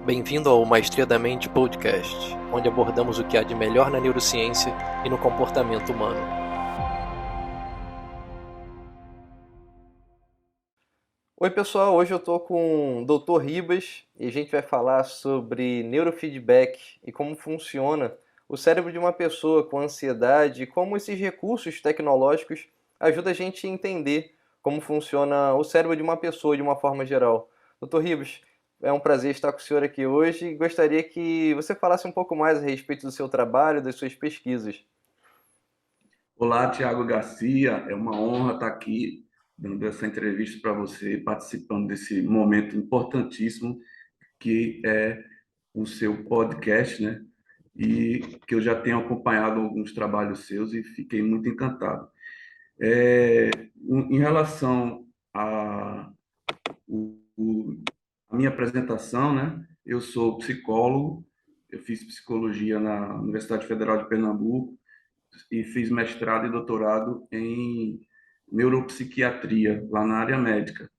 Bem-vindo ao Maestria da Mente Podcast, onde abordamos o que há de melhor na neurociência e no comportamento humano. Oi pessoal, hoje eu estou com o Dr. Ribas e a gente vai falar sobre neurofeedback e como funciona o cérebro de uma pessoa com ansiedade e como esses recursos tecnológicos ajudam a gente a entender como funciona o cérebro de uma pessoa de uma forma geral. Dr. Ribas, é um prazer estar com o senhor aqui hoje e gostaria que você falasse um pouco mais a respeito do seu trabalho, das suas pesquisas. Olá, Tiago Garcia. É uma honra estar aqui dando essa entrevista para você, participando desse momento importantíssimo que é o seu podcast, né? E que eu já tenho acompanhado alguns trabalhos seus e fiquei muito encantado. Em relação a minha apresentação, né? Eu sou psicólogo, eu fiz psicologia na Universidade Federal de Pernambuco e fiz mestrado e doutorado em neuropsiquiatria, lá na área médica.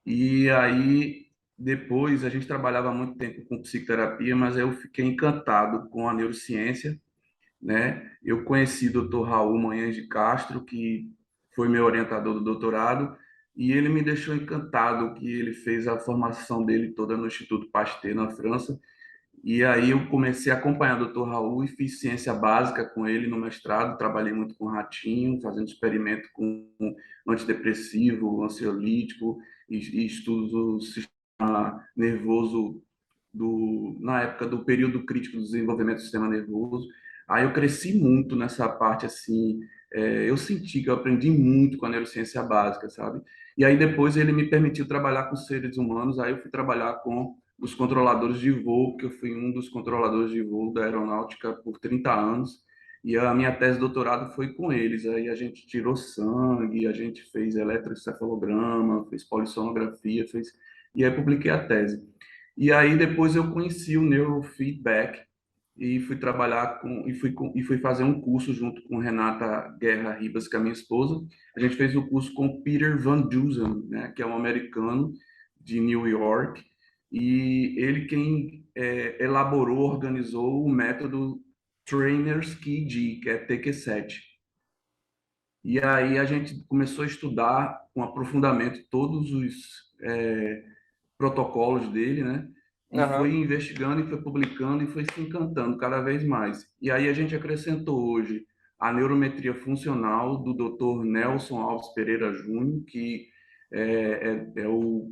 E aí, depois, a gente trabalhava muito tempo com psicoterapia, mas eu fiquei encantado com a neurociência, né? Eu conheci o Dr. Raul Manhães de Castro, que foi meu orientador do doutorado, e ele me deixou encantado que ele fez a formação dele toda no Instituto Pasteur, na França, e aí eu comecei a acompanhar o Dr. Raul e fiz ciência básica com ele no mestrado, trabalhei muito com ratinho, fazendo experimento com antidepressivo, ansiolítico e estudos do sistema nervoso na época do período crítico do desenvolvimento do sistema nervoso. Aí eu cresci muito nessa parte assim, eu senti que eu aprendi muito com a neurociência básica, sabe? E aí depois ele me permitiu trabalhar com seres humanos, aí eu fui trabalhar com os controladores de voo, que eu fui um dos controladores de voo da aeronáutica por 30 anos, e a minha tese de doutorado foi com eles. Aí a gente tirou sangue, a gente fez eletroencefalograma, fez polissonografia, e aí publiquei a tese. E aí depois eu conheci o neurofeedback e fui trabalhar e fui fazer um curso junto com Renata Guerra Ribas, que é a minha esposa. A gente fez o curso com Peter Van Dusen, né, que é um americano de New York, e ele quem elaborou, organizou o método Trainers KG, que é TQ7. E aí a gente começou a estudar com aprofundamento todos os protocolos dele, né? E foi Aham. investigando e foi publicando e foi se encantando cada vez mais. E aí a gente acrescentou hoje a neurometria funcional do Dr. Nelson Alves Pereira Júnior, que é o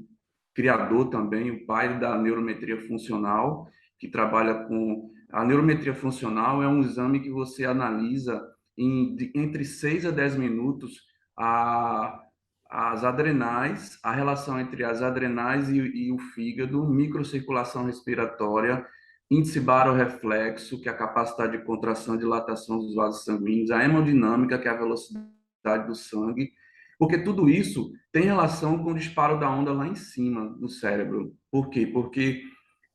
criador também, o pai da neurometria funcional, que trabalha com... A neurometria funcional é um exame que você analisa entre 6 a 10 minutos a as adrenais, a relação entre as adrenais e o fígado, microcirculação respiratória, índice barorreflexo, que é a capacidade de contração e dilatação dos vasos sanguíneos, a hemodinâmica, que é a velocidade do sangue, porque tudo isso tem relação com o disparo da onda lá em cima no cérebro. Por quê? Porque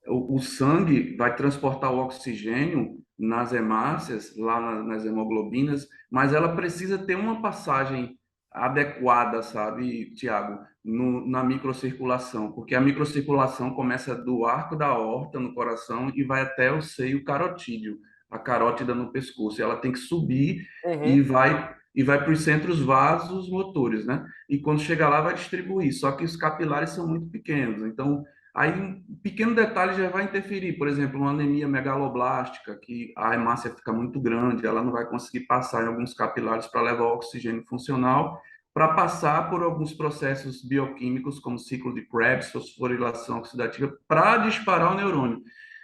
o sangue vai transportar o oxigênio nas hemácias, lá nas hemoglobinas, mas ela precisa ter uma passagem adequada, sabe, Tiago, na microcirculação, porque a microcirculação começa do arco da aorta no coração e vai até o seio carotídeo, a carótida no pescoço. E ela tem que subir e Uhum. vai para os centros vasos motores, né? E quando chega lá vai distribuir. Só que os capilares são muito pequenos, então aí um pequeno detalhe já vai interferir, por exemplo, uma anemia megaloblástica, que a hemácia fica muito grande, ela não vai conseguir passar em alguns capilares para levar o oxigênio funcional, para passar por alguns processos bioquímicos, como ciclo de Krebs, fosforilação oxidativa, para disparar o neurônio.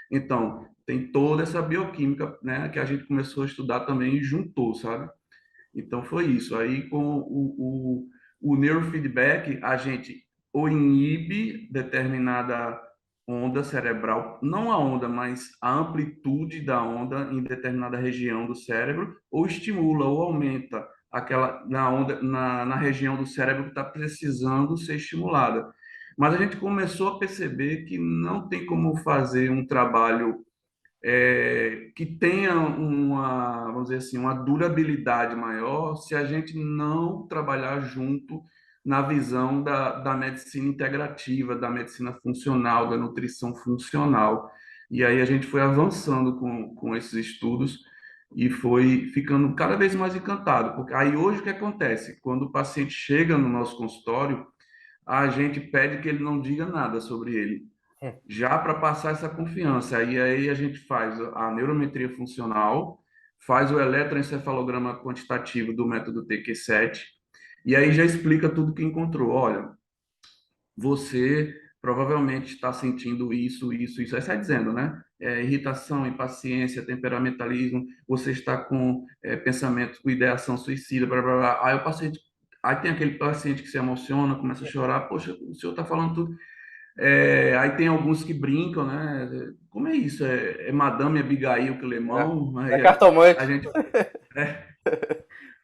Então, tem toda essa bioquímica, né, que a gente começou a estudar também e juntou, sabe? Então, foi isso. Aí, com o neurofeedback, a gente ou inibe determinada onda cerebral, não a onda, mas a amplitude da onda em determinada região do cérebro, ou estimula ou aumenta aquela na onda na região do cérebro que está precisando ser estimulada. Mas a gente começou a perceber que não tem como fazer um trabalho que tenha vamos dizer assim, uma durabilidade maior se a gente não trabalhar junto na visão da medicina integrativa, da medicina funcional, da nutrição funcional. E aí a gente foi avançando com esses estudos e foi ficando cada vez mais encantado. Porque aí hoje o que acontece? Quando o paciente chega no nosso consultório, a gente pede que ele não diga nada sobre ele, já para passar essa confiança. Aí a gente faz a neurometria funcional, faz o eletroencefalograma quantitativo do método TQ7, e aí já explica tudo que encontrou. Olha, você provavelmente está sentindo isso, isso, isso. Aí sai dizendo, né? Irritação, impaciência, temperamentalismo, você está com pensamento, com ideação suicida, blá, blá, blá. Aí o paciente, aí tem aquele paciente que se emociona, começa a chorar, poxa, o senhor está falando tudo. Aí tem alguns que brincam, né? Como é isso? É Madame Abigail É, Clemão? é Aí a cartomante. gente,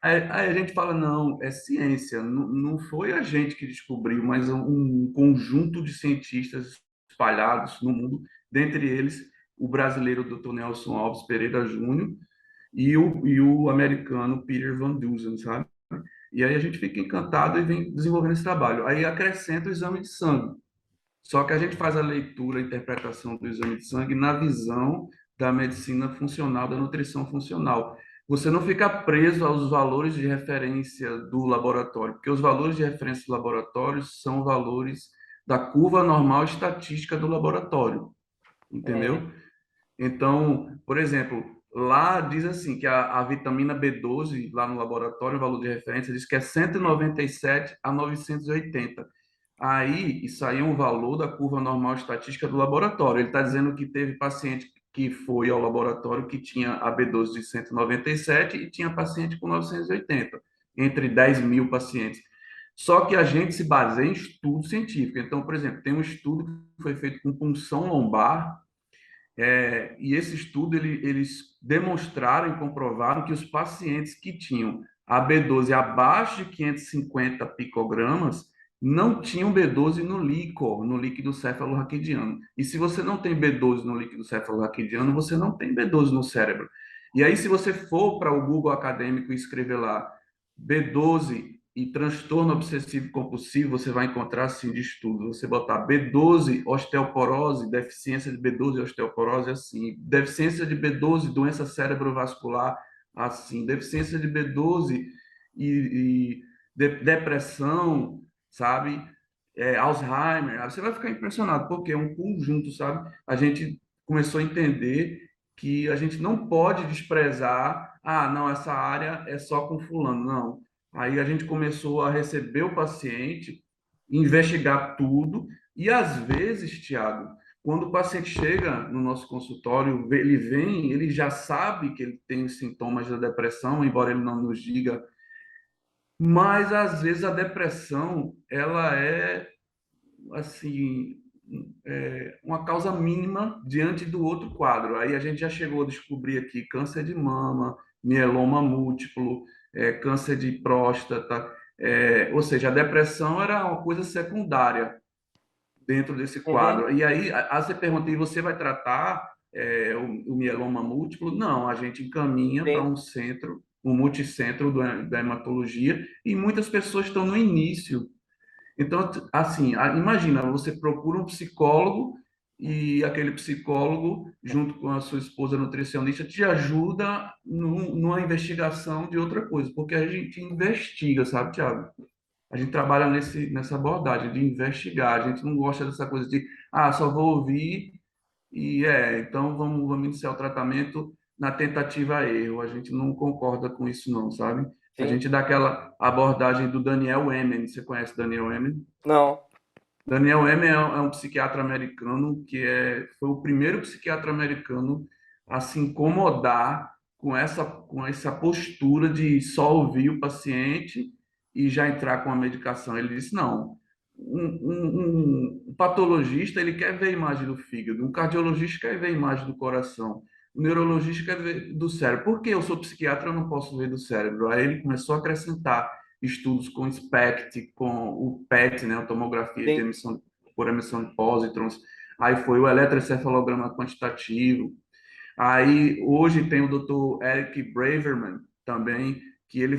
aí a gente fala, não, é ciência, não foi a gente que descobriu, mas um conjunto de cientistas espalhados no mundo, dentre eles o brasileiro Dr. Nelson Alves Pereira Júnior e o americano Peter Van Dusen, sabe? E aí a gente fica encantado e vem desenvolvendo esse trabalho. Aí acrescenta o exame de sangue. Só que a gente faz a leitura, a interpretação do exame de sangue na visão da medicina funcional, da nutrição funcional. Você não fica preso aos valores de referência do laboratório, porque os valores de referência do laboratório são valores da curva normal estatística do laboratório, Uhum. entendeu? Então, por exemplo, lá diz assim que a vitamina B12, lá no laboratório, o valor de referência, diz que é 197 a 980. Aí, isso aí é um valor da curva normal estatística do laboratório. Ele está dizendo que teve paciente que foi ao laboratório que tinha a B12 de 197 e tinha paciente com 980, entre 10 mil pacientes. Só que a gente se baseia em estudo científico. Então, por exemplo, tem um estudo que foi feito com punção lombar, e esse estudo eles demonstraram e comprovaram que os pacientes que tinham a B12 abaixo de 550 picogramas não tinham B12 no líquor, no líquido cefalorraquidiano. E se você não tem B12 no líquido cefalorraquidiano, você não tem B12 no cérebro. E aí, se você for para o Google acadêmico e escrever lá B12 e transtorno obsessivo compulsivo, você vai encontrar assim de estudo. Você botar B12, osteoporose, deficiência de B12 osteoporose, assim. Deficiência de B12, doença cerebrovascular, assim. Deficiência de B12 depressão, sabe? Alzheimer. Aí você vai ficar impressionado, porque é um conjunto, sabe? A gente começou a entender que a gente não pode desprezar, não, essa área é só com fulano, não. Aí a gente começou a receber o paciente, investigar tudo, e às vezes, Tiago, quando o paciente chega no nosso consultório, ele vem, ele já sabe que ele tem os sintomas da depressão, embora ele não nos diga, mas às vezes a depressão, ela é assim, uma causa mínima diante do outro quadro. Aí a gente já chegou a descobrir aqui câncer de mama, mieloma múltiplo, câncer de próstata, ou seja, a depressão era uma coisa secundária dentro desse Uhum. quadro. E aí você pergunta, e você vai tratar o mieloma múltiplo? Não, a gente encaminha para Sim. um centro, um multicentro da hematologia, e muitas pessoas estão no início. Então, assim, imagina, você procura um psicólogo e aquele psicólogo, junto com a sua esposa nutricionista, te ajuda numa investigação de outra coisa, porque a gente investiga, sabe, Tiago? A gente trabalha nessa abordagem de investigar. A gente não gosta dessa coisa de, só vou ouvir então vamos iniciar o tratamento na tentativa erro. A gente não concorda com isso, não, sabe? A Sim. gente dá aquela abordagem do Daniel Amen. Você conhece Daniel Amen? Não. Daniel Amen é um psiquiatra americano foi o primeiro psiquiatra americano a se incomodar com essa postura de só ouvir o paciente e já entrar com a medicação. Ele disse, não, um patologista ele quer ver a imagem do fígado, um cardiologista quer ver a imagem do coração, um neurologista quer ver do cérebro. Por que eu sou psiquiatra, eu não posso ver do cérebro? Aí ele começou a acrescentar estudos com SPECT, com o PET, né, a tomografia de Sim. emissão por emissão de pósitrons. Aí foi o eletroencefalograma quantitativo. Aí hoje tem o Dr. Eric Braverman também, que ele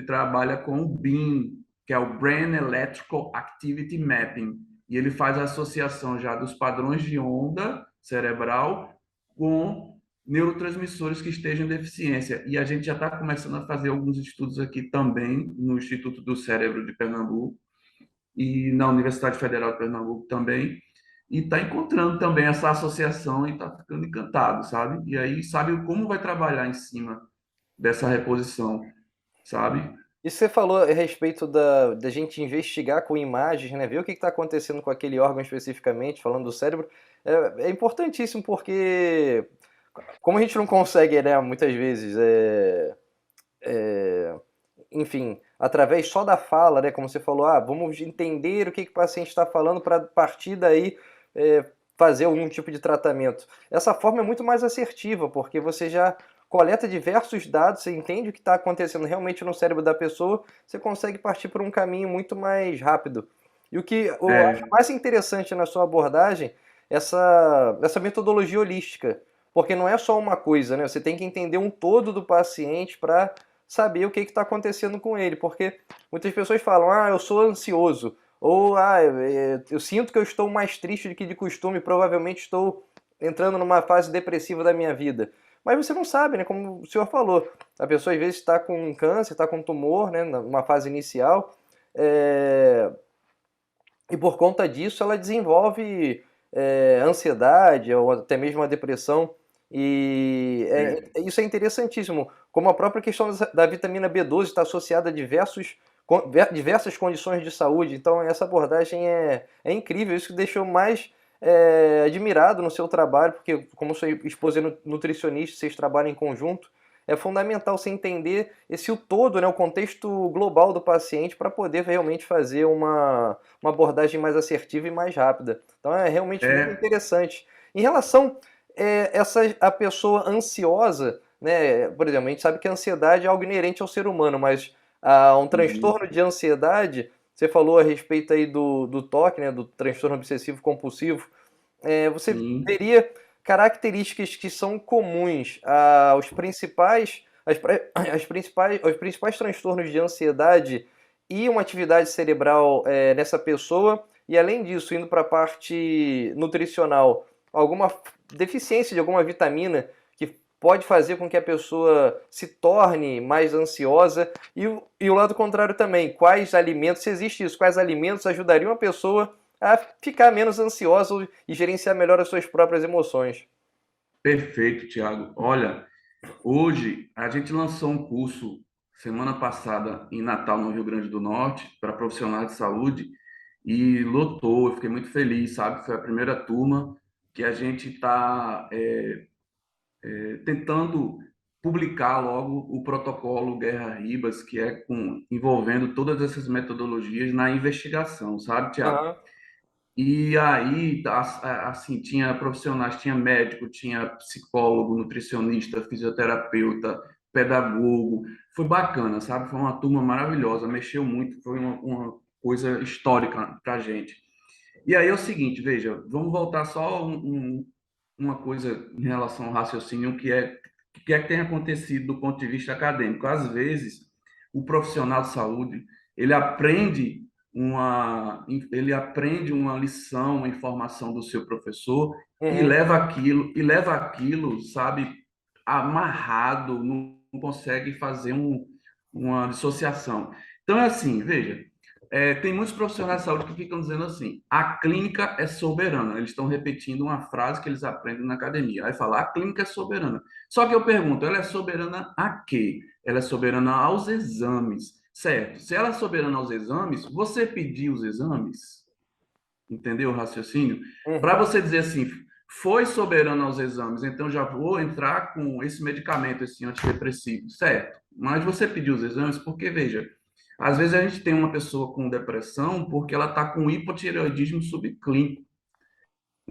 trabalha com o BIM, que é o Brain Electrical Activity Mapping, e ele faz a associação já dos padrões de onda cerebral com neurotransmissores que estejam em deficiência. E a gente já está começando a fazer alguns estudos aqui também no Instituto do Cérebro de Pernambuco e na Universidade Federal de Pernambuco também, e está encontrando também essa associação e está ficando encantado, sabe? E aí sabe como vai trabalhar em cima dessa reposição, sabe? Isso você falou a respeito da gente investigar com imagens, né? Ver o que está acontecendo com aquele órgão especificamente, falando do cérebro. É importantíssimo porque, como a gente não consegue, né, muitas vezes, enfim, através só da fala, né, como você falou, vamos entender o que o paciente está falando para partir daí é, fazer algum tipo de tratamento. Essa forma é muito mais assertiva, porque você já coleta diversos dados, você entende o que está acontecendo realmente no cérebro da pessoa, você consegue partir por um caminho muito mais rápido. E o que eu acho É, mais interessante na sua abordagem é essa metodologia holística, porque não é só uma coisa, né? Você tem que entender um todo do paciente para saber o que está acontecendo com ele, porque muitas pessoas falam, eu sou ansioso, ou eu sinto que eu estou mais triste do que de costume, provavelmente estou entrando numa fase depressiva da minha vida. Mas você não sabe, né? Como o senhor falou, a pessoa às vezes está com câncer, está com tumor, né? Numa fase inicial, é, e por conta disso ela desenvolve ansiedade ou até mesmo a depressão. E é, isso é interessantíssimo, como a própria questão da vitamina B12 está associada a diversas condições de saúde. Então essa abordagem é incrível, isso que deixou mais admirado no seu trabalho, porque como sua esposa é nutricionista, vocês trabalham em conjunto, é fundamental você entender esse o todo, né, o contexto global do paciente para poder realmente fazer uma abordagem mais assertiva e mais rápida. Então é realmente muito é, interessante. Em relação a pessoa ansiosa, né, por exemplo, a gente sabe que a ansiedade é algo inerente ao ser humano, mas um uhum, transtorno de ansiedade, você falou a respeito aí do TOC, né, do transtorno obsessivo compulsivo, você sim. veria características que são comuns aos principais, aos principais transtornos de ansiedade e uma atividade cerebral nessa pessoa, e além disso, indo para a parte nutricional, alguma deficiência de alguma vitamina que pode fazer com que a pessoa se torne mais ansiosa, e o lado contrário também, quais alimentos, se existe isso, quais alimentos ajudariam a pessoa a ficar menos ansioso e gerenciar melhor as suas próprias emoções. Perfeito, Thiago. Olha, hoje a gente lançou um curso semana passada em Natal, no Rio Grande do Norte, para profissionais de saúde e lotou. Eu fiquei muito feliz, sabe? Foi a primeira turma que a gente está tentando publicar logo o protocolo Guerra Ribas, que é envolvendo todas essas metodologias na investigação, sabe, Tiago? Aham. E aí, assim, tinha profissionais, tinha médico, tinha psicólogo, nutricionista, fisioterapeuta, pedagogo. Foi bacana, sabe? Foi uma turma maravilhosa, mexeu muito, foi uma coisa histórica para a gente. E aí é o seguinte, veja, vamos voltar só uma coisa em relação ao raciocínio, que tem acontecido do ponto de vista acadêmico. Às vezes, o profissional de saúde, ele aprende ele aprende uma lição, uma informação do seu professor Uhum. e leva aquilo, sabe, amarrado, não consegue fazer uma dissociação. Então é assim, veja, tem muitos profissionais de saúde que ficam dizendo assim: a clínica é soberana. Eles estão repetindo uma frase que eles aprendem na academia. Aí fala: a clínica é soberana. Só que eu pergunto: ela é soberana a quê? Ela é soberana aos exames, certo? Se ela é soberana aos exames, você pediu os exames? Entendeu o raciocínio? Para Uhum. você dizer assim, foi soberano aos exames, então já vou entrar com esse medicamento, esse antidepressivo, certo? Mas você pediu os exames porque, veja, às vezes a gente tem uma pessoa com depressão porque ela está com hipotireoidismo subclínico,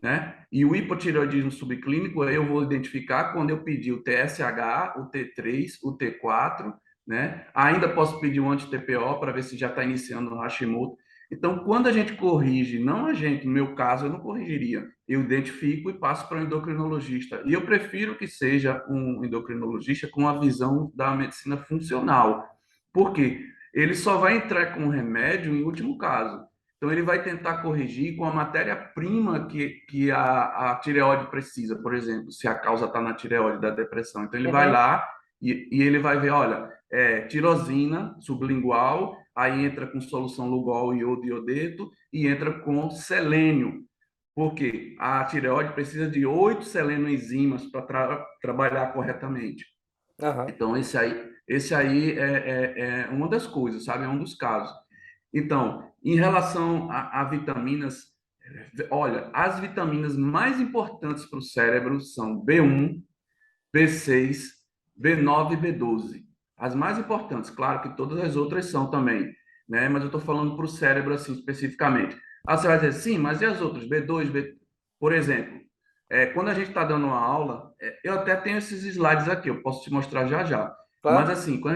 né? E o hipotireoidismo subclínico eu vou identificar quando eu pedir o TSH, o T3, o T4, né? Ainda posso pedir um anti-TPO para ver se já está iniciando o Hashimoto. Então, quando a gente corrige, não a gente, no meu caso, eu não corrigiria. Eu identifico e passo para um endocrinologista. E eu prefiro que seja um endocrinologista com a visão da medicina funcional. Por quê? ele só vai entrar com o remédio em último caso. Então, ele vai tentar corrigir com a matéria-prima que a tireoide precisa, por exemplo, se a causa está na tireoide da depressão. Então, ele vai Uhum. lá e ele vai ver, olha, tirosina sublingual, aí entra com solução Lugol, iodo e iodeto, e entra com selênio. Porque a tireoide precisa de 8 selenoenzimas para trabalhar corretamente. Aham. Então, esse aí é uma das coisas, sabe? É um dos casos. Então, em relação a vitaminas, olha, as vitaminas mais importantes para o cérebro são B1, B6, B9 e B12. As mais importantes, claro que todas as outras são também, né? Mas eu estou falando para o cérebro assim especificamente. Ah, você vai dizer, sim, mas e as outras? B2, B... Por exemplo, quando a gente está dando uma aula, eu até tenho esses slides aqui, eu posso te mostrar já já. Mas Claro? assim, quando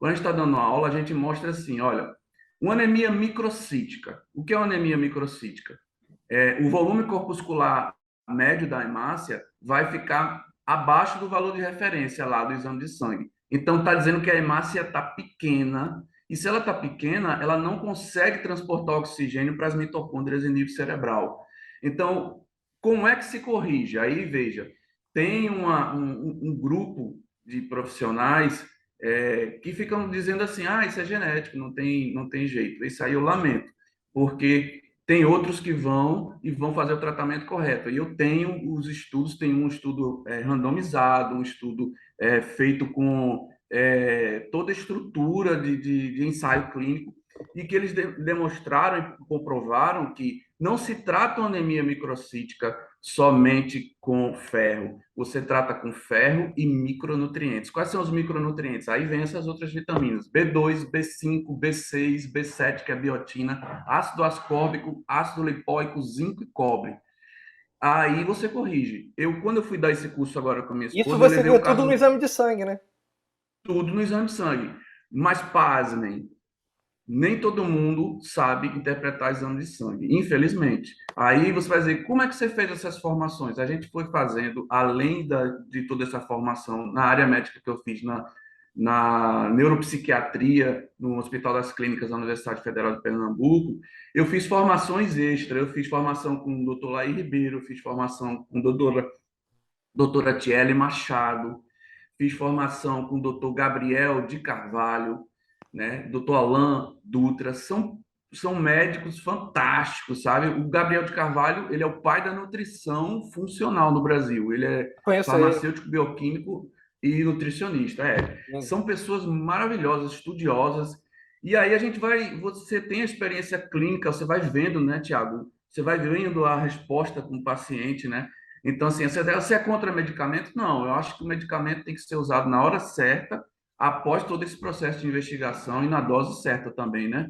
a gente tá dando uma aula, a gente mostra assim, olha, uma anemia microcítica. O que é uma anemia microcítica? O volume corpuscular médio da hemácia vai ficar abaixo do valor de referência lá do exame de sangue. Então, está dizendo que a hemácia está pequena, e se ela está pequena, ela não consegue transportar oxigênio para as mitocôndrias em nível cerebral. Então, como é que se corrige? Aí, veja, tem um grupo de profissionais que ficam dizendo assim, isso é genético, não tem jeito. Isso aí eu lamento, porque tem outros que vão fazer o tratamento correto. E eu tenho os estudos, tem um estudo randomizado, um estudo feito com toda a estrutura de ensaio clínico, e que eles demonstraram e comprovaram que não se trata uma anemia microcítica somente com ferro. Você trata com ferro e micronutrientes. Quais são os micronutrientes? Aí vem essas outras vitaminas: B2, B5, B6, B7, que é a biotina, ácido ascórbico, ácido lipóico, zinco e cobre. Aí você corrige. Quando eu fui dar esse curso agora com a minha Isso esposa, eu você levei vê um tudo no caso exame de sangue, né? tudo no exame de sangue. Mas pasmem, nem todo mundo sabe interpretar exame de sangue, infelizmente. Aí você vai dizer, como é que você fez essas formações? A gente foi fazendo, além de toda essa formação na área médica que eu fiz na neuropsiquiatria, no Hospital das Clínicas da Universidade Federal de Pernambuco, eu fiz formações extra, eu fiz formação com o doutor Laí Ribeiro, eu fiz formação com a doutora Tiele Machado, fiz formação com o doutor Gabriel de Carvalho, né? Doutor Alain Dutra, são médicos fantásticos, sabe? O Gabriel de Carvalho, ele é o pai da nutrição funcional no Brasil. Ele é Conheço ele. farmacêutico, bioquímico e nutricionista. São pessoas maravilhosas, estudiosas. E aí você tem a experiência clínica, você vai vendo, né, Tiago? Você vai vendo a resposta com o paciente, né? Então, assim, você é contra medicamento? Não, eu acho que o medicamento tem que ser usado na hora certa, após todo esse processo de investigação e na dose certa também, né?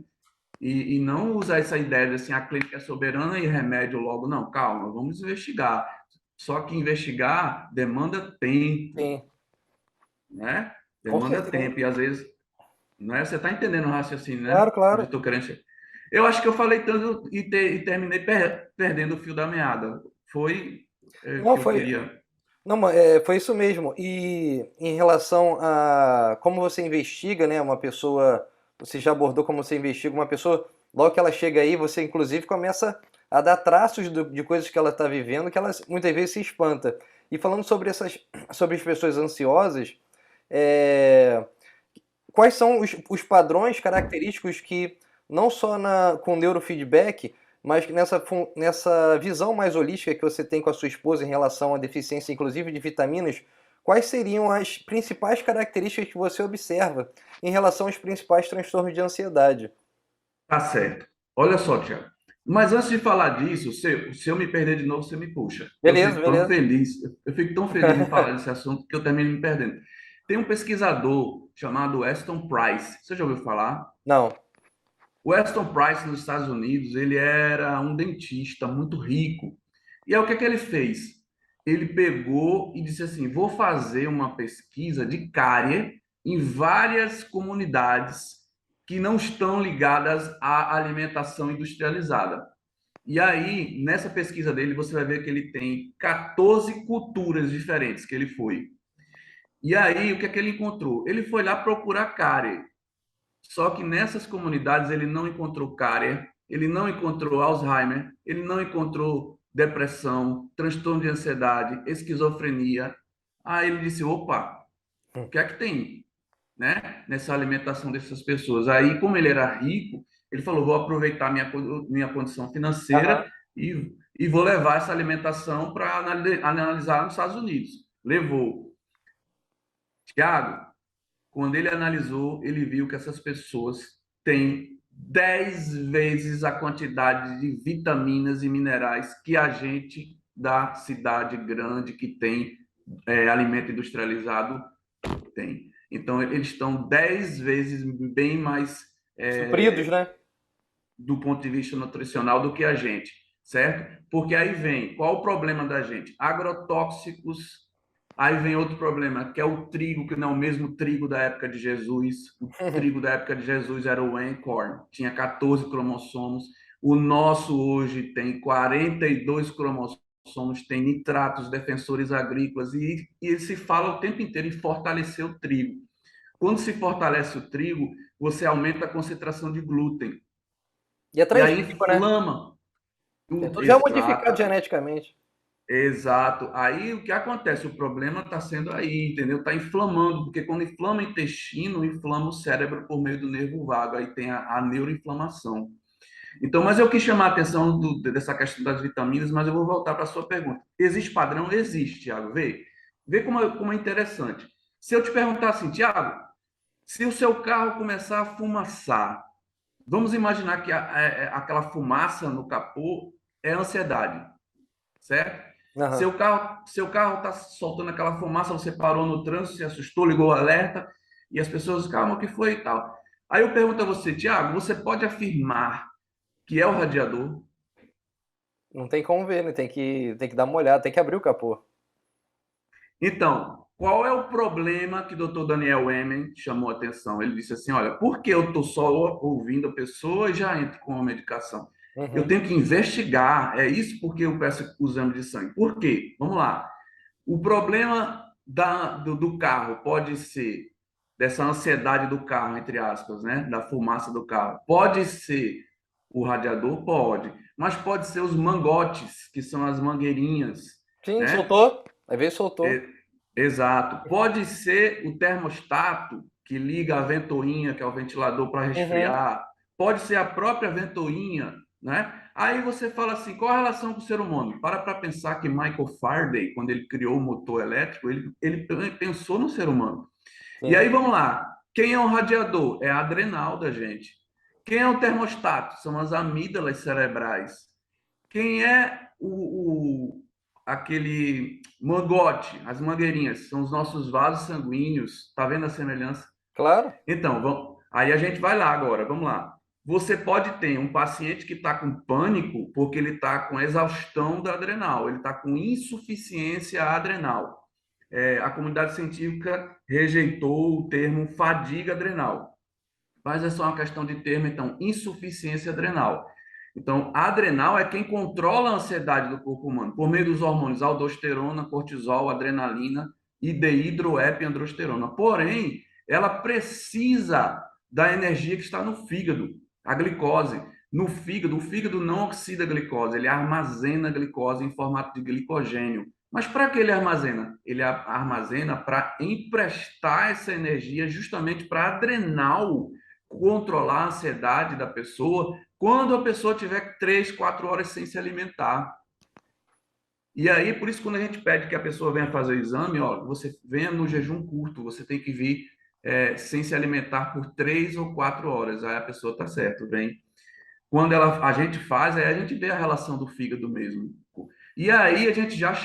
E não usar essa ideia de assim, a clínica é soberana e remédio logo. Não, calma, vamos investigar. Só que investigar demanda tempo, Sim, né? com Demanda certeza. tempo. E às vezes, né? Você está entendendo o raciocínio, né? Claro, Onde eu claro. estou querendo chegar. Eu acho que eu falei tanto e terminei perdendo o fio da meada. Foi Não, que eu foi. queria. Não, foi isso mesmo. E em relação a como você investiga, né, uma pessoa, você já abordou como você investiga uma pessoa, logo que ela chega aí, você inclusive começa a dar traços de coisas que ela está vivendo, que ela muitas vezes se espanta. E falando sobre sobre as pessoas ansiosas, é, quais são os padrões característicos que, não só com neurofeedback, mas nessa visão mais holística que você tem com a sua esposa em relação à deficiência, inclusive de vitaminas, quais seriam as principais características que você observa em relação aos principais transtornos de ansiedade? Tá certo. Olha só, Tiago. Mas antes de falar disso, se eu me perder de novo, você me puxa. Eu Beleza, fico tão beleza. feliz, eu fico tão feliz em falar desse assunto que eu termino me perdendo. Tem um pesquisador chamado Aston Price. Você já ouviu falar? Não. O Aston Price, nos Estados Unidos, ele era um dentista muito rico. E aí, o que é que ele fez? Ele pegou e disse assim: vou fazer uma pesquisa de cárie em várias comunidades que não estão ligadas à alimentação industrializada. E aí, nessa pesquisa dele, você vai ver que ele tem 14 culturas diferentes que ele foi. E aí, o que é que ele encontrou? Ele foi lá procurar cárie. Só que nessas comunidades ele não encontrou cárie, ele não encontrou Alzheimer, ele não encontrou depressão, transtorno de ansiedade, esquizofrenia. Aí ele disse: opa, o que é que tem, né, nessa alimentação dessas pessoas? Aí, como ele era rico, ele falou: vou aproveitar minha condição financeira Aham. e vou levar essa alimentação para analisar nos Estados Unidos. Levou. Tiago, quando ele analisou, ele viu que essas pessoas têm 10 vezes a quantidade de vitaminas e minerais que a gente da cidade grande que tem alimento industrializado tem. Então, eles estão 10 vezes bem mais Supridos, é, né? do ponto de vista nutricional do que a gente, certo? Porque aí vem, qual o problema da gente? Agrotóxicos, aí vem outro problema, que é o trigo, que não é o mesmo trigo da época de Jesus. O trigo da época de Jesus era o Einkorn, tinha 14 cromossomos. O nosso hoje tem 42 cromossomos, tem nitratos, defensores agrícolas, e se fala o tempo inteiro em fortalecer o trigo. Quando se fortalece o trigo, você aumenta a concentração de glúten. E é E aí transgênico, né? inflama É tudo. tudo já modificado Exato, geneticamente. exato. Aí o que acontece? O problema está sendo aí, entendeu? Está inflamando, porque quando inflama o intestino, inflama o cérebro por meio do nervo vago. Aí tem a neuroinflamação. Então, mas eu quis chamar a atenção dessa questão das vitaminas, mas eu vou voltar para a sua pergunta. Existe padrão? Existe, Tiago. Vê como é interessante. Se eu te perguntar assim, Tiago, se o seu carro começar a fumaçar, vamos imaginar que aquela fumaça no capô é ansiedade, certo? Aham. Seu carro está soltando aquela fumaça, você parou no trânsito, se assustou, ligou o alerta e as pessoas, calma, o que foi e tal. Aí eu pergunto a você, Tiago, você pode afirmar que é o radiador? Não tem como ver, né? Tem que dar uma olhada, tem que abrir o capô. Então, qual é o problema que o Dr. Daniel Emen chamou a atenção? Ele disse assim: olha, por que eu estou só ouvindo a pessoa e já entro com a medicação? Eu Uhum. tenho que investigar. É isso porque eu peço o exame de sangue. Por quê? Vamos lá. O problema do carro pode ser dessa ansiedade do carro, entre aspas, né? Da fumaça do carro. Pode ser o radiador? Pode. Mas pode ser os mangotes, que são as mangueirinhas, Sim, né? soltou. Aí veio e soltou. E- Exato. Pode ser o termostato que liga a ventoinha, que é o ventilador para Uhum. resfriar. Pode ser a própria ventoinha, né? Aí você fala assim, qual a relação com o ser humano? Para pensar que Michael Faraday, quando ele criou o motor elétrico, ele pensou no ser humano. E Sim. aí vamos lá. Quem é o radiador? É a adrenal da gente. Quem é o termostato? São as amígdalas cerebrais. Quem é aquele mangote, as mangueirinhas? São os nossos vasos sanguíneos. Tá vendo a semelhança? Claro. Então, aí a gente vai lá agora, vamos lá. Você pode ter um paciente que está com pânico porque ele está com exaustão da adrenal, ele está com insuficiência adrenal. A comunidade científica rejeitou o termo fadiga adrenal, mas é só uma questão de termo, então, insuficiência adrenal. Então, a adrenal é quem controla a ansiedade do corpo humano, por meio dos hormônios aldosterona, cortisol, adrenalina e dehidroepiandrosterona. Porém, ela precisa da energia que está no fígado, a glicose. No fígado, o fígado não oxida a glicose, ele armazena a glicose em formato de glicogênio. Mas para que ele armazena? Ele armazena para emprestar essa energia justamente para a adrenal controlar a ansiedade da pessoa quando a pessoa tiver 3, 4 horas sem se alimentar. E aí, por isso, quando a gente pede que a pessoa venha fazer o exame, ó, você venha no jejum curto, você tem que vir sem se alimentar por 3 ou 4 horas. Aí a pessoa está certo, vem. Quando a gente faz, aí a gente vê a relação do fígado mesmo. E aí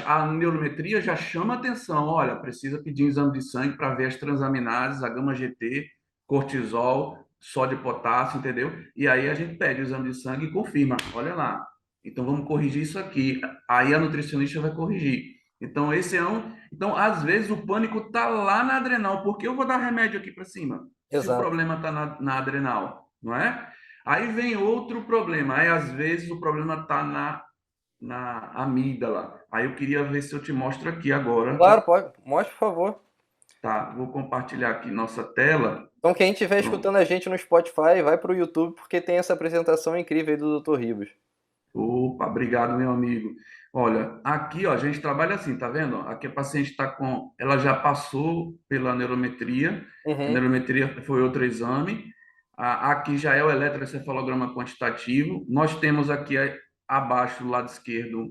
a neurometria já chama atenção, olha, precisa pedir um exame de sangue para ver as transaminases, a gama GT, cortisol, sódio e potássio, entendeu? E aí a gente pede o exame de sangue e confirma, olha lá. Então vamos corrigir isso aqui. Aí a nutricionista vai corrigir. Então às vezes o pânico está lá na adrenal, porque eu vou dar remédio aqui para cima, se o Exato. problema está na adrenal, não é? Aí vem outro problema. Aí, às vezes, o problema está na amígdala. Aí eu queria ver se eu te mostro aqui agora. Claro, pode. Mostre, por favor. Tá, vou compartilhar aqui nossa tela. Então quem estiver Pronto. escutando a gente no Spotify, vai pro YouTube porque tem essa apresentação incrível aí do Dr. Ribas. Opa, obrigado, meu amigo. Olha, aqui, ó, a gente trabalha assim, tá vendo? Aqui a paciente está com, ela já passou pela neurometria. A Uhum, neurometria foi outro exame. Aqui já é o eletroencefalograma quantitativo. Nós temos aqui abaixo, do lado esquerdo,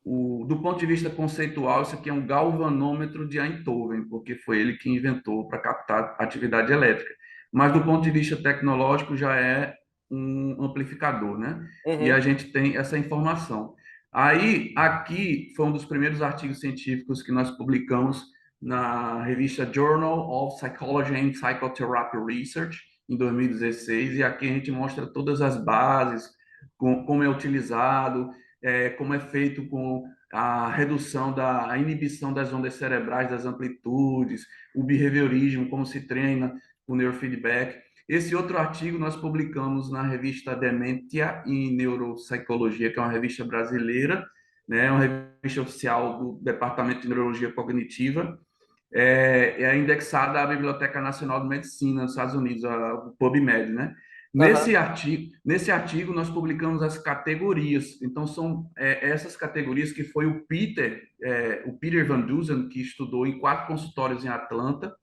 do ponto de vista conceitual, isso aqui é um galvanômetro de Eindhoven, porque foi ele que inventou para captar atividade elétrica. Mas do ponto de vista tecnológico já é um amplificador, né? E uhum, a gente tem essa informação. Aí, aqui foi um dos primeiros artigos científicos que nós publicamos na revista Journal of Psychology and Psychotherapy Research, em 2016, e aqui a gente mostra todas as bases, como é utilizado, como é feito com a redução da a inibição das ondas cerebrais, das amplitudes, o behaviorismo, como se treina o neurofeedback. Esse outro artigo nós publicamos na revista Dementia e Neuropsicologia, que é uma revista brasileira, né, uma revista oficial do Departamento de Neurologia Cognitiva, é indexada à Biblioteca Nacional de Medicina dos Estados Unidos, o PubMed, né? aham, Nesse artigo, nós publicamos as categorias. Então, são essas categorias que foi o Peter Van Dusen, que estudou em 4 consultórios em Atlanta,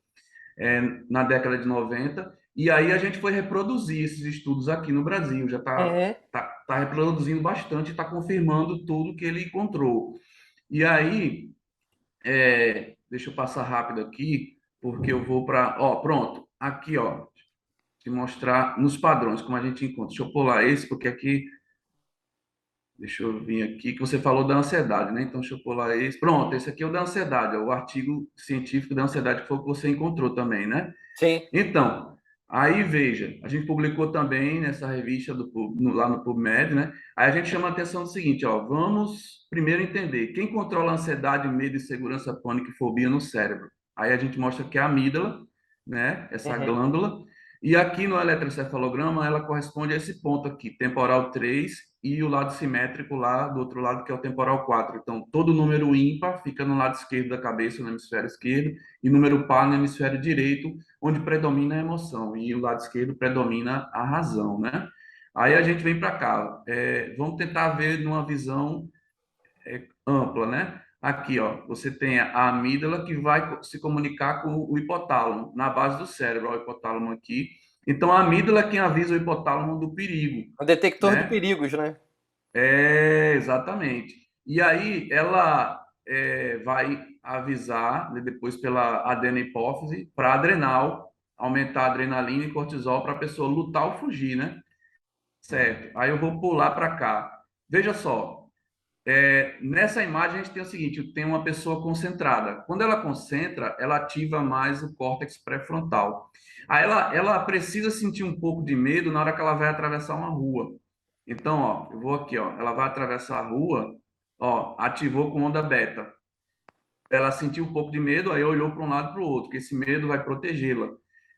na década de 90, e aí a gente foi reproduzir esses estudos aqui no Brasil. Já uhum. tá reproduzindo bastante, está confirmando tudo que ele encontrou. E aí, deixa eu passar rápido aqui, porque eu vou para. Ó, pronto. Aqui, ó, te mostrar nos padrões, como a gente encontra. Deixa eu pular esse, porque aqui. Deixa eu vir aqui, que você falou da ansiedade, né? Então, deixa eu pular esse. Pronto, esse aqui é o da ansiedade, é o artigo científico da ansiedade, que foi o que você encontrou também, né? Sim, Então, aí veja, a gente publicou também nessa revista lá no PubMed, né? Aí a gente chama a atenção do seguinte, ó, vamos primeiro entender quem controla a ansiedade, medo, insegurança, pânico e fobia no cérebro. Aí a gente mostra que é a amígdala, né? Essa uhum. glândula. E aqui no eletroencefalograma ela corresponde a esse ponto aqui, temporal 3 e o lado simétrico lá do outro lado, que é o temporal 4. Então, todo número ímpar fica no lado esquerdo da cabeça, no hemisfério esquerdo, e número par no hemisfério direito, onde predomina a emoção e o lado esquerdo predomina a razão, né? Aí a gente vem para cá, vamos tentar ver numa visão ampla, né? Aqui, ó, você tem a amígdala que vai se comunicar com o hipotálamo, na base do cérebro, ó, o hipotálamo aqui. Então, a amígdala é quem avisa o hipotálamo do perigo, O detector de né? perigos, né? Exatamente. E aí ela vai avisar, né, depois pela adenohipófise para adrenal, aumentar a adrenalina e cortisol para a pessoa lutar ou fugir, né? Certo. Aí eu vou pular para cá. Veja só, nessa imagem a gente tem o seguinte, tem uma pessoa concentrada. Quando ela concentra, ela ativa mais o córtex pré-frontal. Aí ela precisa sentir um pouco de medo na hora que ela vai atravessar uma rua. Então, ó, eu vou aqui, ó, ela vai atravessar a rua, ó, ativou com onda beta. Ela sentiu um pouco de medo, aí olhou para um lado e para o outro, que esse medo vai protegê-la.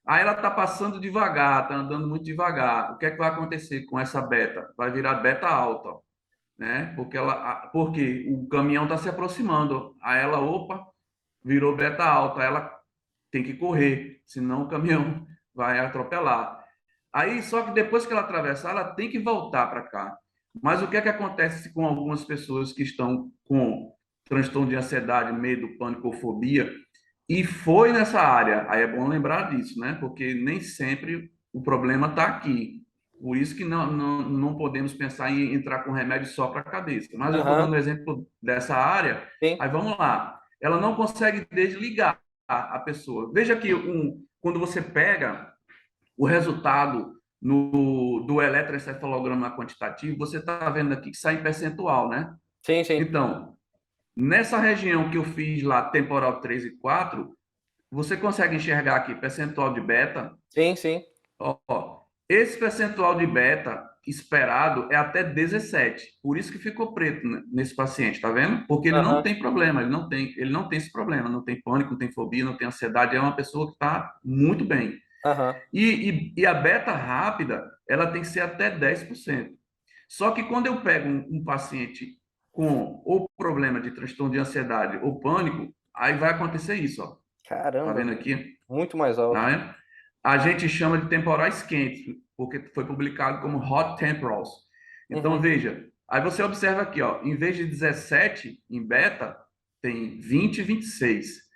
Aí ela está passando devagar, está andando muito devagar. O que é que vai acontecer com essa beta? Vai virar beta alta, né? Porque o caminhão está se aproximando. Aí ela, opa, virou beta alta. Aí ela tem que correr, senão o caminhão vai atropelar. Aí, só que depois que ela atravessar, ela tem que voltar para cá. Mas o que é que acontece com algumas pessoas que estão com transtorno de ansiedade, medo, pânico ou fobia e foi nessa área? Aí é bom lembrar disso, né? Porque nem sempre o problema está aqui. Por isso que não podemos pensar em entrar com remédio só para a cabeça. Mas eu estou Aham, dando exemplo dessa área. sim. Aí vamos lá. Ela não consegue desligar a pessoa. Veja que quando você pega o resultado do eletroencefalograma quantitativo, você está vendo aqui que sai em percentual, né? Sim, sim. Então, nessa região que eu fiz lá, temporal 3 e 4, você consegue enxergar aqui percentual de beta? Sim, sim. Ó, esse percentual de beta esperado é até 17. Por isso que ficou preto nesse paciente, tá vendo? Porque ele não Aham, tem problema, ele não tem esse problema, não tem pânico, não tem fobia, não tem ansiedade, é uma pessoa que está muito bem. aham. E a beta rápida, ela tem que ser até 10%. Só que quando eu pego um paciente com ou problema de transtorno de ansiedade ou pânico, aí vai acontecer isso, ó. Tá Caramba, vendo aqui? muito mais alto. Né? A gente chama de temporais quentes, porque foi publicado como hot temporals. Então, Uhum. veja, aí você observa aqui, ó, em vez de 17 em beta, tem 20 e 26.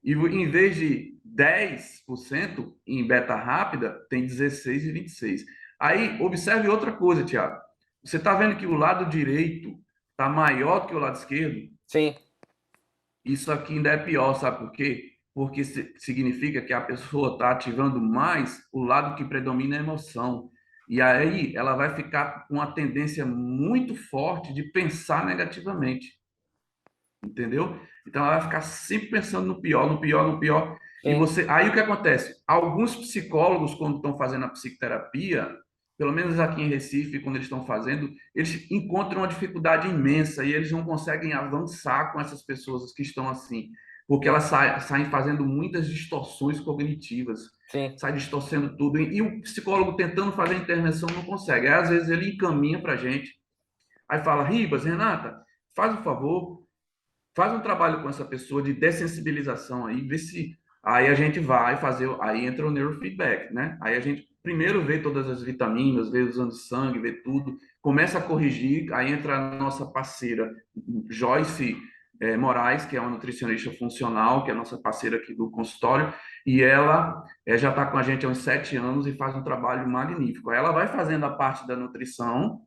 Em vez de 10% em beta rápida, tem 16 e 26. Aí, observe outra coisa, Tiago. Você está vendo que o lado direito está maior que o lado esquerdo? Sim, Isso aqui ainda é pior, sabe por quê? Porque significa que a pessoa está ativando mais o lado que predomina é a emoção. E aí ela vai ficar com uma tendência muito forte de pensar negativamente, entendeu? Então ela vai ficar sempre pensando no pior, no pior, no pior. E sim, você, aí o que acontece? Alguns psicólogos, quando estão fazendo a psicoterapia, pelo menos aqui em Recife, quando eles estão fazendo, eles encontram uma dificuldade imensa e eles não conseguem avançar com essas pessoas que estão assim, porque elas saem fazendo muitas distorções cognitivas, sim. saem distorcendo tudo. E o psicólogo tentando fazer a intervenção não consegue. Aí, às vezes ele encaminha para a gente, aí fala: Ribas, Renata, faz o favor, faz um trabalho com essa pessoa de dessensibilização aí, vê se aí a gente vai fazer, aí entra o neurofeedback, né? Aí a gente primeiro vê todas as vitaminas, vê o exame de sangue, vê tudo, começa a corrigir, aí entra a nossa parceira Joyce Moraes, que é uma nutricionista funcional, que é a nossa parceira aqui do consultório, e ela já está com a gente há uns 7 anos e faz um trabalho magnífico. Ela vai fazendo a parte da nutrição,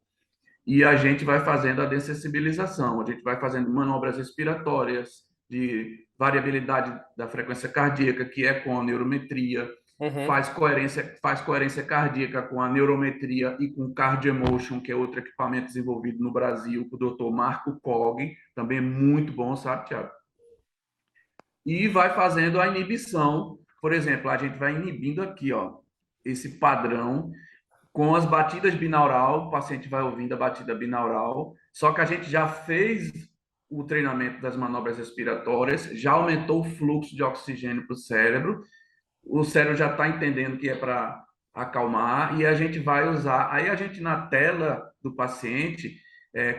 e a gente vai fazendo a dessensibilização, a gente vai fazendo manobras respiratórias, de variabilidade da frequência cardíaca, que é com a neurometria, Uhum. faz coerência cardíaca com a neurometria e com o Cardioemotion, que é outro equipamento desenvolvido no Brasil, com o Dr. Marco Pog, também é muito bom, sabe, Tiago? E vai fazendo a inibição, por exemplo, a gente vai inibindo aqui, ó, esse padrão com as batidas binaural, o paciente vai ouvindo a batida binaural, só que a gente já fez o treinamento das manobras respiratórias, já aumentou o fluxo de oxigênio para o cérebro já está entendendo que é para acalmar, e a gente vai usar, aí a gente na tela do paciente,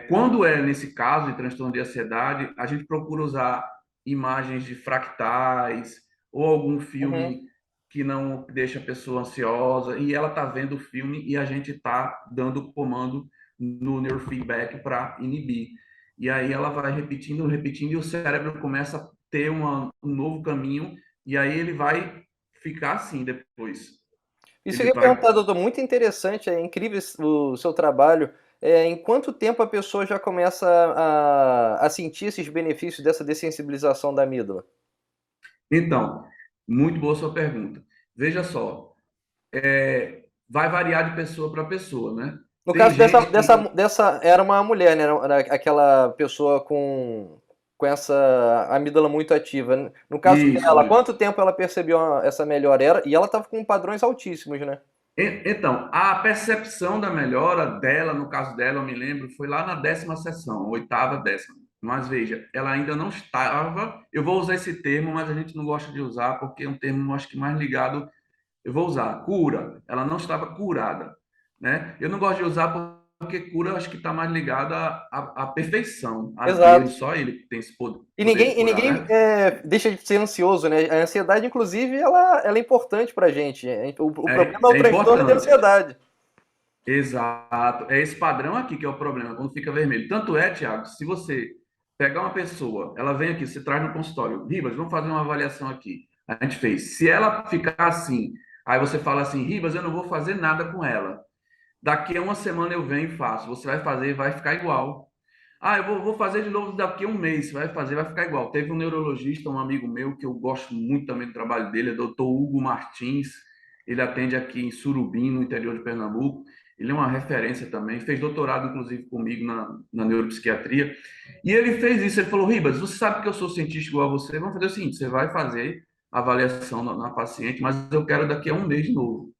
quando é nesse caso de transtorno de ansiedade, a gente procura usar imagens de fractais, ou algum Uhum. filme que não deixa a pessoa ansiosa, e ela está vendo o filme e a gente está dando o comando no neurofeedback para inibir. E aí ela vai repetindo, repetindo, e o cérebro começa a ter um novo caminho, e aí ele vai ficar assim depois. Isso eu Ele ia vai. perguntar, doutor, muito interessante, é incrível o seu trabalho. Em quanto tempo a pessoa já começa a sentir esses benefícios dessa dessensibilização da amígdala? Então, muito boa sua pergunta. Veja só, vai variar de pessoa para pessoa, né? No Tem caso dessa, gente dessa, que. dessa era uma mulher, né? Era aquela pessoa com essa amígdala muito ativa, né? No caso Isso, dela, isso. quanto tempo ela percebeu essa melhora? E ela estava com padrões altíssimos, né? Então, a percepção da melhora dela, no caso dela, eu me lembro, foi lá na 10ª sessão, oitava, décima. Mas veja, ela ainda não estava. Eu vou usar esse termo, mas a gente não gosta de usar porque é um termo, acho que mais ligado. Eu vou usar cura. Ela não estava curada, né? Eu não gosto de usar porque cura, eu acho que está mais ligada à perfeição, a Exato. Deus, só Ele que tem esse E poder de ninguém, e curar, ninguém né? deixa de ser ansioso, né? A ansiedade, inclusive, ela é importante pra gente. O problema é o É transtorno de importante. ansiedade. Exato. É esse padrão aqui que é o problema, quando fica vermelho. Tanto é, Tiago, se você pegar uma pessoa, ela vem aqui, você traz no consultório, Ribas, vamos fazer uma avaliação aqui. A gente fez. Se ela ficar assim, aí você fala assim, Ribas, eu não vou fazer nada com ela. Daqui a uma semana eu venho e faço. Você vai fazer, vai ficar igual. Ah, eu vou fazer de novo daqui a um mês. Você vai fazer, vai ficar igual. Teve um neurologista, um amigo meu, que eu gosto muito também do trabalho dele, é Dr. Hugo Martins. Ele atende aqui em Surubim, no interior de Pernambuco. Ele é uma referência também. Fez doutorado, inclusive, comigo na neuropsiquiatria. E ele fez isso. Ele falou: Ribas, você sabe que eu sou cientista igual a você. Vamos fazer o seguinte: você vai fazer a avaliação na paciente, mas eu quero daqui a um mês de novo,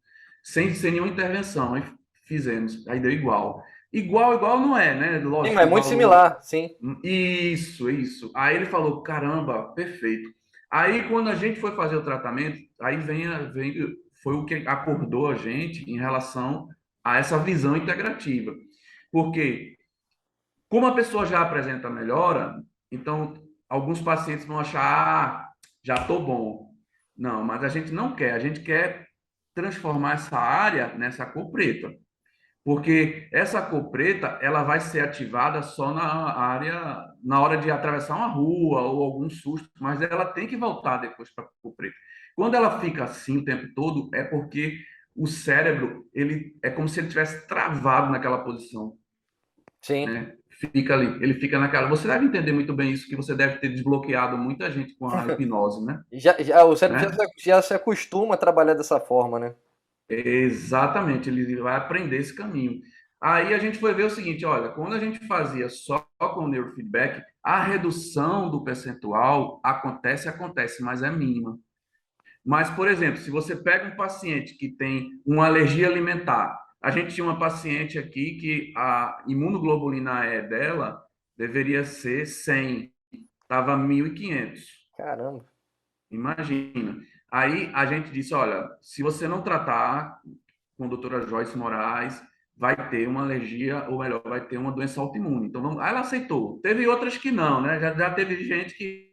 sem nenhuma intervenção. Aí fizemos. Aí deu igual. Igual não é, né? Sim, Lógico mas que é o muito valor. similar, sim. Isso, isso. Aí ele falou: caramba, perfeito. Aí quando a gente foi fazer o tratamento, aí foi o que acordou a gente em relação a essa visão integrativa. Porque, como a pessoa já apresenta melhora, então alguns pacientes vão achar: ah, já estou bom. Não, mas a gente não quer. A gente quer transformar essa área nessa cor preta. Porque essa cor preta, ela vai ser ativada só na área, na hora de atravessar uma rua ou algum susto, mas ela tem que voltar depois para a cor preta. Quando ela fica assim o tempo todo, é porque o cérebro, ele é como se ele tivesse travado naquela posição, Sim. né? Fica ali, ele fica naquela. Você deve entender muito bem isso, que você deve ter desbloqueado muita gente com a hipnose, né? O cérebro Né? já se acostuma a trabalhar dessa forma, né? Exatamente, ele vai aprender esse caminho. Aí a gente foi ver o seguinte, olha, quando a gente fazia só com o neurofeedback, a redução do percentual acontece, mas é mínima. Mas, por exemplo, se você pega um paciente que tem uma alergia alimentar, a gente tinha uma paciente aqui que a imunoglobulina E dela deveria ser 100, estava 1.500. Caramba. Imagina. Aí a gente disse, olha, se você não tratar com a doutora Joyce Moraes, vai ter uma alergia, ou melhor, vai ter uma doença autoimune. Então, vamos... Aí ela aceitou. Teve outras que não, né? Já teve gente que...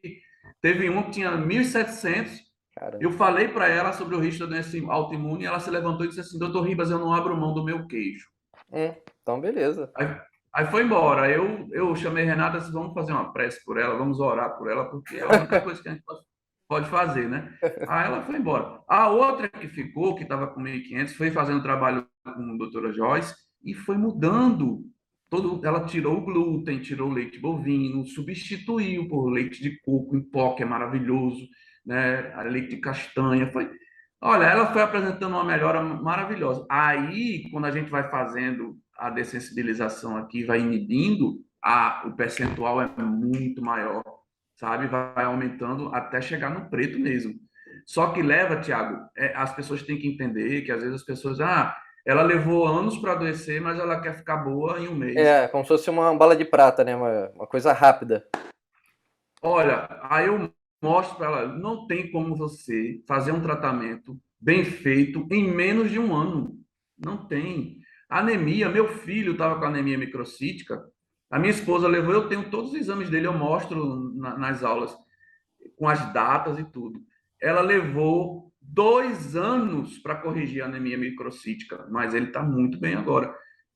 Teve uma que tinha 1.700. Caramba. Eu falei para ela sobre o risco da doença autoimune, e ela se levantou e disse assim, doutor Ribas, eu não abro mão do meu queijo. Então, beleza. Aí, aí foi embora. Eu chamei Renata e disse, vamos fazer uma prece por ela, vamos orar por ela, porque é a única coisa que a gente pode fazer, né? Aí ela foi embora. A outra que ficou, que estava com 1.500, foi fazendo trabalho com a doutora Joyce e foi mudando. Ela tirou o glúten, tirou o leite bovino, substituiu por leite de coco em pó, que é maravilhoso, né? Leite de castanha. Olha, ela foi apresentando uma melhora maravilhosa. Aí, quando a gente vai fazendo a dessensibilização aqui, vai inibindo, o percentual é muito maior, sabe? Vai aumentando até chegar no preto mesmo. Só que leva, Tiago, as pessoas têm que entender que às vezes as pessoas, ela levou anos para adoecer, mas ela quer ficar boa em um mês. É, como se fosse uma bala de prata, né? Uma coisa rápida. Olha, aí eu mostro para ela, não tem como você fazer um tratamento bem feito em menos de um ano. Não tem. Anemia, meu filho estava com anemia microcítica. A minha esposa levou, eu tenho todos os exames dele, eu mostro nas aulas, com as datas e tudo. Ela levou 2 anos para corrigir a anemia microcítica, mas ele está muito bem agora.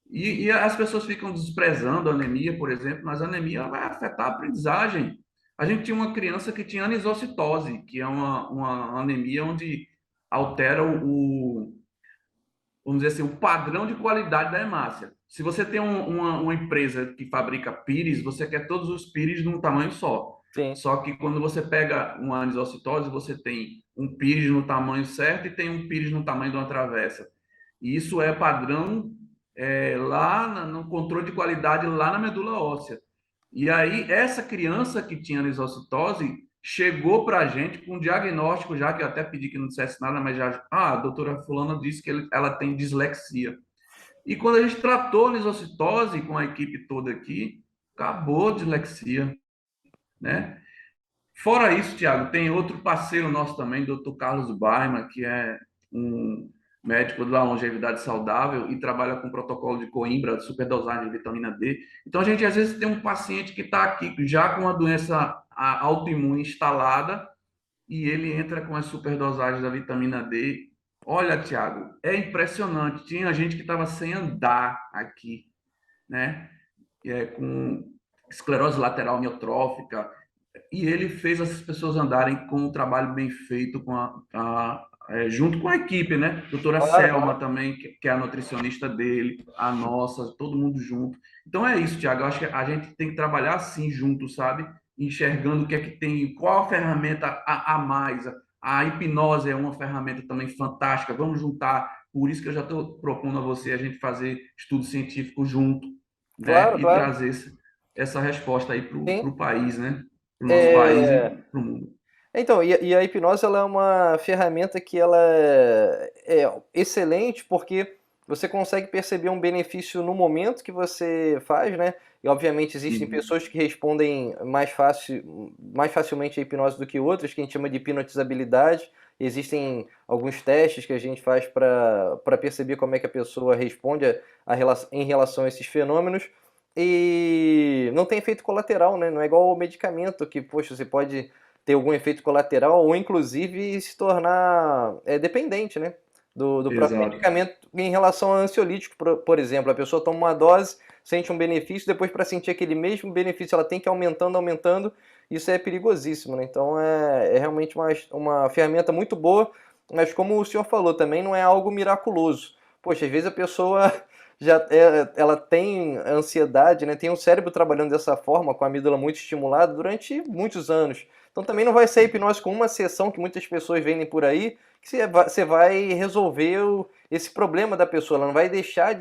E as pessoas ficam desprezando a anemia, por exemplo, mas a anemia vai afetar a aprendizagem. A gente tinha uma criança que tinha anisocitose, que é uma anemia onde altera vamos dizer assim, o padrão de qualidade da hemácia. Se você tem uma empresa que fabrica pires, você quer todos os pires num tamanho só. Sim. Só que quando você pega uma anisocitose, você tem um pires no tamanho certo e tem um pires no tamanho de uma travessa. E isso é padrão lá no controle de qualidade lá na medula óssea. E aí, essa criança que tinha anisocitose chegou para a gente com um diagnóstico, já que eu até pedi que não dissesse nada, mas já, a doutora fulana disse que ela tem dislexia. E quando a gente tratou a lisocitose com a equipe toda aqui, acabou a dislexia, né? Fora isso, Tiago, tem outro parceiro nosso também, doutor Carlos Baima, que é um médico da longevidade saudável e trabalha com protocolo de Coimbra, de superdosagem de vitamina D. Então, a gente às vezes tem um paciente que está aqui já com uma doença autoimune instalada e ele entra com as superdosagens da vitamina D. Olha, Tiago, é impressionante. Tinha gente que estava sem andar aqui, né? Com esclerose lateral amiotrófica, e ele fez essas pessoas andarem com um trabalho bem feito junto com a equipe, né? Doutora Claro, Selma claro. também, que é a nutricionista dele, a nossa, todo mundo junto. Então é isso, Tiago. Eu acho que a gente tem que trabalhar assim junto, sabe? Enxergando o que é que tem, qual a ferramenta a mais. A hipnose é uma ferramenta também fantástica. Vamos juntar. Por isso que eu já estou propondo a você a gente fazer estudo científico junto, né? Claro, E claro. trazer essa resposta aí para Sim. o país, né? Para o nosso país e É, para o mundo. Então, e a hipnose ela é uma ferramenta que ela é excelente porque você consegue perceber um benefício no momento que você faz, né? E obviamente existem Uhum. pessoas que respondem mais facilmente à hipnose do que outras, que a gente chama de hipnotizabilidade. Existem alguns testes que a gente faz para perceber como é que a pessoa responde em relação a esses fenômenos. E não tem efeito colateral, né? Não é igual ao medicamento que, poxa, você pode ter algum efeito colateral ou inclusive se tornar dependente, né, do próprio Exato. medicamento em relação ao ansiolítico, por exemplo. A pessoa toma uma dose, sente um benefício, depois para sentir aquele mesmo benefício ela tem que ir aumentando, aumentando. Isso é perigosíssimo, né? Então é realmente uma ferramenta muito boa, mas como o senhor falou, também não é algo miraculoso. Poxa, às vezes a pessoa ela tem ansiedade, né? Tem o cérebro trabalhando dessa forma, com a amígdala muito estimulada durante muitos anos. Então também não vai ser hipnose com uma sessão que muitas pessoas vendem por aí, que você vai resolver esse problema da pessoa. Ela não vai deixar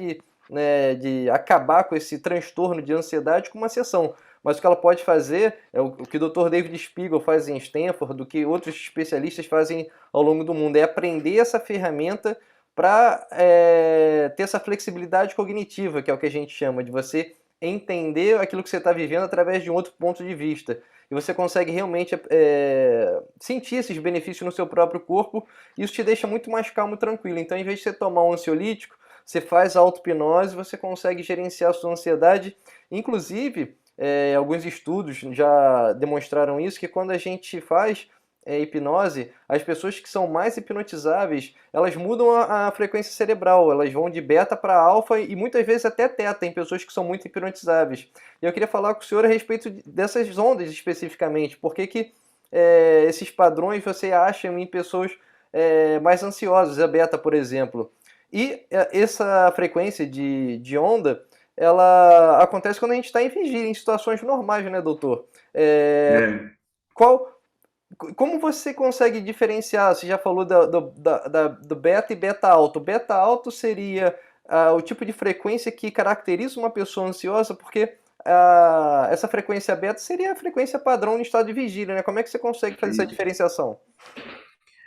né, de acabar com esse transtorno de ansiedade com uma sessão. Mas o que ela pode fazer é o que o Dr. David Spiegel faz em Stanford, do que outros especialistas fazem ao longo do mundo, é aprender essa ferramenta para ter essa flexibilidade cognitiva, que é o que a gente chama de você entender aquilo que você está vivendo através de um outro ponto de vista. E você consegue realmente sentir esses benefícios no seu próprio corpo, e isso te deixa muito mais calmo e tranquilo. Então, em vez de você tomar um ansiolítico, você faz a auto-hipnose, você consegue gerenciar a sua ansiedade. Inclusive, alguns estudos já demonstraram isso, que quando a gente faz hipnose, as pessoas que são mais hipnotizáveis, elas mudam a frequência cerebral, elas vão de beta para alfa e muitas vezes até teta, em pessoas que são muito hipnotizáveis. E eu queria falar com o senhor a respeito dessas ondas especificamente, por que esses padrões você acha em pessoas mais ansiosas, a beta, por exemplo. E essa frequência de onda, ela acontece quando a gente está em vigília, em situações normais, né, doutor? É. Qual, como você consegue diferenciar? Você já falou do beta e beta alto. Beta alto seria o tipo de frequência que caracteriza uma pessoa ansiosa, porque essa frequência beta seria a frequência padrão no estado de vigília, né? Como é que você consegue fazer essa Isso. diferenciação?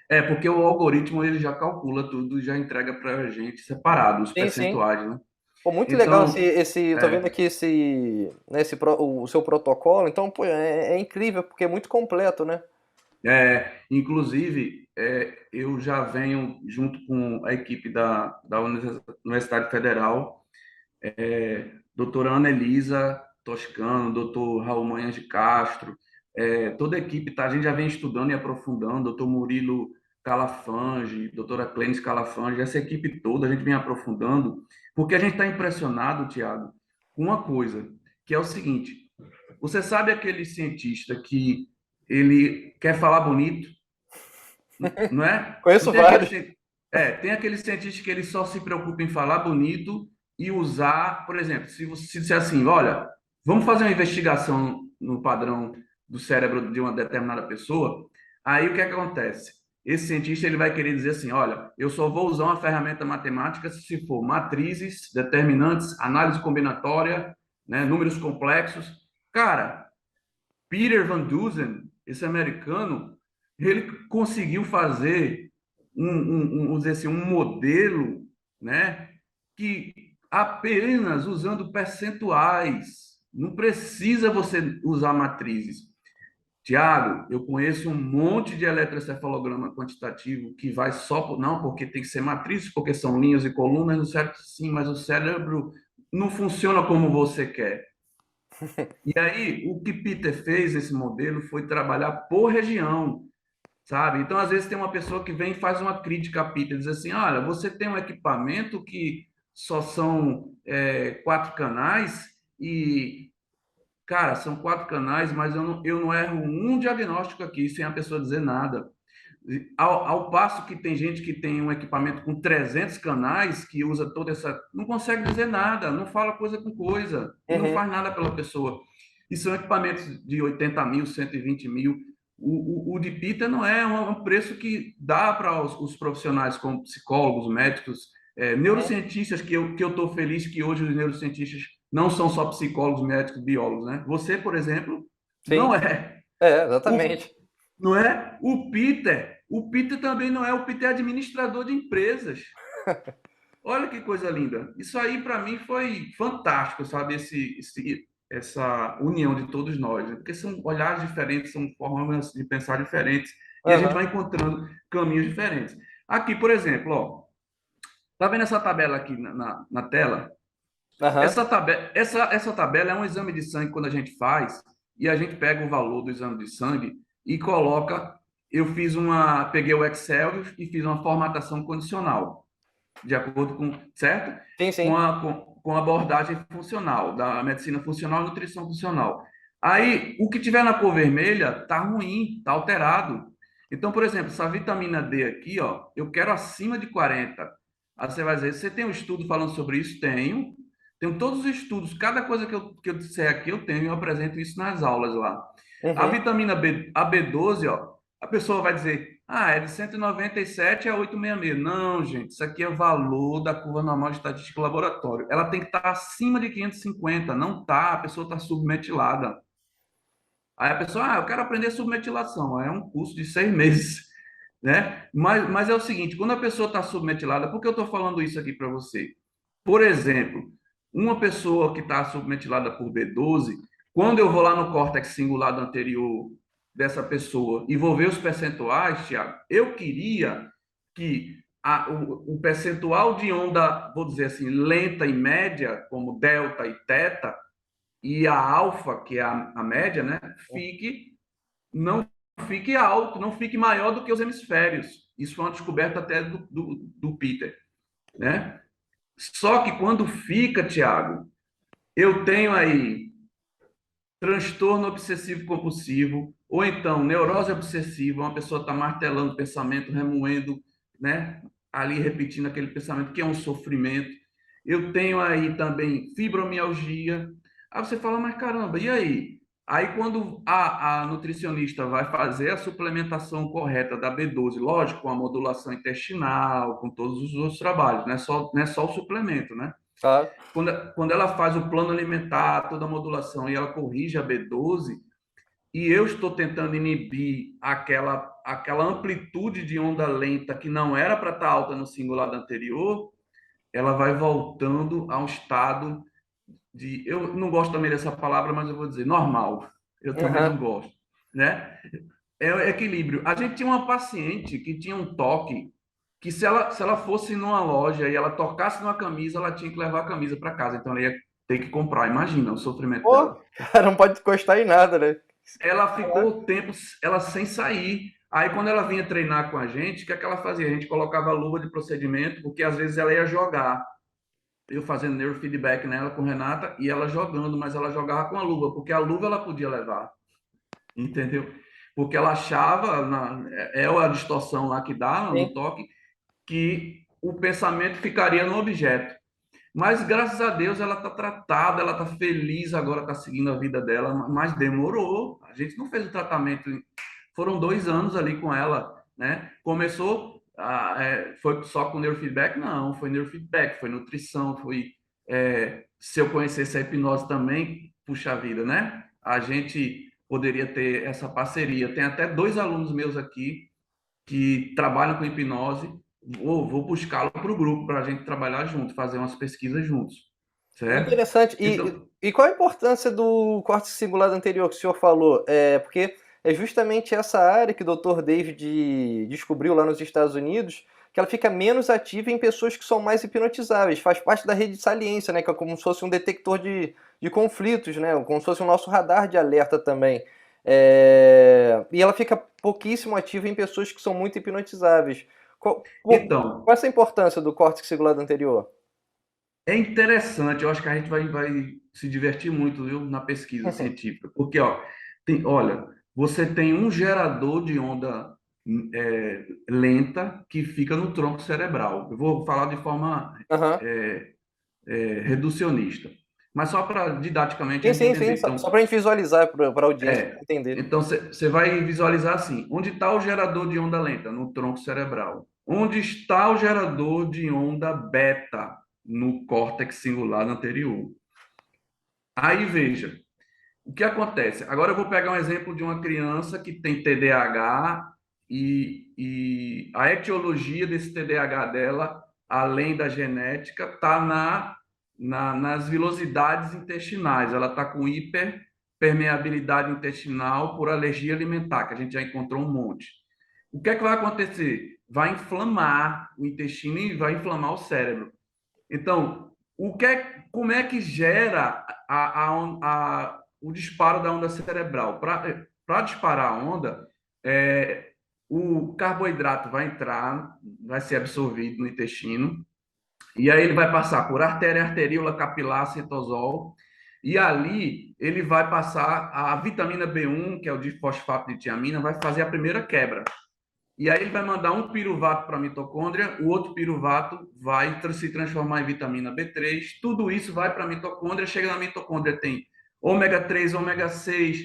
É, porque o algoritmo ele já calcula tudo e já entrega para a gente separado, os Sim, sim. percentuais, né? Pô, muito legal Então, eu tô vendo é, aqui o seu protocolo, então, pô, é incrível, porque é muito completo, né? inclusive, eu já venho junto com a equipe da Universidade Federal, doutora Ana Elisa Toscano, doutor Raul Manhães de Castro, toda a equipe, tá, a gente já vem estudando e aprofundando, doutor Murilo Calafange, doutora Clênis Calafange, essa equipe toda a gente vem aprofundando, porque a gente está impressionado, Tiago, com uma coisa, que é o seguinte, você sabe aquele cientista que ele quer falar bonito, não é? Não Conheço tem aquele, vários. tem aquele cientista que ele só se preocupa em falar bonito e usar, por exemplo, se você disser assim, olha, vamos fazer uma investigação no padrão do cérebro de uma determinada pessoa, aí o que é que acontece? Esse cientista ele vai querer dizer assim, olha, eu só vou usar uma ferramenta matemática se for matrizes, determinantes, análise combinatória, né, números complexos. Cara, Peter Van Dusen, esse americano, ele conseguiu fazer vamos dizer assim, um modelo, né, que apenas usando percentuais, não precisa você usar matrizes. Tiago, eu conheço um monte de eletroencefalograma quantitativo que vai só por, não, porque tem que ser matrizes, porque são linhas e colunas, no cérebro sim, mas o cérebro não funciona como você quer. E aí, o que Peter fez nesse modelo foi trabalhar por região, sabe? Então, às vezes, tem uma pessoa que vem e faz uma crítica a Peter, diz assim: olha, você tem um equipamento que só são 4 canais e, cara, são 4 canais, mas eu não erro um diagnóstico aqui sem a pessoa dizer nada. Ao passo que tem gente que tem um equipamento com 300 canais, que usa toda essa. Não consegue dizer nada, não fala coisa com coisa, e não Uhum. faz nada pela pessoa. E são equipamentos de 80 mil, 120 mil. O de Pita não é um preço que dá para os profissionais, como psicólogos, médicos, Uhum. neurocientistas, que eu estou feliz que hoje os neurocientistas não são só psicólogos, médicos, biólogos. Né? Você, por exemplo, não Sim, é. O, exatamente. não é? O Peter também não é, o Peter é administrador de empresas. Olha que coisa linda. Isso aí para mim foi fantástico, sabe? Essa união de todos nós, né? Porque são olhares diferentes, são formas de pensar diferentes e a gente Aham, vai encontrando caminhos diferentes. Aqui, por exemplo, ó, tá vendo essa tabela aqui na tela? aham. Essa tabela é um exame de sangue quando a gente faz e a gente pega o valor do exame de sangue. e coloca. Peguei o Excel e fiz uma formatação condicional, de acordo com, certo? Sim, sim. Com a abordagem funcional, da medicina funcional e nutrição funcional. Aí, o que tiver na cor vermelha tá ruim, tá alterado. Então, por exemplo, essa vitamina D aqui, ó, eu quero acima de 40. Aí você vai dizer, você tem um estudo falando sobre isso? Tenho. Tenho todos os estudos, cada coisa que eu disser aqui eu tenho, eu apresento isso nas aulas lá. A Uhum. vitamina B, a B12, ó, a pessoa vai dizer, é de 197 a 866. Não, gente, isso aqui é o valor da curva normal de estatística do laboratório. Ela tem que estar acima de 550, não tá, a pessoa está submetilada. Aí a pessoa, eu quero aprender submetilação. É um curso de 6 meses, né? Mas é o seguinte, quando a pessoa está submetilada, por que eu estou falando isso aqui para você? Por exemplo, uma pessoa que está submetilada por B12, quando eu vou lá no córtex cingulado anterior dessa pessoa e vou ver os percentuais, Tiago, eu queria que o percentual de onda, vou dizer assim, lenta e média, como delta e teta, e a alfa, que é a média, né, não fique alto, não fique maior do que os hemisférios. Isso foi uma descoberta até do Peter, né? Só que quando fica, Tiago, eu tenho aí transtorno obsessivo compulsivo, ou então neurose obsessiva, uma pessoa está martelando o pensamento, remoendo, né? Ali repetindo aquele pensamento que é um sofrimento. Eu tenho aí também fibromialgia. Aí você fala, mas caramba, e aí? Aí quando a nutricionista vai fazer a suplementação correta da B12, lógico, com a modulação intestinal, com todos os outros trabalhos, não é só o suplemento, né? Claro. Quando ela faz o plano alimentar, toda a modulação e ela corrige a B12, e eu estou tentando inibir aquela amplitude de onda lenta que não era para estar alta no cingulado anterior, ela vai voltando a um estado de. Eu não gosto também dessa palavra, mas eu vou dizer normal. Eu também Uhum. não gosto, né? É o equilíbrio. A gente tinha uma paciente que tinha um toque que se ela fosse numa loja e ela tocasse numa camisa, ela tinha que levar a camisa para casa. Então ela ia ter que comprar. Imagina o sofrimento Pô, dela. cara, não pode encostar em nada, né? Ela ficou Caraca. o tempo ela sem sair. Aí quando ela vinha treinar com a gente, o que é que ela fazia? A gente colocava a luva de procedimento, porque às vezes ela ia jogar. Eu fazendo neurofeedback nela com Renata e ela jogando, mas ela jogava com a luva, porque a luva ela podia levar, entendeu? Porque ela achava, é a distorção lá que dá no Sim. toque, que o pensamento ficaria no objeto. Mas graças a Deus ela está tratada, ela está feliz, agora está seguindo a vida dela, mas demorou. A gente não fez o tratamento, foram 2 anos ali com ela, né? Começou, foi só com neurofeedback? Não, foi neurofeedback, foi nutrição, se eu conhecesse a hipnose também, puxa vida, né? A gente poderia ter essa parceria. Tem até 2 alunos meus aqui que trabalham com hipnose, vou buscá-lo para o grupo para a gente trabalhar junto, fazer umas pesquisas juntos, certo? Interessante. Então, E qual a importância do córtex cingulado anterior que o senhor falou? Porque é justamente essa área que o Dr. David descobriu lá nos Estados Unidos, que ela fica menos ativa em pessoas que são mais hipnotizáveis. Faz parte da rede de saliência, né? Que é como se fosse um detector de conflitos, né? Como se fosse o nosso radar de alerta também. E ela fica pouquíssimo ativa em pessoas que são muito hipnotizáveis. Qual então é essa importância do córtex cingulado anterior? é interessante, eu acho que a gente vai se divertir muito, viu, na pesquisa científica, porque, ó, olha, você tem um gerador de onda lenta que fica no tronco cerebral. Eu vou falar de forma Aham. é, reducionista, mas só para didaticamente a Sim, gente sim, entender. sim. Só Então, para a gente visualizar para a audiência É, entender. então você vai visualizar assim: onde está o gerador de onda lenta? No tronco cerebral. Onde está o gerador de onda beta? No córtex cingulado anterior. Aí veja, o que acontece? Agora eu vou pegar um exemplo de uma criança que tem TDAH e a etiologia desse TDAH dela, além da genética, está nas vilosidades intestinais. Ela está com hiperpermeabilidade intestinal por alergia alimentar, que a gente já encontrou um monte. O que é que vai acontecer? Vai inflamar o intestino e vai inflamar o cérebro. Então, como é que gera o disparo da onda cerebral? Para disparar a onda, é, o carboidrato vai entrar, vai ser absorvido no intestino, e aí ele vai passar por artéria, arteríola, capilar, citosol, e ali ele vai passar a vitamina B1, que é o difosfato de tiamina, vai fazer a primeira quebra. E aí ele vai mandar um piruvato para a mitocôndria, o outro piruvato vai se transformar em vitamina B3, tudo isso vai para a mitocôndria, chega na mitocôndria, tem ômega 3, ômega 6,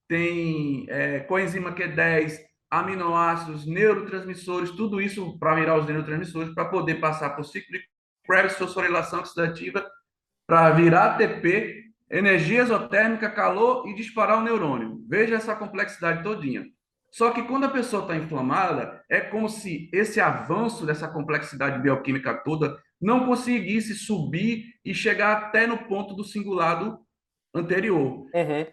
tem coenzima Q10, aminoácidos, neurotransmissores, tudo isso para virar os neurotransmissores, para poder passar por ciclo de Krebs, fosforilação oxidativa, para virar ATP, energia exotérmica, calor e disparar o neurônio. Veja essa complexidade todinha. Só que quando a pessoa está inflamada, é como se esse avanço dessa complexidade bioquímica toda não conseguisse subir e chegar até no ponto do cingulado anterior. Uhum.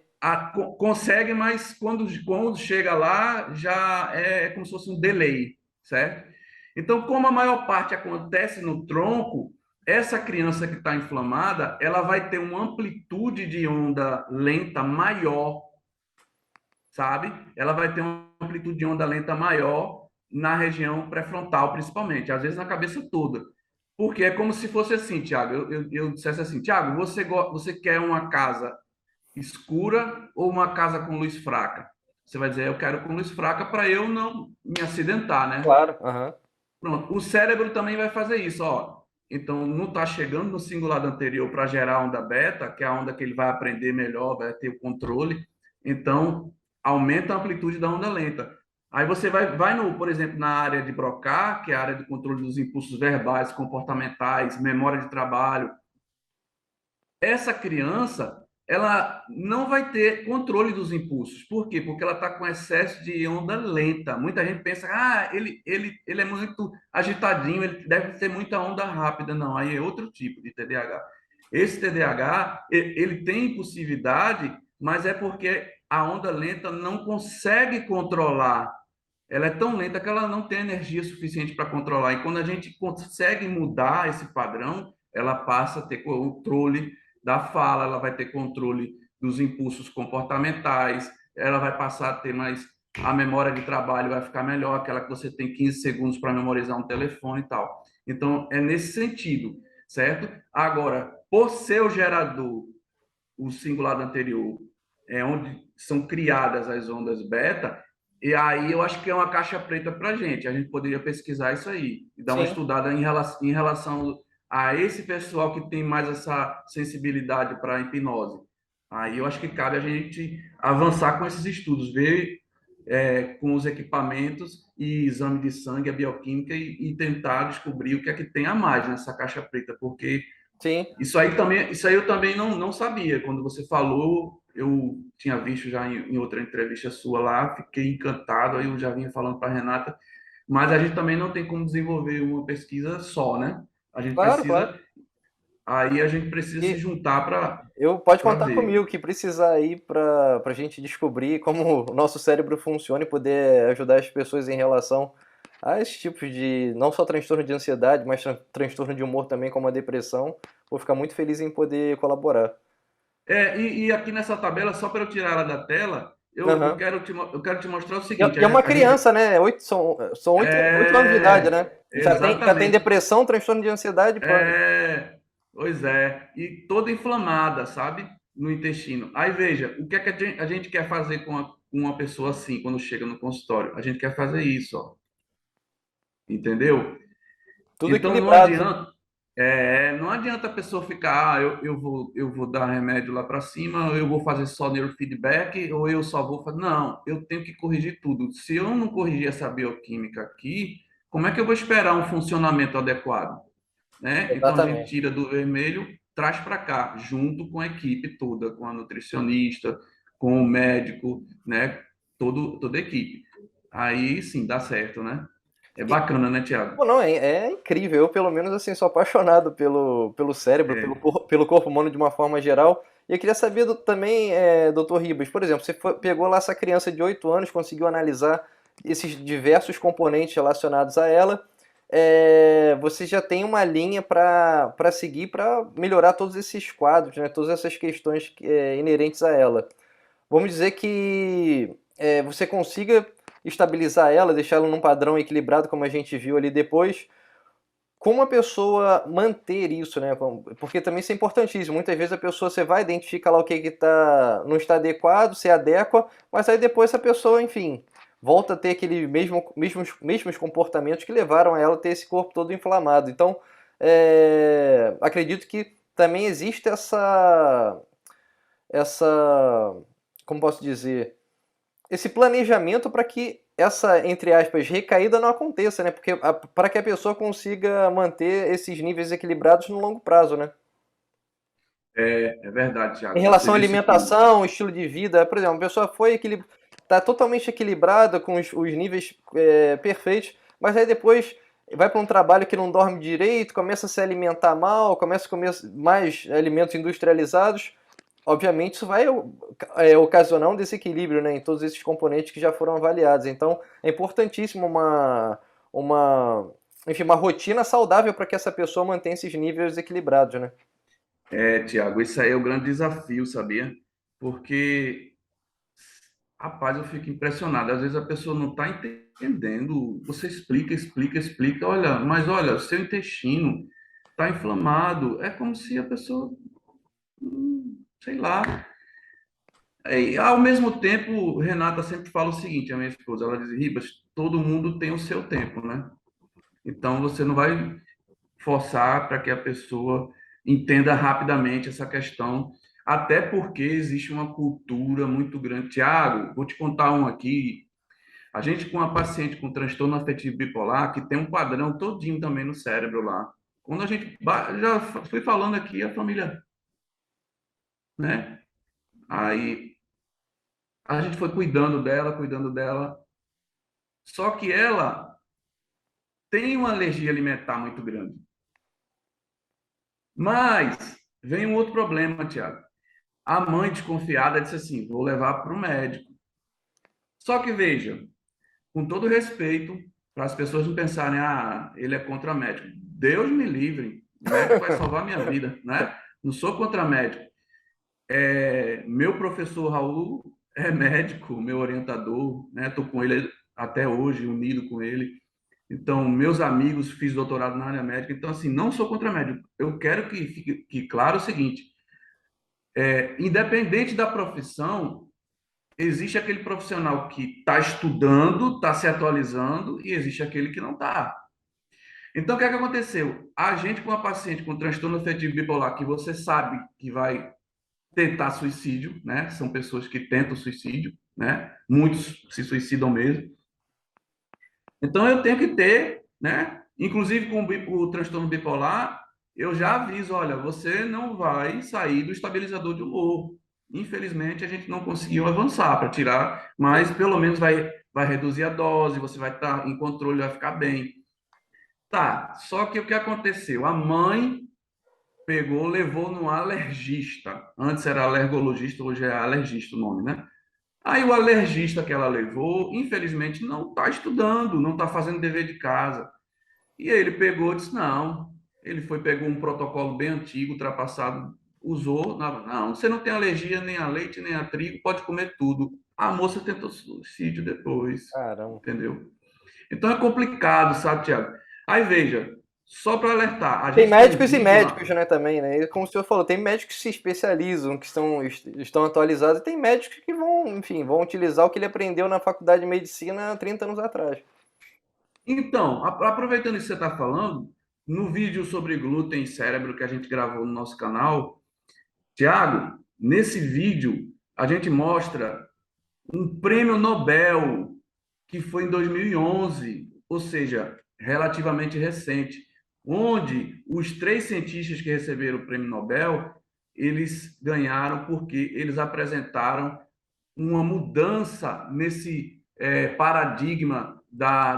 Consegue, mas quando chega lá, já é como se fosse um delay, certo? Então, como a maior parte acontece no tronco, essa criança que está inflamada, ela vai ter uma amplitude de onda lenta maior, sabe? Ela vai ter uma amplitude de onda lenta maior na região pré-frontal, principalmente, às vezes na cabeça toda. Porque é como se fosse assim, Tiago, eu dissesse assim, Tiago, você quer uma casa escura ou uma casa com luz fraca? Você vai dizer, eu quero com luz fraca para eu não me acidentar, né? Claro, aham. Pronto. O cérebro também vai fazer isso, ó. Então, não está chegando no cingulado anterior para gerar a onda beta, que é a onda que ele vai aprender melhor, vai ter o controle. Então, aumenta a amplitude da onda lenta. Aí você vai no, por exemplo, na área de Broca, que é a área de controle dos impulsos verbais, comportamentais, memória de trabalho, essa criança ela não vai ter controle dos impulsos. Por quê? Porque ela está com excesso de onda lenta. Muita gente pensa, ele é muito agitadinho, ele deve ter muita onda rápida. Não, aí é outro tipo de TDAH. Esse TDAH, ele tem impulsividade, mas é porque a onda lenta não consegue controlar. Ela é tão lenta que ela não tem energia suficiente para controlar. E quando a gente consegue mudar esse padrão, ela passa a ter controle da fala, ela vai ter controle dos impulsos comportamentais, ela vai passar a ter mais a memória de trabalho vai ficar melhor, aquela que você tem 15 segundos para memorizar um telefone e tal. Então, é nesse sentido, certo? Agora, por ser o gerador, o cingulado anterior, é onde são criadas as ondas beta, e aí eu acho que é uma caixa preta para a gente. A gente poderia pesquisar isso aí e dar uma Sim. estudada em relação a esse pessoal que tem mais essa sensibilidade para a hipnose. Aí eu acho que cabe a gente avançar com esses estudos, ver com os equipamentos e exame de sangue, a bioquímica e tentar descobrir o que é que tem a mais nessa caixa preta, porque Sim. isso aí eu também não sabia. Quando você falou, eu tinha visto já em outra entrevista sua lá, fiquei encantado, aí eu já vinha falando para a Renata, mas a gente também não tem como desenvolver uma pesquisa só, né? A gente Claro, claro. precisa, aí a gente precisa se E juntar pode para contar ver. comigo que precisar aí para a gente descobrir como o nosso cérebro funciona e poder ajudar as pessoas em relação a esses tipos de, não só transtorno de ansiedade, mas transtorno de humor também, como a depressão. Vou ficar muito feliz em poder colaborar. E aqui nessa tabela, só para eu tirar ela da tela, Aham. eu quero te mostrar o E é seguinte: e é uma a gente criança, né? São oito anos de idade, é né? Já tem exatamente. depressão, transtorno de ansiedade, pô. Pois é, e toda inflamada, sabe? No intestino. Aí veja, o que é que a gente quer fazer com uma pessoa assim, quando chega no consultório? A gente quer fazer isso, ó, entendeu? Tudo Então equilibrado. não adianta a pessoa ficar, eu vou dar remédio lá para cima, ou eu vou fazer só neurofeedback, ou eu só vou fazer. Não, eu tenho que corrigir tudo. Se eu não corrigir essa bioquímica aqui, como é que eu vou esperar um funcionamento adequado? Né? Então a gente Exatamente. tira do vermelho, traz para cá, junto com a equipe toda, com a nutricionista, com o médico, né? Toda a equipe. Aí sim, dá certo, né? É E, bacana, né, Tiago? pô, não, é incrível. Eu, pelo menos, assim, sou apaixonado pelo cérebro, É, pelo corpo humano de uma forma geral. E eu queria saber também, doutor Ribas, por exemplo, você pegou lá essa criança de 8 anos, conseguiu analisar esses diversos componentes relacionados a ela. Você já tem uma linha para seguir para melhorar todos esses quadros, né, todas essas questões inerentes a ela. Vamos dizer que você consiga estabilizar ela, deixar ela num padrão equilibrado, como a gente viu ali depois. Como a pessoa manter isso, né? Porque também isso é importantíssimo. Muitas vezes a pessoa, você vai, identifica lá o que não está adequado, se adequa, mas aí depois essa pessoa, enfim, volta a ter aqueles mesmos comportamentos que levaram a ela a ter esse corpo todo inflamado. Então, acredito que também existe essa, como posso dizer, esse planejamento para que essa, entre aspas, recaída não aconteça, né? Porque para que a pessoa consiga manter esses níveis equilibrados no longo prazo, né? É verdade, Em Thiago. Você relação à disse tudo. alimentação, estilo de vida, por exemplo, a pessoa está totalmente equilibrada com os níveis perfeitos, mas aí depois vai para um trabalho que não dorme direito, começa a se alimentar mal, começa a comer mais alimentos industrializados. Obviamente, isso vai ocasionar um desequilíbrio, né, em todos esses componentes que já foram avaliados. Então, é importantíssimo enfim, uma rotina saudável para que essa pessoa mantenha esses níveis equilibrados, né? Tiago, isso aí é o grande desafio, sabia? Porque, rapaz, eu fico impressionado. Às vezes a pessoa não está entendendo. Você explica, explica, explica. Olha, mas olha, o seu intestino está inflamado. É como se a pessoa, sei lá. E, ao mesmo tempo, Renata sempre fala o seguinte, a minha esposa, ela diz, Ribas, todo mundo tem o seu tempo, né? Então você não vai forçar para que a pessoa entenda rapidamente essa questão, até porque existe uma cultura muito grande. Tiago, vou te contar um aqui. A gente com uma paciente com transtorno afetivo bipolar, que tem um padrão todinho também no cérebro lá. Quando a gente já fui falando aqui, a família, né? Aí a gente foi cuidando dela, cuidando dela. Só que ela tem uma alergia alimentar muito grande. Mas vem um outro problema, Tiago. A mãe desconfiada disse assim: vou levar para o médico. Só que veja, com todo respeito, para as pessoas não pensarem, ah, ele é contra médico. Deus me livre, o médico vai salvar minha vida, né? Não sou contra médico. Meu professor Raul é médico, meu orientador, né? Estou com ele até hoje, unido com ele. Então, meus amigos, fiz doutorado na área médica. Então, assim, não sou contra médico. Eu quero que fique claro o seguinte: independente da profissão, existe aquele profissional que está estudando, está se atualizando, e existe aquele que não está. Então, o que é que aconteceu? A gente com a paciente com transtorno afetivo bipolar, que você sabe que vai tentar suicídio, né? São pessoas que tentam suicídio, né? Muitos se suicidam mesmo. Então, eu tenho que ter, né? Inclusive com o transtorno bipolar, eu já aviso, olha, você não vai sair do estabilizador de humor. Infelizmente, a gente não conseguiu avançar para tirar, mas pelo menos vai reduzir a dose, você vai estar em controle, vai ficar bem. Tá, só que o que aconteceu? A mãe pegou, levou no alergista. Antes era alergologista, hoje é alergista o nome, né? Aí o alergista que ela levou, infelizmente, não está estudando, não está fazendo dever de casa. E aí ele pegou e disse, não. Ele foi, pegou um protocolo bem antigo, ultrapassado, usou. Não, você não tem alergia nem a leite, nem a trigo, pode comer tudo. A moça tentou suicídio depois, Caramba. entendeu? Então é complicado, sabe, Tiago? Aí veja, só para alertar, a Tem gente tem um médicos e vídeo lá. médicos, né, também, né? E como o senhor falou, tem médicos que se especializam, que estão atualizados, e tem médicos que vão, enfim, vão utilizar o que ele aprendeu na faculdade de medicina há 30 anos atrás. Então, aproveitando isso que você está falando, no vídeo sobre glúten e cérebro que a gente gravou no nosso canal, Tiago, nesse vídeo a gente mostra um prêmio Nobel que foi em 2011, ou seja, relativamente recente, onde os três cientistas que receberam o prêmio Nobel, eles ganharam porque eles apresentaram uma mudança nesse paradigma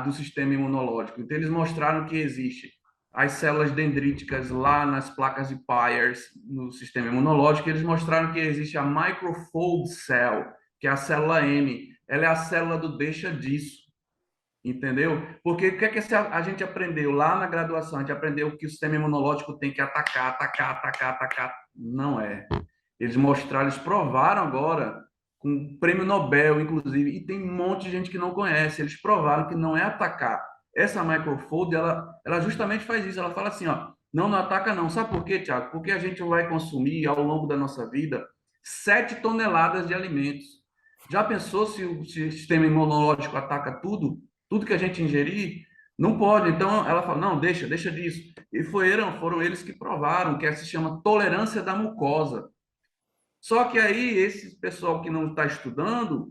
do sistema imunológico. Então, eles mostraram que existe as células dendríticas lá nas placas de Peyers no sistema imunológico, eles mostraram que existe a microfold cell, que é a célula M. Ela é a célula do deixa disso. Entendeu? Porque o que é que a gente aprendeu lá na graduação? A gente aprendeu que o sistema imunológico tem que atacar, atacar, atacar, atacar. Não é. Eles mostraram, eles provaram agora com prêmio Nobel, inclusive, e tem um monte de gente que não conhece. Eles provaram que não é atacar. Essa microfold, ela justamente faz isso. Ela fala assim, ó, não, não ataca não. Sabe por quê, Tiago? Porque a gente vai consumir ao longo da nossa vida 7 toneladas de alimentos. Já pensou se o sistema imunológico ataca tudo? Tudo que a gente ingerir? Não pode. Então, ela fala, não, deixa disso. E foram eles que provaram que se chama tolerância da mucosa. Só que aí, esse pessoal que não está estudando,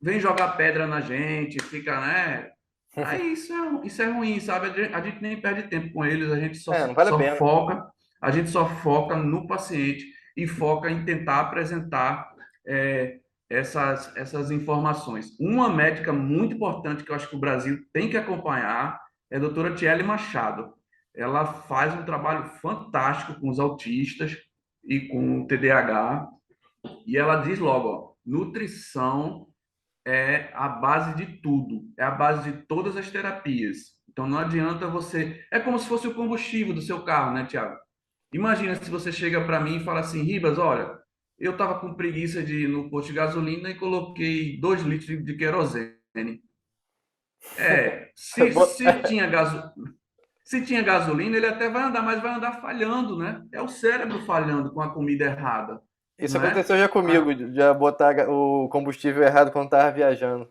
vem jogar pedra na gente, fica, né? Aí isso é ruim, sabe? A gente nem perde tempo com eles, a gente É, não vale a pena. a gente só foca no paciente e foca em tentar apresentar é, essas informações. Uma médica muito importante que eu acho que o Brasil tem que acompanhar é a doutora Tiele Machado. Ela faz um trabalho fantástico com os autistas e com o TDAH, e ela diz logo, ó, nutrição é a base de tudo, é a base de todas as terapias. Então não adianta você. É como se fosse o combustível do seu carro, né, Tiago? Imagina se você chega para mim e fala assim, Ribas, olha, eu estava com preguiça de ir no posto de gasolina e coloquei 2 litros de querosene. É, se tinha gasolina, ele até vai andar, mas vai andar falhando, né? É o cérebro falhando com a comida errada, Isso não é? aconteceu já comigo, de já botar o combustível errado quando tava viajando.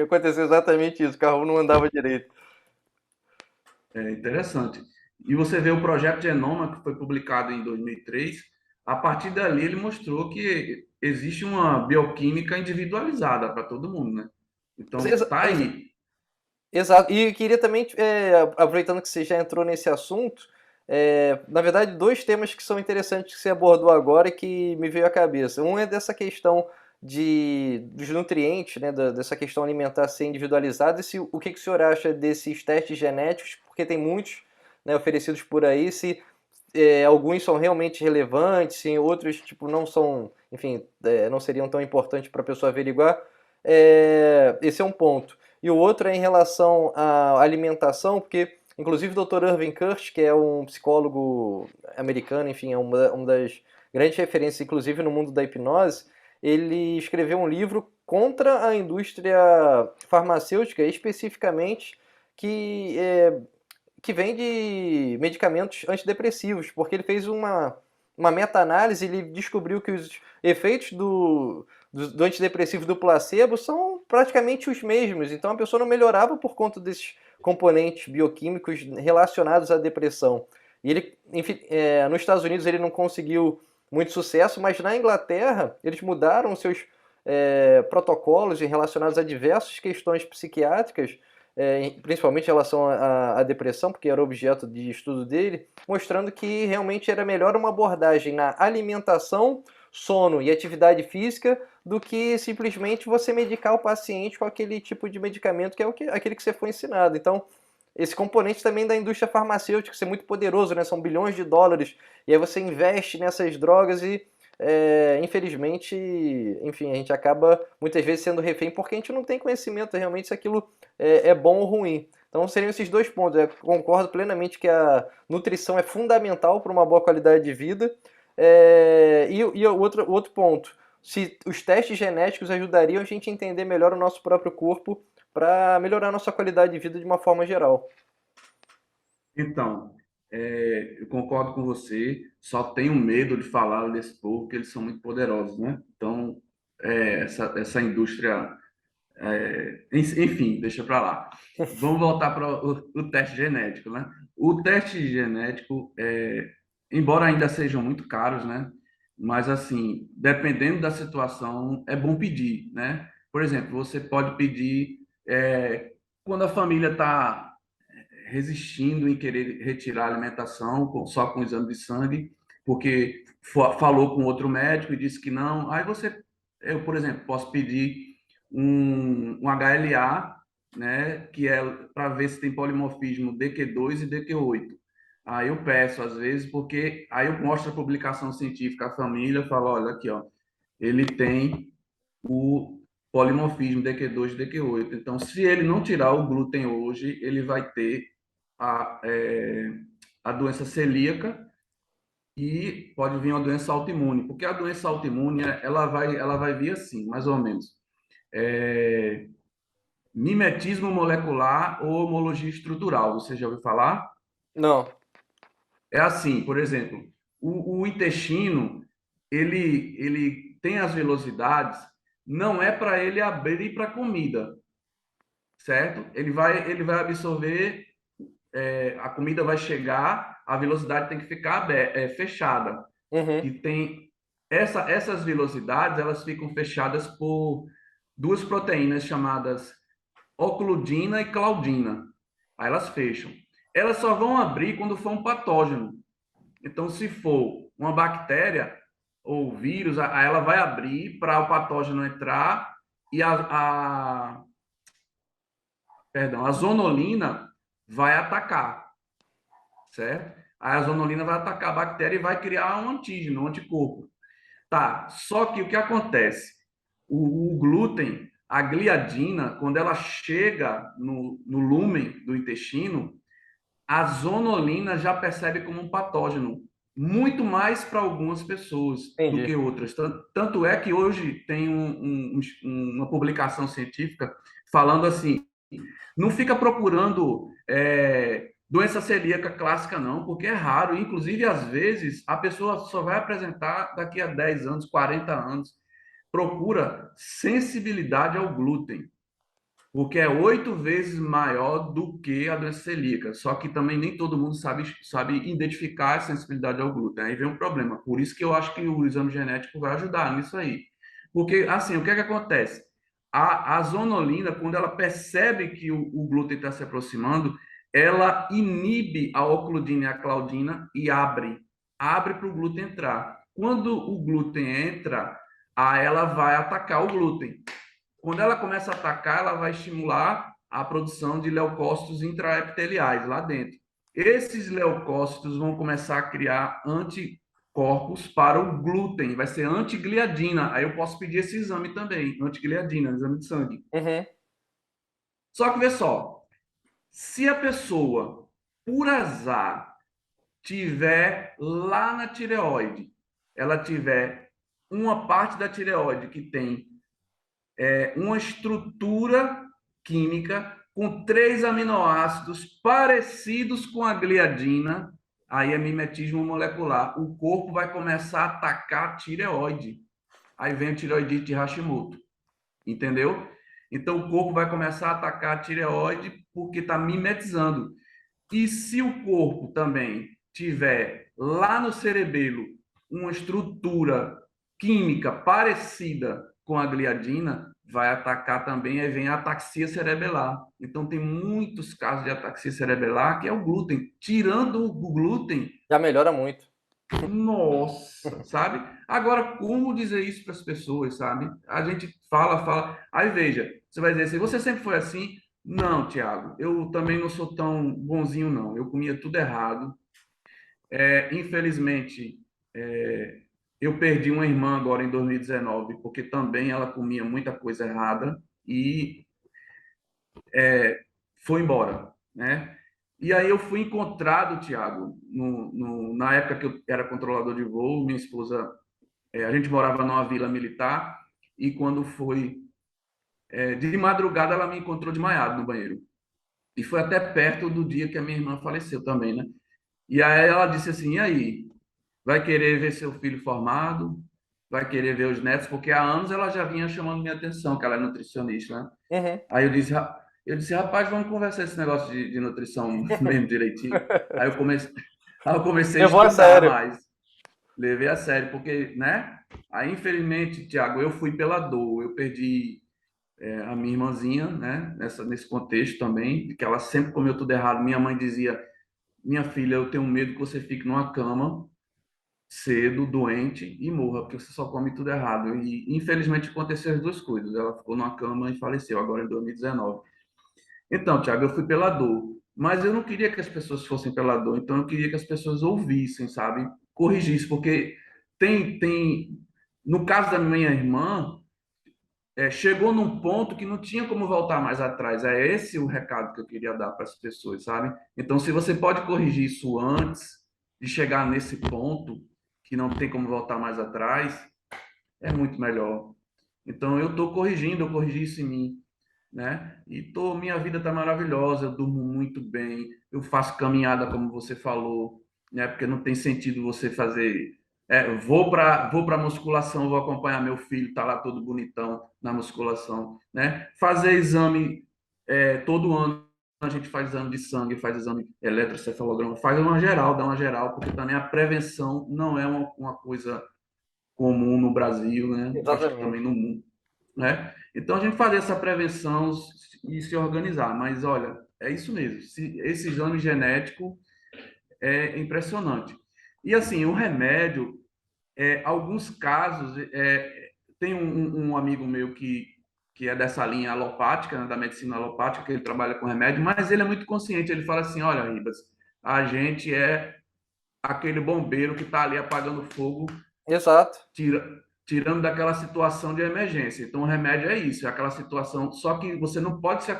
Aconteceu exatamente isso, o carro não andava direito. É interessante. E você vê o projeto Genoma, que foi publicado em 2003, a partir dali ele mostrou que existe uma bioquímica individualizada para todo mundo, né? Então, Exa- tá exa- aí. Exato. E eu queria também, aproveitando que você já entrou nesse assunto, na verdade, dois temas que são interessantes que você abordou agora e que me veio à cabeça. Um é dessa questão dos nutrientes, né, dessa questão alimentar ser individualizada, e o que o senhor acha desses testes genéticos, porque tem muitos, né, oferecidos por aí, se alguns são realmente relevantes, se outros tipo, não são, enfim, não seriam tão importantes para a pessoa averiguar. Esse é um ponto. E o outro é em relação à alimentação, porque inclusive o Dr. Irving Kirsch, que é um psicólogo americano, enfim, é uma das grandes referências, inclusive no mundo da hipnose, ele escreveu um livro contra a indústria farmacêutica, especificamente, que vende medicamentos antidepressivos, porque ele fez uma meta-análise, ele descobriu que os efeitos do antidepressivo do placebo são praticamente os mesmos. Então a pessoa não melhorava por conta desses componentes bioquímicos relacionados à depressão. E ele, enfim, nos Estados Unidos ele não conseguiu muito sucesso, mas na Inglaterra eles mudaram os seus protocolos relacionados a diversas questões psiquiátricas, principalmente em relação à depressão, porque era objeto de estudo dele, mostrando que realmente era melhor uma abordagem na alimentação, sono e atividade física do que simplesmente você medicar o paciente com aquele tipo de medicamento que é aquele que você foi ensinado. Então, esse componente também da indústria farmacêutica ser muito poderoso, né? São bilhões de dólares, e aí você investe nessas drogas e infelizmente, enfim, a gente acaba muitas vezes sendo refém porque a gente não tem conhecimento realmente se aquilo é bom ou ruim. Então seriam esses dois pontos. Eu concordo plenamente que a nutrição é fundamental para uma boa qualidade de vida. E o outro ponto, se os testes genéticos ajudariam a gente a entender melhor o nosso próprio corpo para melhorar a nossa qualidade de vida de uma forma geral. Então, eu concordo com você, só tenho medo de falar desse povo, porque eles são muito poderosos, né? Então, essa indústria. Enfim, deixa para lá. Vamos voltar para o teste genético, né? O teste genético, embora ainda sejam muito caros, né? Mas assim, dependendo da situação, é bom pedir, né? Por exemplo, você pode pedir quando a família está resistindo em querer retirar a alimentação só com o exame de sangue, porque falou com outro médico e disse que não. Aí eu, por exemplo, posso pedir um HLA, né, que é para ver se tem polimorfismo DQ2 e DQ8. Aí eu peço às vezes, porque aí eu mostro a publicação científica à família, falo, olha aqui, ó, ele tem o polimorfismo DQ2 e DQ8. Então, se ele não tirar o glúten hoje, ele vai ter a, é, a doença celíaca e pode vir uma doença autoimune, porque a doença autoimune, ela vai vir assim, mais ou menos. É, mimetismo molecular ou homologia estrutural, você já ouviu falar? Não. É assim, por exemplo, o intestino, ele tem as velocidades, não é para ele abrir para comida, certo? Ele vai absorver, a comida vai chegar, a velocidade tem que ficar fechada. Uhum. E tem essas velocidades, elas ficam fechadas por duas proteínas chamadas ocludina e claudina. Aí elas fecham. Elas só vão abrir quando for um patógeno. Então, se for uma bactéria ou vírus, aí ela vai abrir para o patógeno entrar e perdão, a zonulina vai atacar, certo? Aí a zonulina vai atacar a bactéria e vai criar um antígeno, um anticorpo. Tá, só que o que acontece? O glúten, a gliadina, quando ela chega no lúmen do intestino, a zonulina já percebe como um patógeno, muito mais para algumas pessoas do Entendi. que outras. Tanto é que hoje tem uma publicação científica falando assim: não fica procurando doença celíaca clássica, não, porque é raro. Inclusive, às vezes, a pessoa só vai apresentar daqui a 10 anos, 40 anos. Procura sensibilidade ao glúten, porque é 8 vezes maior do que a doença celíaca. Só que também nem todo mundo sabe identificar a sensibilidade ao glúten. Aí vem um problema. Por isso que eu acho que o exame genético vai ajudar nisso aí. Porque, assim, o que é que acontece? A zonulina, quando ela percebe que o glúten está se aproximando, ela inibe a ocludina e a claudina e abre para o glúten entrar. Quando o glúten entra, aí ela vai atacar o glúten. Quando ela começa a atacar, ela vai estimular a produção de leucócitos intraepiteliais lá dentro. Esses leucócitos vão começar a criar anticorpos para o glúten, vai ser antigliadina. Aí eu posso pedir esse exame também, antigliadina, exame de sangue. Uhum. Só que vê só, se a pessoa, por azar, tiver lá na tireoide, ela tiver uma parte da tireoide que tem uma estrutura química com 3 aminoácidos parecidos com a gliadina, aí é mimetismo molecular. O corpo vai começar a atacar a tireoide. Aí vem a tireoidite de Hashimoto, entendeu? Então o corpo vai começar a atacar a tireoide porque está mimetizando. E se o corpo também tiver lá no cerebelo uma estrutura química parecida com a gliadina, vai atacar também, aí vem a ataxia cerebelar. Então, tem muitos casos de ataxia cerebelar que é o glúten. Tirando o glúten, Já melhora muito. nossa, sabe? Agora, como dizer isso para as pessoas, sabe? A gente fala, fala. Aí veja, você vai dizer assim: você sempre foi assim? Não, Tiago, eu também não sou tão bonzinho, não. Eu comia tudo errado. Infelizmente, é, eu perdi uma irmã agora em 2019, porque também ela comia muita coisa errada e foi embora, né? E aí eu fui encontrado, Tiago, na época que eu era controlador de voo, minha esposa, a gente morava numa vila militar e quando foi de madrugada ela me encontrou desmaiado no banheiro. E foi até perto do dia que a minha irmã faleceu também, né? E aí ela disse assim: e aí, vai querer ver seu filho formado? Vai querer ver os netos? Porque há anos ela já vinha chamando minha atenção, que ela é nutricionista, né? Uhum. Aí eu disse, rapaz, vamos conversar esse negócio de nutrição mesmo direitinho. Aí eu comecei a Levou a estudar sério. mais, levei a sério, porque, né? Aí, infelizmente, Tiago, eu fui pela dor, eu perdi a minha irmãzinha, né? Nesse contexto também, que ela sempre comeu tudo errado. Minha mãe dizia: minha filha, eu tenho medo que você fique numa cama cedo, doente e morra, porque você só come tudo errado. E infelizmente aconteceu as duas coisas. Ela ficou numa cama e faleceu agora em 2019. Então, Tiago, eu fui pela dor, mas eu não queria que as pessoas fossem pela dor, então eu queria que as pessoas ouvissem, sabe? Corrigissem, porque no caso da minha irmã, chegou num ponto que não tinha como voltar mais atrás. É esse o recado que eu queria dar para as pessoas, sabe? Então, se você pode corrigir isso antes, de chegar nesse ponto que não tem como voltar mais atrás, é muito melhor. Então eu estou corrigindo, eu corrigi isso em mim, né? Minha vida está maravilhosa, eu durmo muito bem, eu faço caminhada como você falou, né? Porque não tem sentido você fazer. Vou para musculação, vou acompanhar meu filho, tá lá todo bonitão na musculação, né? Fazer exame todo ano. A gente faz exame de sangue, faz exame eletrocefalograma, faz uma geral, dá uma geral, porque também a prevenção não é uma coisa comum no Brasil, né? Acho que também Exatamente. no mundo, né? Então a gente fazer essa prevenção e se organizar, mas olha, é isso mesmo. Esse exame genético é impressionante. E assim, o remédio, alguns casos, tem um amigo meu que é dessa linha alopática, né, da medicina alopática, que ele trabalha com remédio, mas ele é muito consciente. Ele fala assim: olha, Ribas, a gente é aquele bombeiro que está ali apagando fogo Exato. tira, tirando daquela situação de emergência. Então, o remédio é isso, é aquela situação. Só que você não pode se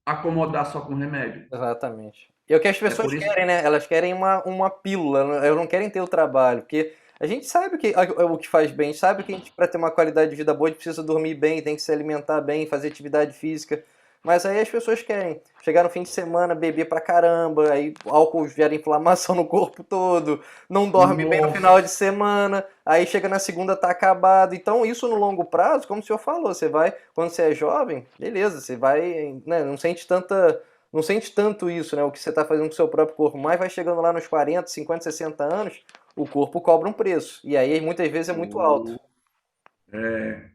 acomodar só com remédio. Exatamente. E é o que as É pessoas por isso. querem, né? Elas querem uma pílula, elas não querem ter o trabalho, porque a gente sabe o que faz bem, sabe que a gente, para ter uma qualidade de vida boa, a gente precisa dormir bem, tem que se alimentar bem, fazer atividade física. Mas aí as pessoas querem chegar no fim de semana, beber pra caramba, aí o álcool gera inflamação no corpo todo, não dorme bem no final de Nossa, semana, aí chega na segunda tá acabado. Então isso no longo prazo, como o senhor falou, você vai, quando você é jovem, beleza, você vai, né, não sente tanto isso, né? O que você está fazendo com o seu próprio corpo, mas vai chegando lá nos 40, 50, 60 anos, o corpo cobra um preço. E aí muitas vezes é muito alto.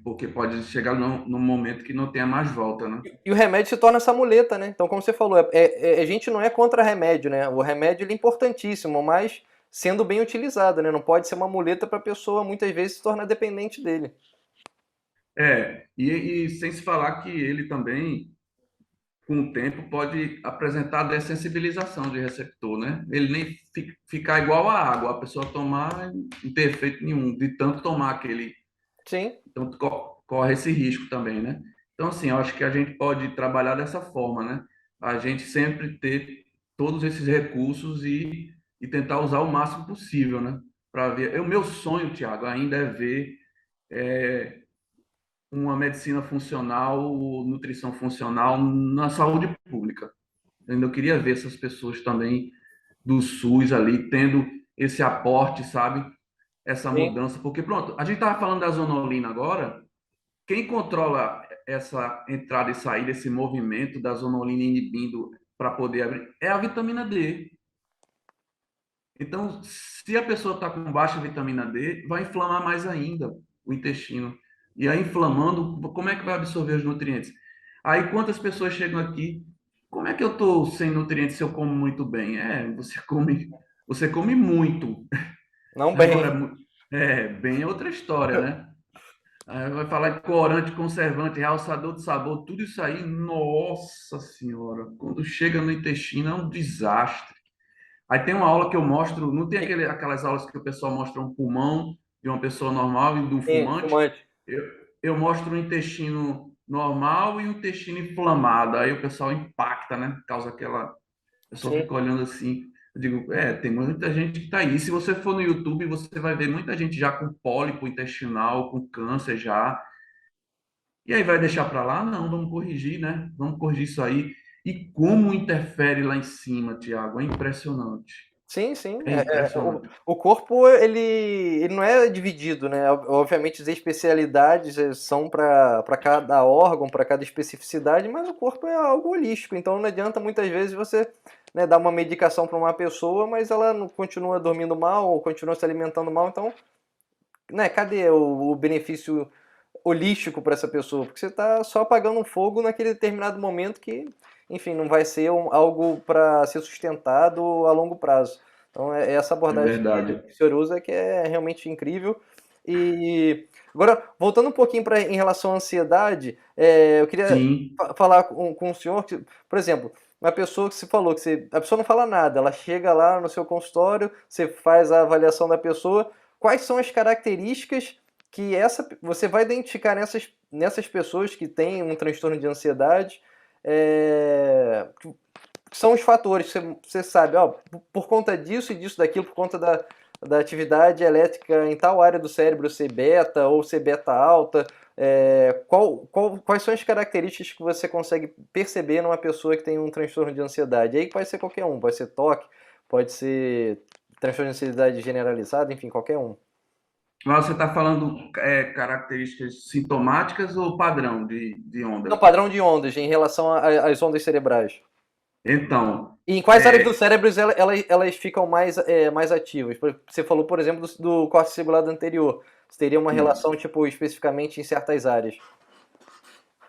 porque pode chegar num momento que não tenha mais volta, né? E o remédio se torna essa muleta, né? Então, como você falou, a gente não é contra remédio, né? O remédio ele é importantíssimo, mas sendo bem utilizado, né? Não pode ser uma muleta para a pessoa muitas vezes se tornar dependente dele. E sem se falar que ele também, com o tempo, pode apresentar dessensibilização de receptor, né? Ele nem ficar igual a água, a pessoa tomar e não ter efeito nenhum, de tanto tomar aquele. Sim, Então, corre esse risco também, né? Então, assim, eu acho que a gente pode trabalhar dessa forma, né? A gente sempre ter todos esses recursos e tentar usar o máximo possível, né? Para ver. O meu sonho, Tiago, ainda é ver uma medicina funcional, nutrição funcional na saúde pública. Eu ainda queria ver essas pessoas também do SUS ali tendo esse aporte, sabe? Essa sim. mudança. Porque, pronto, a gente estava falando da zonolina agora. Quem controla essa entrada e saída, esse movimento da zonulina inibindo para poder abrir, é a vitamina D. Então, se a pessoa está com baixa vitamina D, vai inflamar mais ainda o intestino. E aí, inflamando, como é que vai absorver os nutrientes? Aí, quantas pessoas chegam aqui? Como é que eu estou sem nutrientes se eu como muito bem? Você come muito. Não Agora, bem. bem é outra história, né? Aí vai falar de corante, conservante, realçador de sabor, tudo isso aí, nossa senhora, quando chega no intestino é um desastre. Aí tem uma aula que eu mostro, não tem aquelas aulas que o pessoal mostra um pulmão de uma pessoa normal e do Sim, fumante? fumante. Eu, eu mostro o intestino normal e o intestino inflamado. Aí o pessoal impacta, né? Causa aquela. O pessoal Sim. fica olhando assim. Eu digo, tem muita gente que está aí. Se você for no YouTube, você vai ver muita gente já com pólipo intestinal, com câncer já. E aí vai deixar para lá? Não, vamos corrigir, né? Vamos corrigir isso aí. E como interfere lá em cima, Tiago? É impressionante. Sim, sim. É impressionante. O corpo ele não é dividido, né? Obviamente as especialidades são para cada órgão, para cada especificidade, mas o corpo é algo holístico. Então não adianta muitas vezes você, né, dar uma medicação para uma pessoa, mas ela não continua dormindo mal ou continua se alimentando mal. Então, né? Cadê o benefício holístico para essa pessoa? Porque você está só apagando um fogo naquele determinado momento que, enfim, não vai ser algo para ser sustentado a longo prazo. Então, é essa É abordagem verdade. que o senhor usa que é realmente incrível. E agora, voltando um pouquinho em relação à ansiedade, eu queria Sim, falar com o senhor que, por exemplo, uma pessoa que você falou que a pessoa não fala nada, ela chega lá no seu consultório, você faz a avaliação da pessoa, quais são as características que você vai identificar nessas pessoas que têm um transtorno de ansiedade, é, são os fatores, você sabe, ó, por conta disso e disso, daquilo, por conta da atividade elétrica em tal área do cérebro ser beta ou ser beta alta, quais são as características que você consegue perceber numa pessoa que tem um transtorno de ansiedade? Aí pode ser qualquer um, pode ser toque, pode ser transtorno de ansiedade generalizado, enfim, qualquer um. Mas você está falando características sintomáticas ou padrão de Não, onda? padrão de ondas em relação às ondas cerebrais. Então, E em quais áreas do é, cérebro elas ficam mais ativas? Você falou, por exemplo, do córtex cingulado anterior. Você teria uma relação, isso. tipo, especificamente em certas áreas.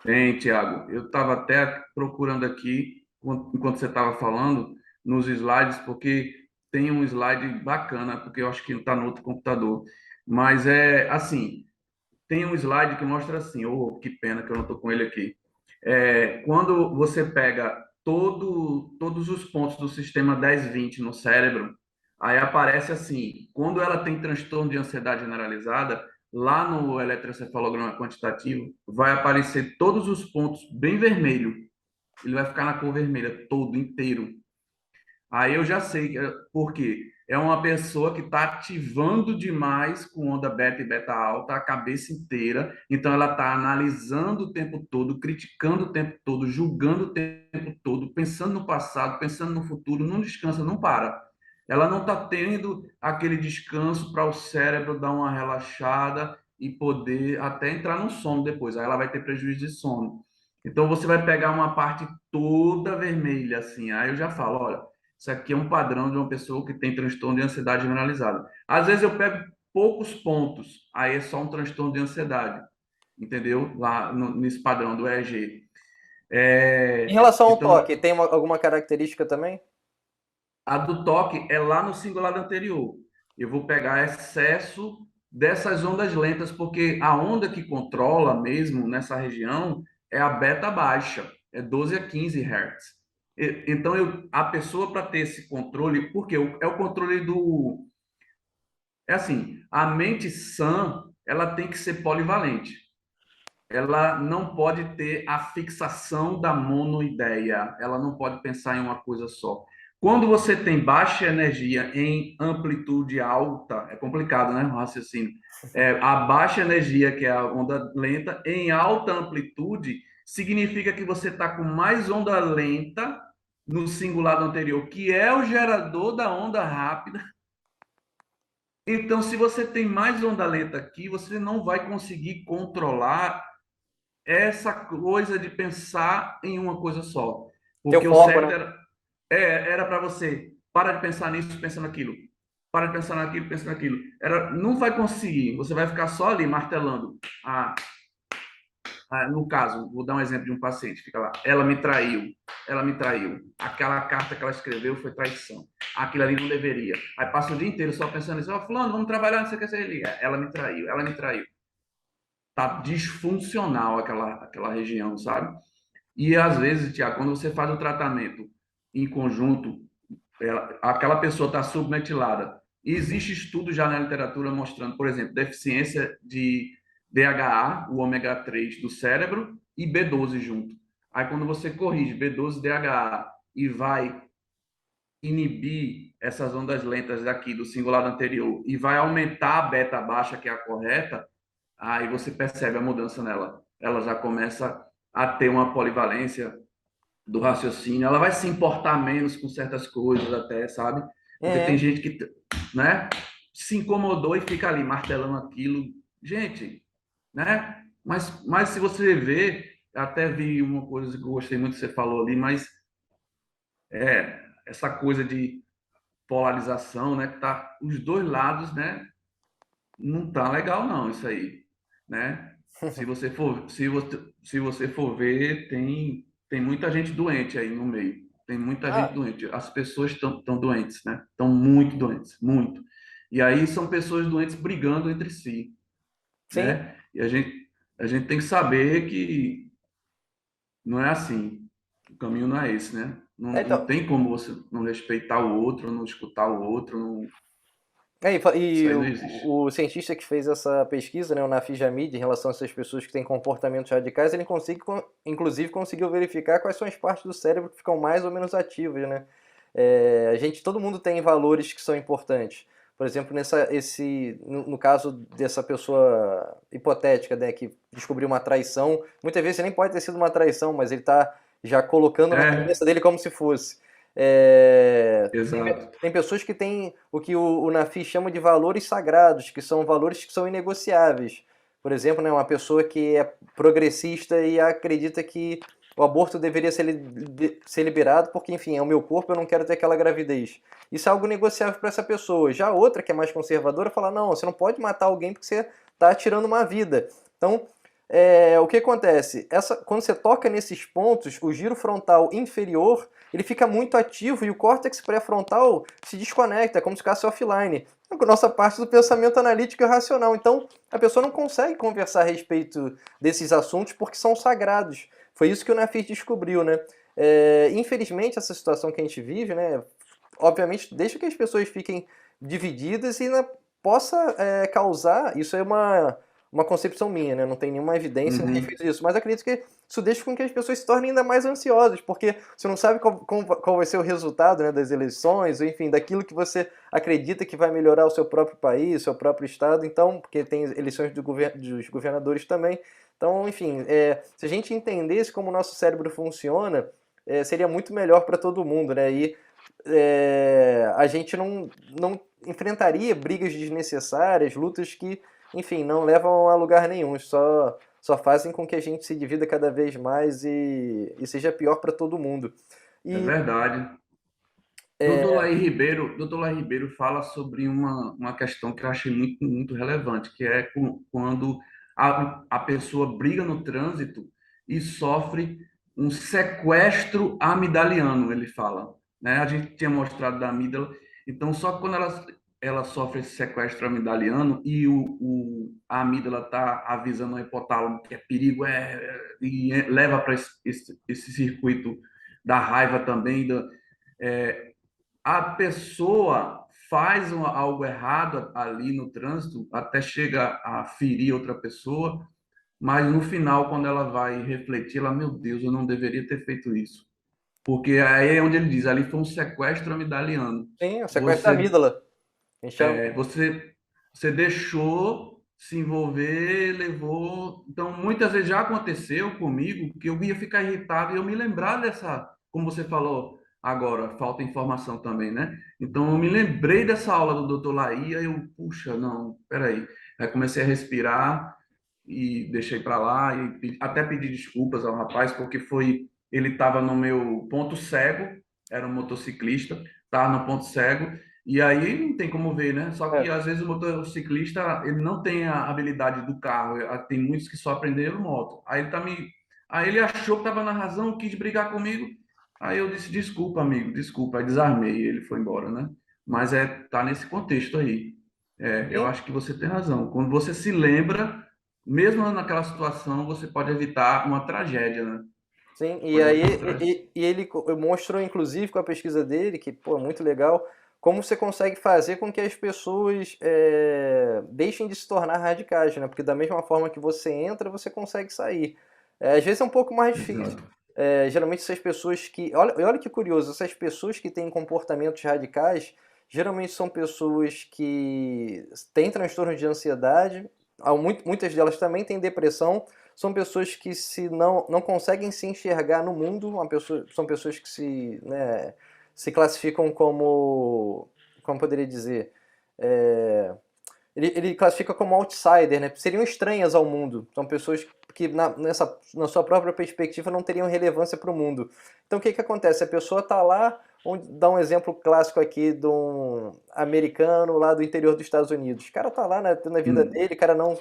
Bem, Tiago, eu estava até procurando aqui, enquanto você estava falando, nos slides, porque tem um slide bacana, porque eu acho que está no outro computador. Mas é assim, tem um slide que mostra assim, oh, que pena que eu não estou com ele aqui. Quando você pega todos os pontos do sistema 10-20 no cérebro, aí aparece assim, quando ela tem transtorno de ansiedade generalizada, lá no eletroencefalograma quantitativo, vai aparecer todos os pontos bem vermelho. Ele vai ficar na cor vermelha, todo inteiro. Aí eu já sei por quê. É uma pessoa que está ativando demais com onda beta e beta alta a cabeça inteira. Então ela está analisando o tempo todo, criticando o tempo todo, julgando o tempo todo, pensando no passado, pensando no futuro, não descansa, não para. Ela não está tendo aquele descanso para o cérebro dar uma relaxada e poder até entrar no sono depois. Aí ela vai ter prejuízo de sono. Então você vai pegar uma parte toda vermelha assim. Aí eu já falo, olha, isso aqui é um padrão de uma pessoa que tem transtorno de ansiedade generalizada. Às vezes eu pego poucos pontos, aí é só um transtorno de ansiedade, entendeu? Lá nesse padrão do EEG. Em relação ao Então, toque, tem alguma característica também? a do toque é lá no cingulado anterior. Eu vou pegar excesso dessas ondas lentas, porque a onda que controla mesmo nessa região é a beta baixa, é 12 a 15 Hz. Então, a pessoa, para ter esse controle, porque é o controle do. É assim, a mente sã, ela tem que ser polivalente. Ela não pode ter a fixação da monoideia, ela não pode pensar em uma coisa só. Quando você tem baixa energia em amplitude alta, é complicado, né? O raciocínio. A baixa energia, que é a onda lenta, em alta amplitude, significa que você está com mais onda lenta no cingulado anterior, que é o gerador da onda rápida. Então, se você tem mais onda lenta aqui, você não vai conseguir controlar essa coisa de pensar em uma coisa só. Teu Porque o foco, né? cérebro era para você, para de pensar nisso, pensa naquilo. Para de pensar naquilo, pensa naquilo. Não vai conseguir, você vai ficar só ali martelando. No caso, vou dar um exemplo de um paciente, fica lá, ela me traiu. Aquela carta que ela escreveu foi traição. Aquilo ali não deveria. Aí passa o dia inteiro só pensando nisso, fulano, vamos trabalhar, não sei o que, você liga. Ela me traiu, ela me traiu. Tá disfuncional aquela região, sabe? E às vezes, Tiago, quando você faz o tratamento em conjunto, aquela pessoa está submetilada. E existe estudo já na literatura mostrando, por exemplo, deficiência de DHA, o ômega 3 do cérebro, e B12 junto. Aí quando você corrige B12 e DHA e vai inibir essas ondas lentas daqui do cingulado anterior e vai aumentar a beta baixa, que é a correta, aí você percebe a mudança nela. Ela já começa a ter uma polivalência do raciocínio, ela vai se importar menos com certas coisas até, sabe? Porque tem Uhum. gente que, né, se incomodou e fica ali martelando aquilo. Gente, né? Mas se você vê, até vi uma coisa que eu gostei muito que você falou ali, mas essa coisa de polarização, né, que tá os dois lados, né, não tá legal não isso aí, né? Se você for ver, tem muita gente doente aí no meio. Tem muita gente Ah, doente. As pessoas estão doentes, né? Estão muito doentes, muito. E aí são pessoas doentes brigando entre si, sim. né? E a gente tem que saber que não é assim. O caminho não é esse, né? Não Então, tem como você não respeitar o outro, não escutar o outro, não... E Isso aí não existe. o cientista que fez essa pesquisa, né, o Nafi Hamid, em relação a essas pessoas que têm comportamentos radicais, ele consegue, inclusive conseguiu verificar quais são as partes do cérebro que ficam mais ou menos ativas, né? Todo mundo tem valores que são importantes. Por exemplo, no caso dessa pessoa hipotética, né, que descobriu uma traição, muitas vezes nem pode ter sido uma traição, mas ele está já colocando na É, cabeça dele como se fosse. É, exato. tem pessoas que têm o que o Nafi chama de valores sagrados, que são valores que são inegociáveis. Por exemplo, né, uma pessoa que é progressista e acredita que o aborto deveria ser liberado porque, enfim, é o meu corpo, eu não quero ter aquela gravidez. Isso é algo negociável para essa pessoa. Já a outra, que é mais conservadora, fala: não, você não pode matar alguém porque você está tirando uma vida. Então, o que acontece? Quando você toca nesses pontos, o giro frontal inferior ele fica muito ativo e o córtex pré-frontal se desconecta, é como se ficasse offline. É a nossa parte do pensamento analítico e racional. Então, a pessoa não consegue conversar a respeito desses assuntos porque são sagrados. Foi isso que o Nafis descobriu, né? Infelizmente, essa situação que a gente vive, né? Obviamente, deixa que as pessoas fiquem divididas e possa causar. Isso é uma concepção minha, né? Não tem nenhuma evidência a Uhum. respeito disso. Mas acredito que isso deixa com que as pessoas se tornem ainda mais ansiosas, porque você não sabe qual vai ser o resultado, né, das eleições, ou enfim, daquilo que você acredita que vai melhorar o seu próprio país, o seu próprio estado. Então, porque tem eleições dos governadores também. Então, enfim, se a gente entendesse como o nosso cérebro funciona, seria muito melhor para todo mundo, né? E a gente não enfrentaria brigas desnecessárias, lutas que, enfim, não levam a lugar nenhum, só fazem com que a gente se divida cada vez mais e seja pior para todo mundo. É E verdade. Doutor Laí Ribeiro fala sobre uma questão que eu achei muito relevante, que é quando a pessoa briga no trânsito e sofre um sequestro amidaliano, ele fala, né? A gente tinha mostrado da amígdala, então só que quando ela sofre esse sequestro amidaliano e a amígdala está avisando o hipotálamo que é perigo, leva para esse circuito da raiva também, é, a pessoa faz algo errado ali no trânsito, até chega a ferir outra pessoa, mas no final, quando ela vai refletir, ela, meu Deus, eu não deveria ter feito isso. Porque aí é onde ele diz, ali foi um sequestro amidaliano. tem o sequestro da Você, amígdala. A gente chama, você, você deixou se envolver, levou. Então, muitas vezes já aconteceu comigo que eu ia ficar irritado e eu me lembrar dessa, como você falou agora, falta informação também, né? Então, eu me lembrei dessa aula do Dr. Laía e eu, puxa, não, peraí. Aí comecei a respirar e deixei para lá e até pedi desculpas ao rapaz porque ele estava no meu ponto cego, era um motociclista, estava no ponto cego e aí não tem como ver, né? Só que é, às vezes o motociclista ele não tem a habilidade do carro, tem muitos que só aprenderam moto. Aí ele achou que estava na razão, quis brigar comigo. Aí eu disse desculpa, amigo, desculpa, aí desarmei e ele foi embora, né? Mas tá nesse contexto aí. Eu sim, acho que você tem razão. Quando você se lembra, mesmo naquela situação, você pode evitar uma tragédia, né? sim. E Pode aí evitar uma tragédia. ele mostrou, inclusive, com a pesquisa dele, que, pô, é muito legal, como você consegue fazer com que as pessoas deixem de se tornar radicais, né? Porque da mesma forma que você entra, você consegue sair. Às vezes é um pouco mais difícil. Exato. Geralmente essas pessoas que. Olha que curioso, essas pessoas que têm comportamentos radicais, geralmente são pessoas que têm transtorno de ansiedade, muitas delas também têm depressão, são pessoas que não conseguem se enxergar no mundo, são pessoas que se classificam como poderia dizer, é, ele classifica como outsider, né? Seriam estranhas ao mundo. São pessoas que na sua própria perspectiva não teriam relevância para o mundo. Então o que acontece? A pessoa está lá, dá um exemplo clássico aqui de um americano lá do interior dos Estados Unidos. O cara tá lá na vida Hum, dele, o cara não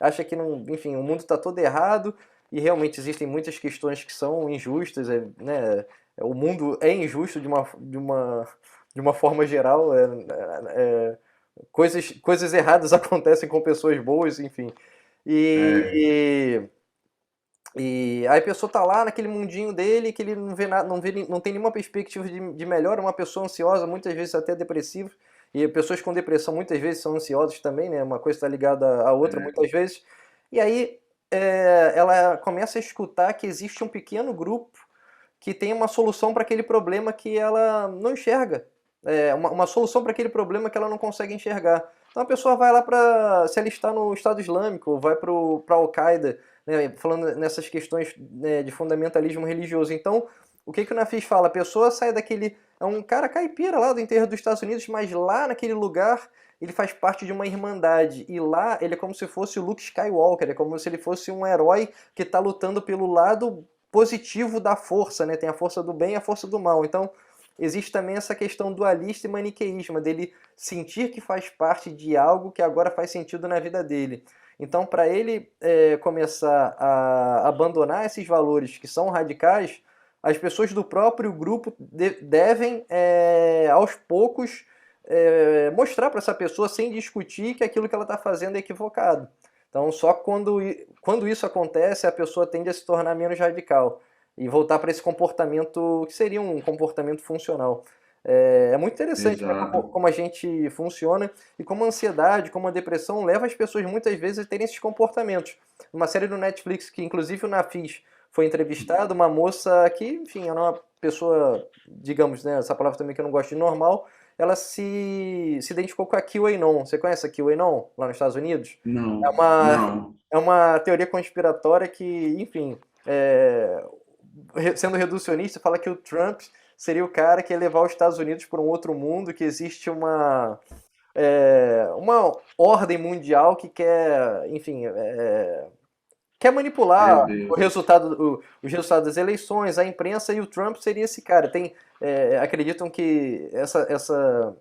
acha que não, enfim, o mundo está todo errado e realmente existem muitas questões que são injustas, né? O mundo é injusto de uma forma geral. Coisas erradas acontecem com pessoas boas, enfim. é, E, e aí a pessoa tá lá naquele mundinho dele que ele não vê nada, não tem nenhuma perspectiva de melhora, uma pessoa ansiosa, muitas vezes até depressiva. E pessoas com depressão muitas vezes são ansiosas também, né? Uma coisa está ligada à outra muitas vezes. E aí ela começa a escutar que existe um pequeno grupo que tem uma solução para aquele problema que ela não enxerga. Uma solução para aquele problema que ela não consegue enxergar. Então a pessoa vai lá para se alistar no Estado Islâmico, ou vai para Al-Qaeda, né, falando nessas questões, né, de fundamentalismo religioso. Então, o que o Nafis fala? A pessoa sai daquele. É um cara caipira lá do interior dos Estados Unidos, mas lá naquele lugar ele faz parte de uma irmandade. E lá ele é como se fosse o Luke Skywalker, é como se ele fosse um herói que está lutando pelo lado positivo da força, né? Tem a força do bem e a força do mal. Então, existe também essa questão dualista e maniqueísmo, dele sentir que faz parte de algo que agora faz sentido na vida dele. Então, para ele começar a abandonar esses valores que são radicais, as pessoas do próprio grupo devem, aos poucos, mostrar para essa pessoa, sem discutir, que aquilo que ela está fazendo é equivocado. Então, só quando isso acontece, a pessoa tende a se tornar menos radical e voltar para esse comportamento que seria um comportamento funcional. É muito interessante, né, Exato. como a gente funciona e como a ansiedade, como a depressão leva as pessoas muitas vezes a terem esses comportamentos. Uma série do Netflix que inclusive o Nafis foi entrevistado, uma moça que, enfim, era uma pessoa, digamos, né, essa palavra também que eu não gosto de normal, ela se identificou com a QAnon. Você conhece a QAnon lá nos Estados Unidos? É Não, uma, não. é uma teoria conspiratória que, enfim, sendo reducionista, fala que o Trump seria o cara que ia levar os Estados Unidos para um outro mundo, que existe uma ordem mundial que quer, enfim, quer manipular Meu o Deus. resultado, os resultados das eleições, a imprensa, e o Trump seria esse cara. Acreditam que essa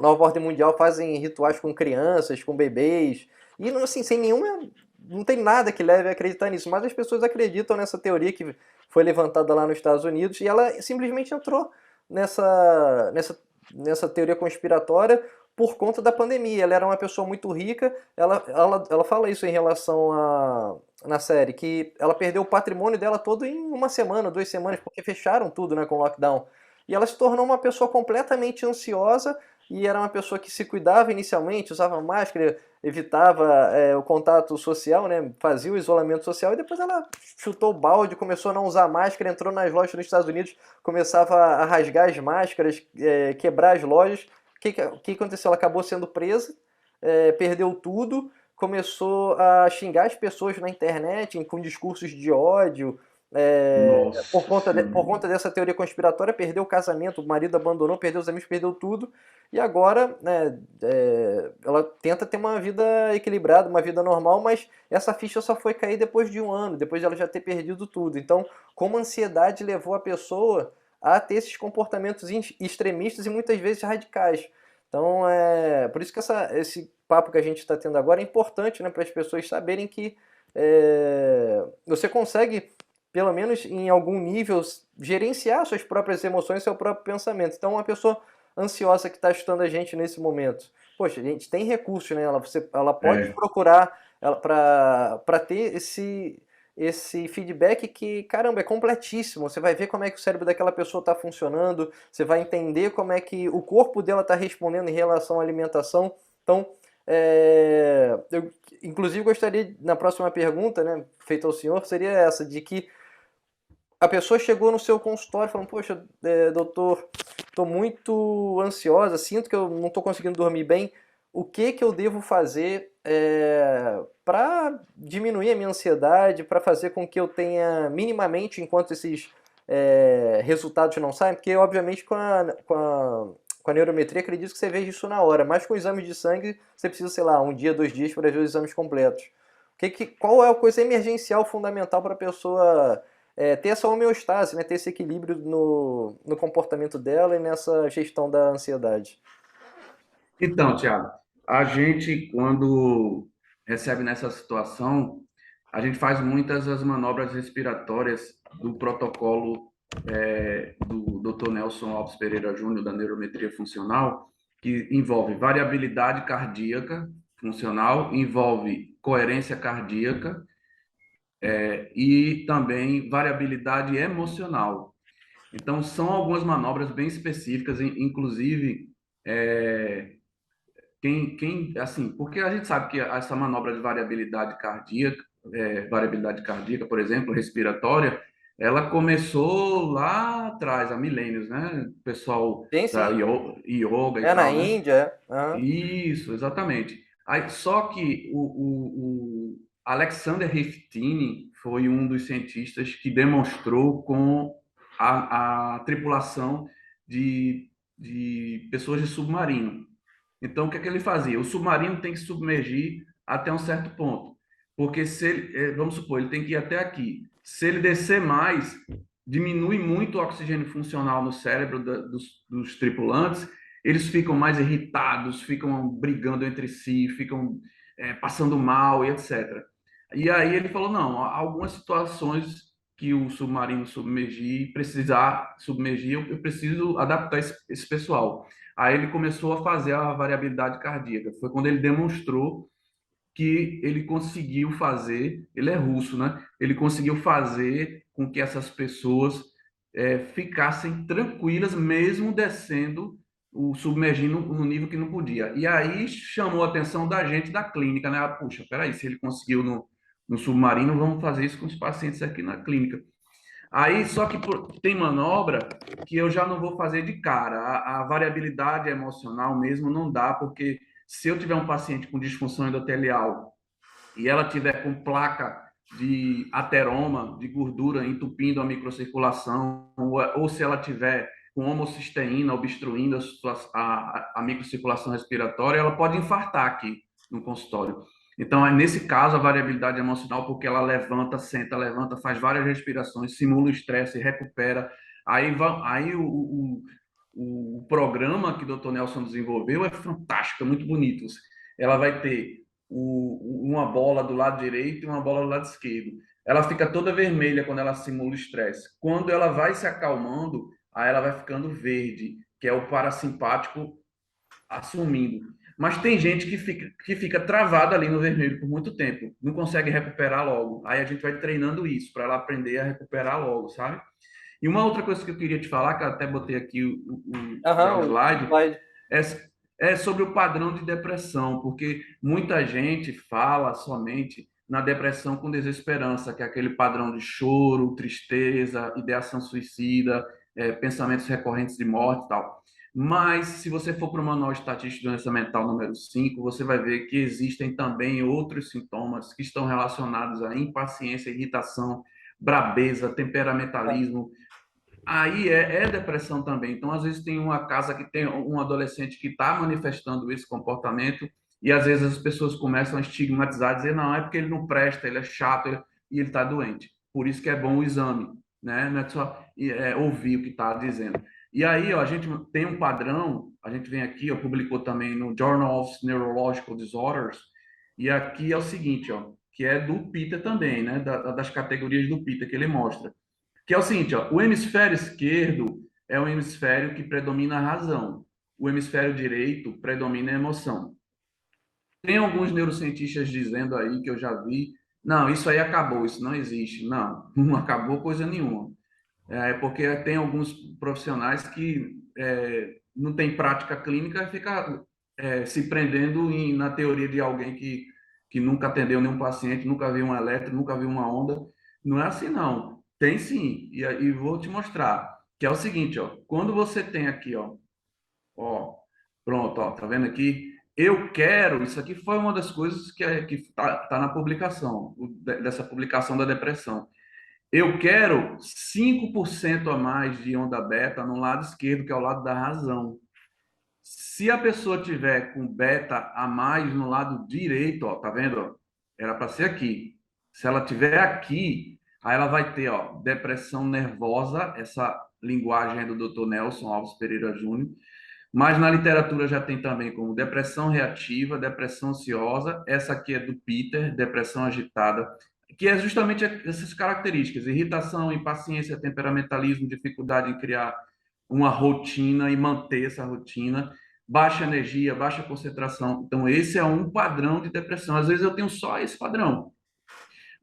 nova ordem mundial fazem rituais com crianças, com bebês, e assim, sem nenhuma. Não tem nada que leve a acreditar nisso, mas as pessoas acreditam nessa teoria que foi levantada lá nos Estados Unidos e ela simplesmente entrou nessa teoria conspiratória por conta da pandemia. Ela era uma pessoa muito rica, ela fala isso em relação na série, que ela perdeu o patrimônio dela todo em uma semana, 2 semanas, porque fecharam tudo, né, com o lockdown. E ela se tornou uma pessoa completamente ansiosa e era uma pessoa que se cuidava inicialmente, usava máscara, evitava o contato social, né? Fazia o isolamento social e depois ela chutou o balde, começou a não usar máscara, entrou nas lojas nos Estados Unidos, começava a rasgar as máscaras, quebrar as lojas. O que aconteceu? Ela acabou sendo presa, perdeu tudo, começou a xingar as pessoas na internet com discursos de ódio, por Nossa por Senhora. conta dessa teoria conspiratória, perdeu o casamento, o marido abandonou, perdeu os amigos, perdeu tudo. E agora, né, ela tenta ter uma vida equilibrada, uma vida normal, mas essa ficha só foi cair depois de um ano, depois de ela já ter perdido tudo. Então, como a ansiedade levou a pessoa a ter esses comportamentos extremistas e muitas vezes radicais. Então, por isso que esse papo que a gente está tendo agora é importante, né, para as pessoas saberem que você consegue, pelo menos em algum nível, gerenciar suas próprias emoções, seu próprio pensamento. Então, uma pessoa ansiosa que está estudando a gente nesse momento, poxa, a gente tem recursos, né? Ela pode É, procurar para ter esse feedback que, caramba, é completíssimo. Você vai ver como é que o cérebro daquela pessoa está funcionando, você vai entender como é que o corpo dela está respondendo em relação à alimentação. Então, eu, inclusive, gostaria, na próxima pergunta, né, feita ao senhor, seria essa, de que a pessoa chegou no seu consultório falando, poxa, doutor, estou muito ansiosa, sinto que eu não estou conseguindo dormir bem, o que que eu devo fazer para diminuir a minha ansiedade, para fazer com que eu tenha minimamente, enquanto esses resultados não saem, porque obviamente com a neurometria acredito que você veja isso na hora, mas com exames de sangue você precisa, sei lá, um dia, 2 dias para ver os exames completos. Qual é a coisa emergencial fundamental para a pessoa ter essa homeostase, né, ter esse equilíbrio no comportamento dela e nessa gestão da ansiedade? então, Tiago, a gente, quando recebe nessa situação, a gente faz muitas as manobras respiratórias do protocolo do Dr. Nelson Alves Pereira Júnior, da neurometria funcional, que envolve variabilidade cardíaca funcional, envolve coerência cardíaca e também variabilidade emocional. Então, são algumas manobras bem específicas, inclusive. Assim, porque a gente sabe que essa manobra de variabilidade cardíaca, por exemplo, respiratória, ela começou lá atrás, há milênios, né? O pessoal Sim, da sim. yoga e É na tal, né? Índia, é. Aham. Isso, exatamente. Aí, só que o Alexander Riftini foi um dos cientistas que demonstrou com a tripulação de pessoas de submarino. Então, o que é que ele fazia? O submarino tem que submergir até um certo ponto. Porque se ele, vamos supor, ele tem que ir até aqui. Se ele descer mais, diminui muito o oxigênio funcional no cérebro dos tripulantes, eles ficam mais irritados, ficam brigando entre si, ficam passando mal e etc. E aí ele falou, não, há algumas situações que o submarino precisar submergir, eu preciso adaptar esse pessoal. Aí ele começou a fazer a variabilidade cardíaca. Foi quando ele demonstrou que ele conseguiu fazer, ele é russo, né? Ele conseguiu fazer com que essas pessoas ficassem tranquilas, mesmo descendo, submergindo no nível que não podia. E aí chamou a atenção da gente da clínica, né? Ah, puxa, peraí, se ele conseguiu no submarino, vamos fazer isso com os pacientes aqui na clínica. Aí, só que tem manobra que eu já não vou fazer de cara. A variabilidade emocional mesmo não dá, porque se eu tiver um paciente com disfunção endotelial e ela tiver com placa de ateroma, de gordura entupindo a microcirculação, ou se ela tiver com homocisteína obstruindo a microcirculação respiratória, ela pode infartar aqui no consultório. Então, é nesse caso, a variabilidade emocional, porque ela levanta, faz várias respirações, simula o estresse, recupera. Aí o programa que o Dr. Nelson desenvolveu é fantástico, é muito bonito. Ela vai ter uma bola do lado direito e uma bola do lado esquerdo. Ela fica toda vermelha quando ela simula o estresse. Quando ela vai se acalmando, aí ela vai ficando verde, que é o parasimpático assumindo. Mas tem gente que fica travada ali no vermelho por muito tempo, não consegue recuperar logo. Aí a gente vai treinando isso para ela aprender a recuperar logo, sabe? E uma outra coisa que eu queria te falar, que eu até botei aqui já o Aham, o slide, slide. é, é sobre o padrão de depressão, porque muita gente fala somente na depressão com desesperança, que é aquele padrão de choro, tristeza, ideação suicida, pensamentos recorrentes de morte e tal. Mas, se você for para o Manual Estatístico de Doença Mental número 5, você vai ver que existem também outros sintomas que estão relacionados à impaciência, irritação, brabeza, temperamentalismo. Aí é depressão também. Então, às vezes, tem uma casa que tem um adolescente que está manifestando esse comportamento, e às vezes as pessoas começam a estigmatizar, dizer, não, é porque ele não presta, ele é chato e ele está doente. Por isso que é bom o exame, né? Não é só ouvir o que está dizendo. E aí, ó, a gente tem um padrão, a gente vem aqui, ó, publicou também no Journal of Neurological Disorders, e aqui é o seguinte, ó, que é do Peter também, né? Das categorias do Peter que ele mostra, que é o seguinte, ó, o hemisfério esquerdo é o hemisfério que predomina a razão, o hemisfério direito predomina a emoção. Tem alguns neurocientistas dizendo aí, que eu já vi, não, isso aí acabou, isso não existe. Não, não acabou coisa nenhuma. Porque tem alguns profissionais que não tem prática clínica e fica se prendendo na teoria de alguém que nunca atendeu nenhum paciente, nunca viu um eletro, nunca viu uma onda. Não é assim, não. Tem sim, e vou te mostrar. Que é o seguinte, ó, quando você tem aqui, ó, pronto, ó, tá vendo aqui? Eu quero, isso aqui foi uma das coisas que tá na publicação, dessa publicação da depressão. Eu quero 5% a mais de onda beta no lado esquerdo, que é o lado da razão. Se a pessoa tiver com beta a mais no lado direito, ó, tá vendo? Ó? Era para ser aqui. Se ela tiver aqui, aí ela vai ter, ó, depressão nervosa, essa linguagem é do Dr. Nelson Alves Pereira Júnior, mas na literatura já tem também como depressão reativa, depressão ansiosa, essa aqui é do Peter, depressão agitada, que é justamente essas características: irritação, impaciência, temperamentalismo, dificuldade em criar uma rotina e manter essa rotina, baixa energia, baixa concentração. Então, esse é um padrão de depressão. Às vezes eu tenho só esse padrão,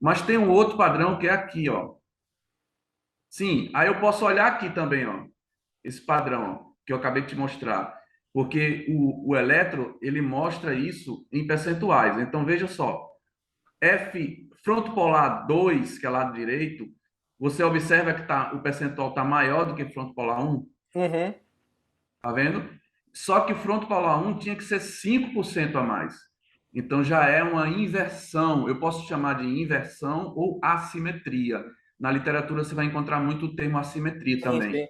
mas tem um outro padrão que é aqui, ó. Sim, aí eu posso olhar aqui também, ó, esse padrão ó, que eu acabei de te mostrar. porque o eletro, ele mostra isso em percentuais. Então, veja só, F fronto polar 2, que é lado direito, você observa que o percentual está maior do que fronto polar um. Uhum. Tá vendo? Só que fronto polar um tinha que ser 5% a mais. Então já é uma inversão. Eu posso chamar de inversão ou assimetria. Na literatura você vai encontrar muito o termo assimetria Sim, também, sim.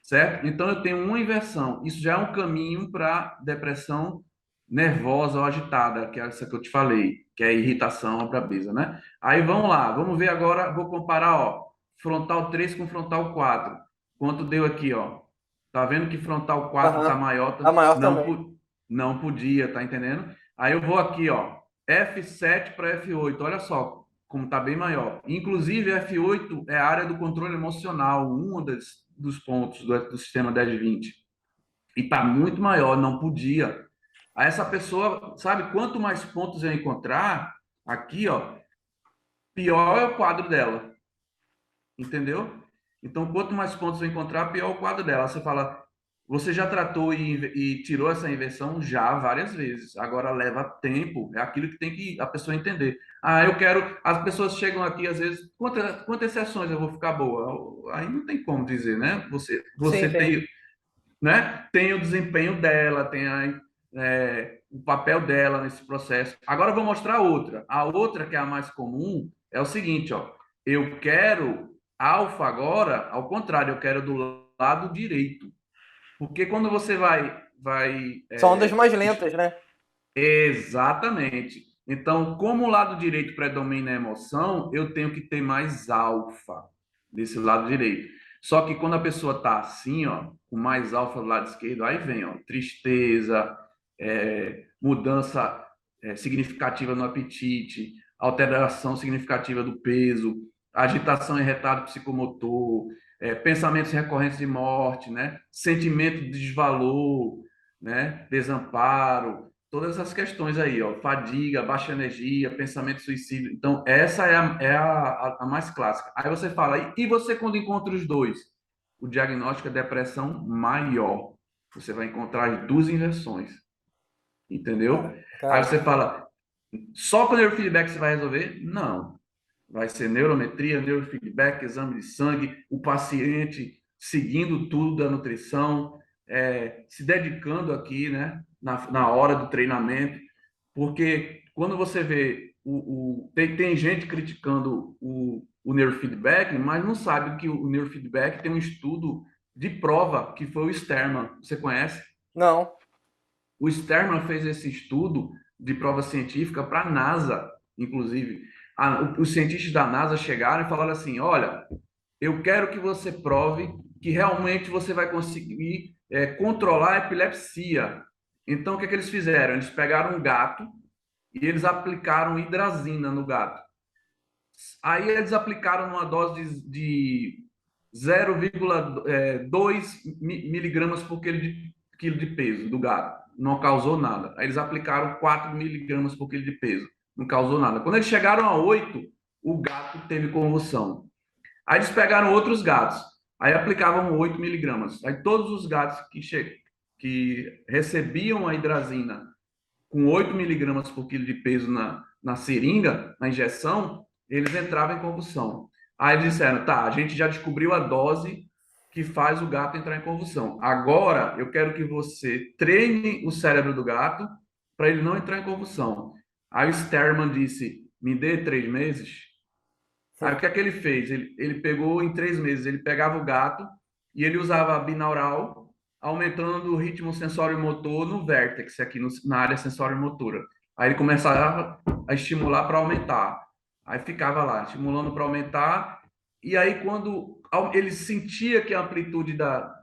certo? Então eu tenho uma inversão. Isso já é um caminho para depressão nervosa ou agitada, que é essa que eu te falei, que é irritação ou brabeza, né? Aí vamos lá, vamos ver agora, vou comparar, ó, frontal 3 com frontal 4. Quanto deu aqui, ó? Tá vendo que frontal 4 tá Aham. maior? A maior Não, também. não podia, tá entendendo? Aí eu vou aqui, ó, F7 para F8. Olha só como tá bem maior. Inclusive, F8 é a área do controle emocional, dos pontos do sistema 1020. E tá muito maior, não podia. Aí essa pessoa, sabe, quanto mais pontos eu encontrar, aqui, ó, pior é o quadro dela. Entendeu? Então, quanto mais pontos eu encontrar, pior o quadro dela. Você fala, você já tratou e tirou essa inversão já várias vezes. Agora leva tempo, é aquilo que tem que a pessoa entender. Ah, eu quero. As pessoas chegam aqui, às vezes, quantas sessões eu vou ficar boa? Aí não tem como dizer, né? Sim, Você sim. tem, né? Tem o desempenho dela, o papel dela nesse processo. Agora eu vou mostrar outra. A outra, que é a mais comum, é o seguinte, ó. Eu quero alfa agora, ao contrário, eu quero do lado direito. Porque quando você vai São ondas mais lentas, né? exatamente. Então, como o lado direito predomina a emoção, eu tenho que ter mais alfa desse lado direito. Só que quando a pessoa está assim, ó, com mais alfa do lado esquerdo, aí vem, ó, tristeza, mudança significativa no apetite, alteração significativa do peso, agitação e retardo psicomotor, pensamentos recorrentes de morte, né? Sentimento de desvalor, né? Desamparo, todas as questões aí, ó, fadiga, baixa energia, pensamento suicídio. Então, essa é a mais clássica. Aí você fala, e você quando encontra os dois? O diagnóstico é depressão maior. Você vai encontrar as duas inversões, entendeu? Aí você Caramba. fala, só com o neurofeedback você vai resolver? Não. Vai ser neurometria, neurofeedback, exame de sangue, o paciente seguindo tudo da nutrição, se dedicando aqui, né, na hora do treinamento, porque quando você vê, tem gente criticando o neurofeedback, mas não sabe que o neurofeedback tem um estudo de prova, que foi o Sterman. Você conhece? Não. O Sterman fez esse estudo de prova científica para a NASA, inclusive. Os cientistas da NASA chegaram e falaram assim: olha, eu quero que você prove que realmente você vai conseguir controlar a epilepsia. Então, o que, é que eles fizeram? Eles pegaram um gato e eles aplicaram hidrazina no gato. Aí eles aplicaram uma dose de 0,2 miligramas por quilo de peso do gato. Não causou nada. Aí eles aplicaram 4 miligramas por quilo de peso. Não causou nada. Quando eles chegaram a 8, o gato teve convulsão. Aí eles pegaram outros gatos. Aí aplicavam 8 miligramas. Aí todos os gatos que recebiam a hidrazina com 8 miligramas por quilo de peso na seringa, na injeção, eles entravam em convulsão. Aí eles disseram, tá, a gente já descobriu a dose que faz o gato entrar em convulsão. Agora eu quero que você treine o cérebro do gato para ele não entrar em convulsão. Aí o Sterman disse, me dê 3 meses. Aí o que é que ele fez? Ele pegou em 3 meses, ele pegava o gato e ele usava binaural, aumentando o ritmo sensório-motor no vértex, aqui na área sensório-motora. Aí ele começava a estimular para aumentar. Aí ficava lá, estimulando para aumentar. E aí, quando ele sentia que a amplitude da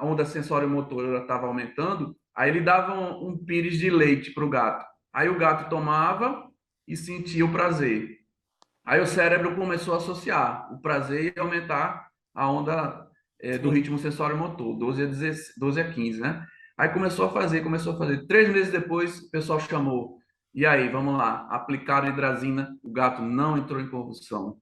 onda sensório-motora estava aumentando, aí ele dava um pires de leite para o gato. Aí o gato tomava e sentia o prazer. Aí o cérebro começou a associar o prazer e aumentar a onda do Sim. ritmo sensório motor, 12 a 15, né? Aí começou a fazer. 3 meses depois, o pessoal chamou. E aí, vamos lá, aplicaram hidrazina, o gato não entrou em convulsão.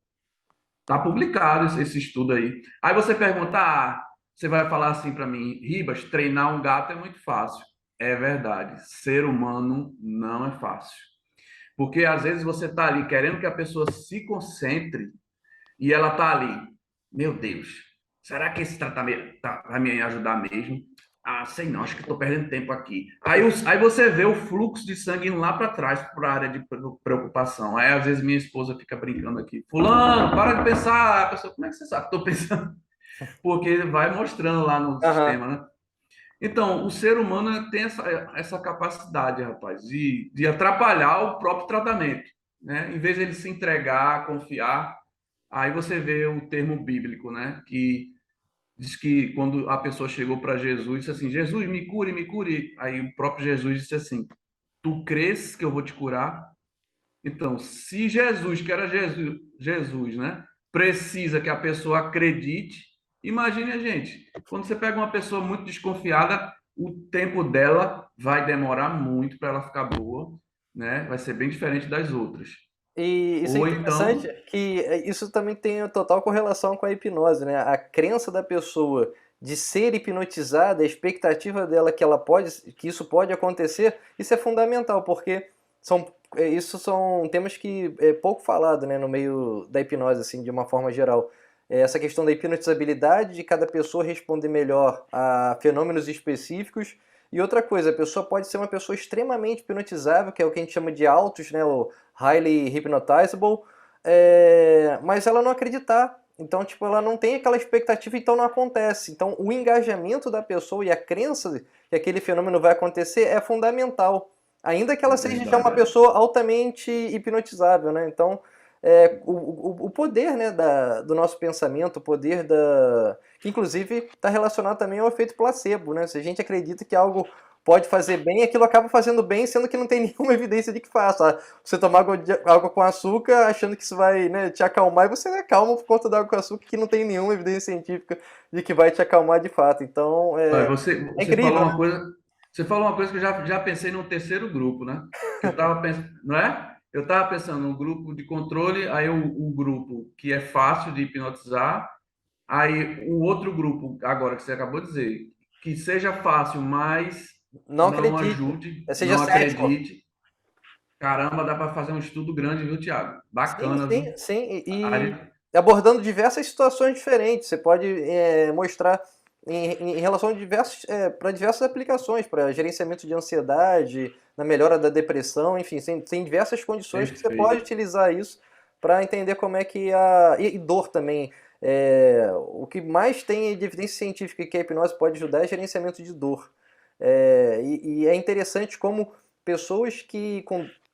Está publicado esse estudo aí. Aí você pergunta, você vai falar assim para mim, Ribas, treinar um gato é muito fácil. É verdade. Ser humano não é fácil. Porque às vezes você está ali querendo que a pessoa se concentre e ela está ali. Meu Deus, será que esse tratamento vai me ajudar mesmo? Ah, sei não, acho que estou perdendo tempo aqui. Aí você vê o fluxo de sangue indo lá para trás, para a área de preocupação. Aí às vezes minha esposa fica brincando aqui: Fulano, para de pensar. A pessoa, como é que você sabe que estou pensando? Porque vai mostrando lá no Aham. sistema, né? Então, o ser humano tem essa capacidade, rapaz, de atrapalhar o próprio tratamento, né? Em vez de ele se entregar, confiar, aí você vê o termo bíblico, né? Que diz que quando a pessoa chegou para Jesus, disse assim: Jesus, me cure, me cure. Aí o próprio Jesus disse assim: Tu crês que eu vou te curar? Então, se Jesus, que era Jesus, né, precisa que a pessoa acredite, imagine a gente. Quando você pega uma pessoa muito desconfiada, o tempo dela vai demorar muito para ela ficar boa, né? Vai ser bem diferente das outras. E isso é Ou interessante, então, que isso também tem total correlação com a hipnose, né? A crença da pessoa de ser hipnotizada, a expectativa dela que ela pode, que isso pode acontecer, isso é fundamental, porque isso são temas que é pouco falado, né, no meio da hipnose, assim, de uma forma geral. Essa questão da hipnotizabilidade, de cada pessoa responder melhor a fenômenos específicos. E outra coisa, a pessoa pode ser uma pessoa extremamente hipnotizável, que é o que a gente chama de autos, né, o highly hypnotizable, mas ela não acreditar. Então, tipo, ela não tem aquela expectativa, então não acontece. Então, o engajamento da pessoa e a crença que aquele fenômeno vai acontecer é fundamental. Ainda que ela é seja já uma verdade, pessoa altamente hipnotizável, né? Então, o poder, né, do nosso pensamento, o poder da... que inclusive está relacionado também ao efeito placebo, né? Se a gente acredita que algo pode fazer bem, aquilo acaba fazendo bem, sendo que não tem nenhuma evidência de que faça. Você tomar água com açúcar achando que isso vai, né, te acalmar, e você acalma por conta da água com açúcar que não tem nenhuma evidência científica de que vai te acalmar de fato. Então, Olha, é você falou incrível, uma né? coisa, você falou uma coisa que eu já pensei num terceiro grupo, né? Que eu estava pensando, não é? Eu estava pensando no grupo de controle, aí o grupo que é fácil de hipnotizar, aí o outro grupo, agora que você acabou de dizer, que seja fácil, mas Não não acredite. ajude, Seja não cético. acredite. Caramba, dá para fazer um estudo grande, viu, Thiago? Sim, Bacana, sim, viu? sim. E Aí, abordando diversas situações diferentes. Você pode mostrar em relação a para diversas aplicações, para gerenciamento de ansiedade, na melhora da depressão, enfim, tem diversas condições que você pode perfeito. utilizar isso para entender como é que e dor também. O que mais tem de evidência científica que a hipnose pode ajudar é gerenciamento de dor. E é interessante como pessoas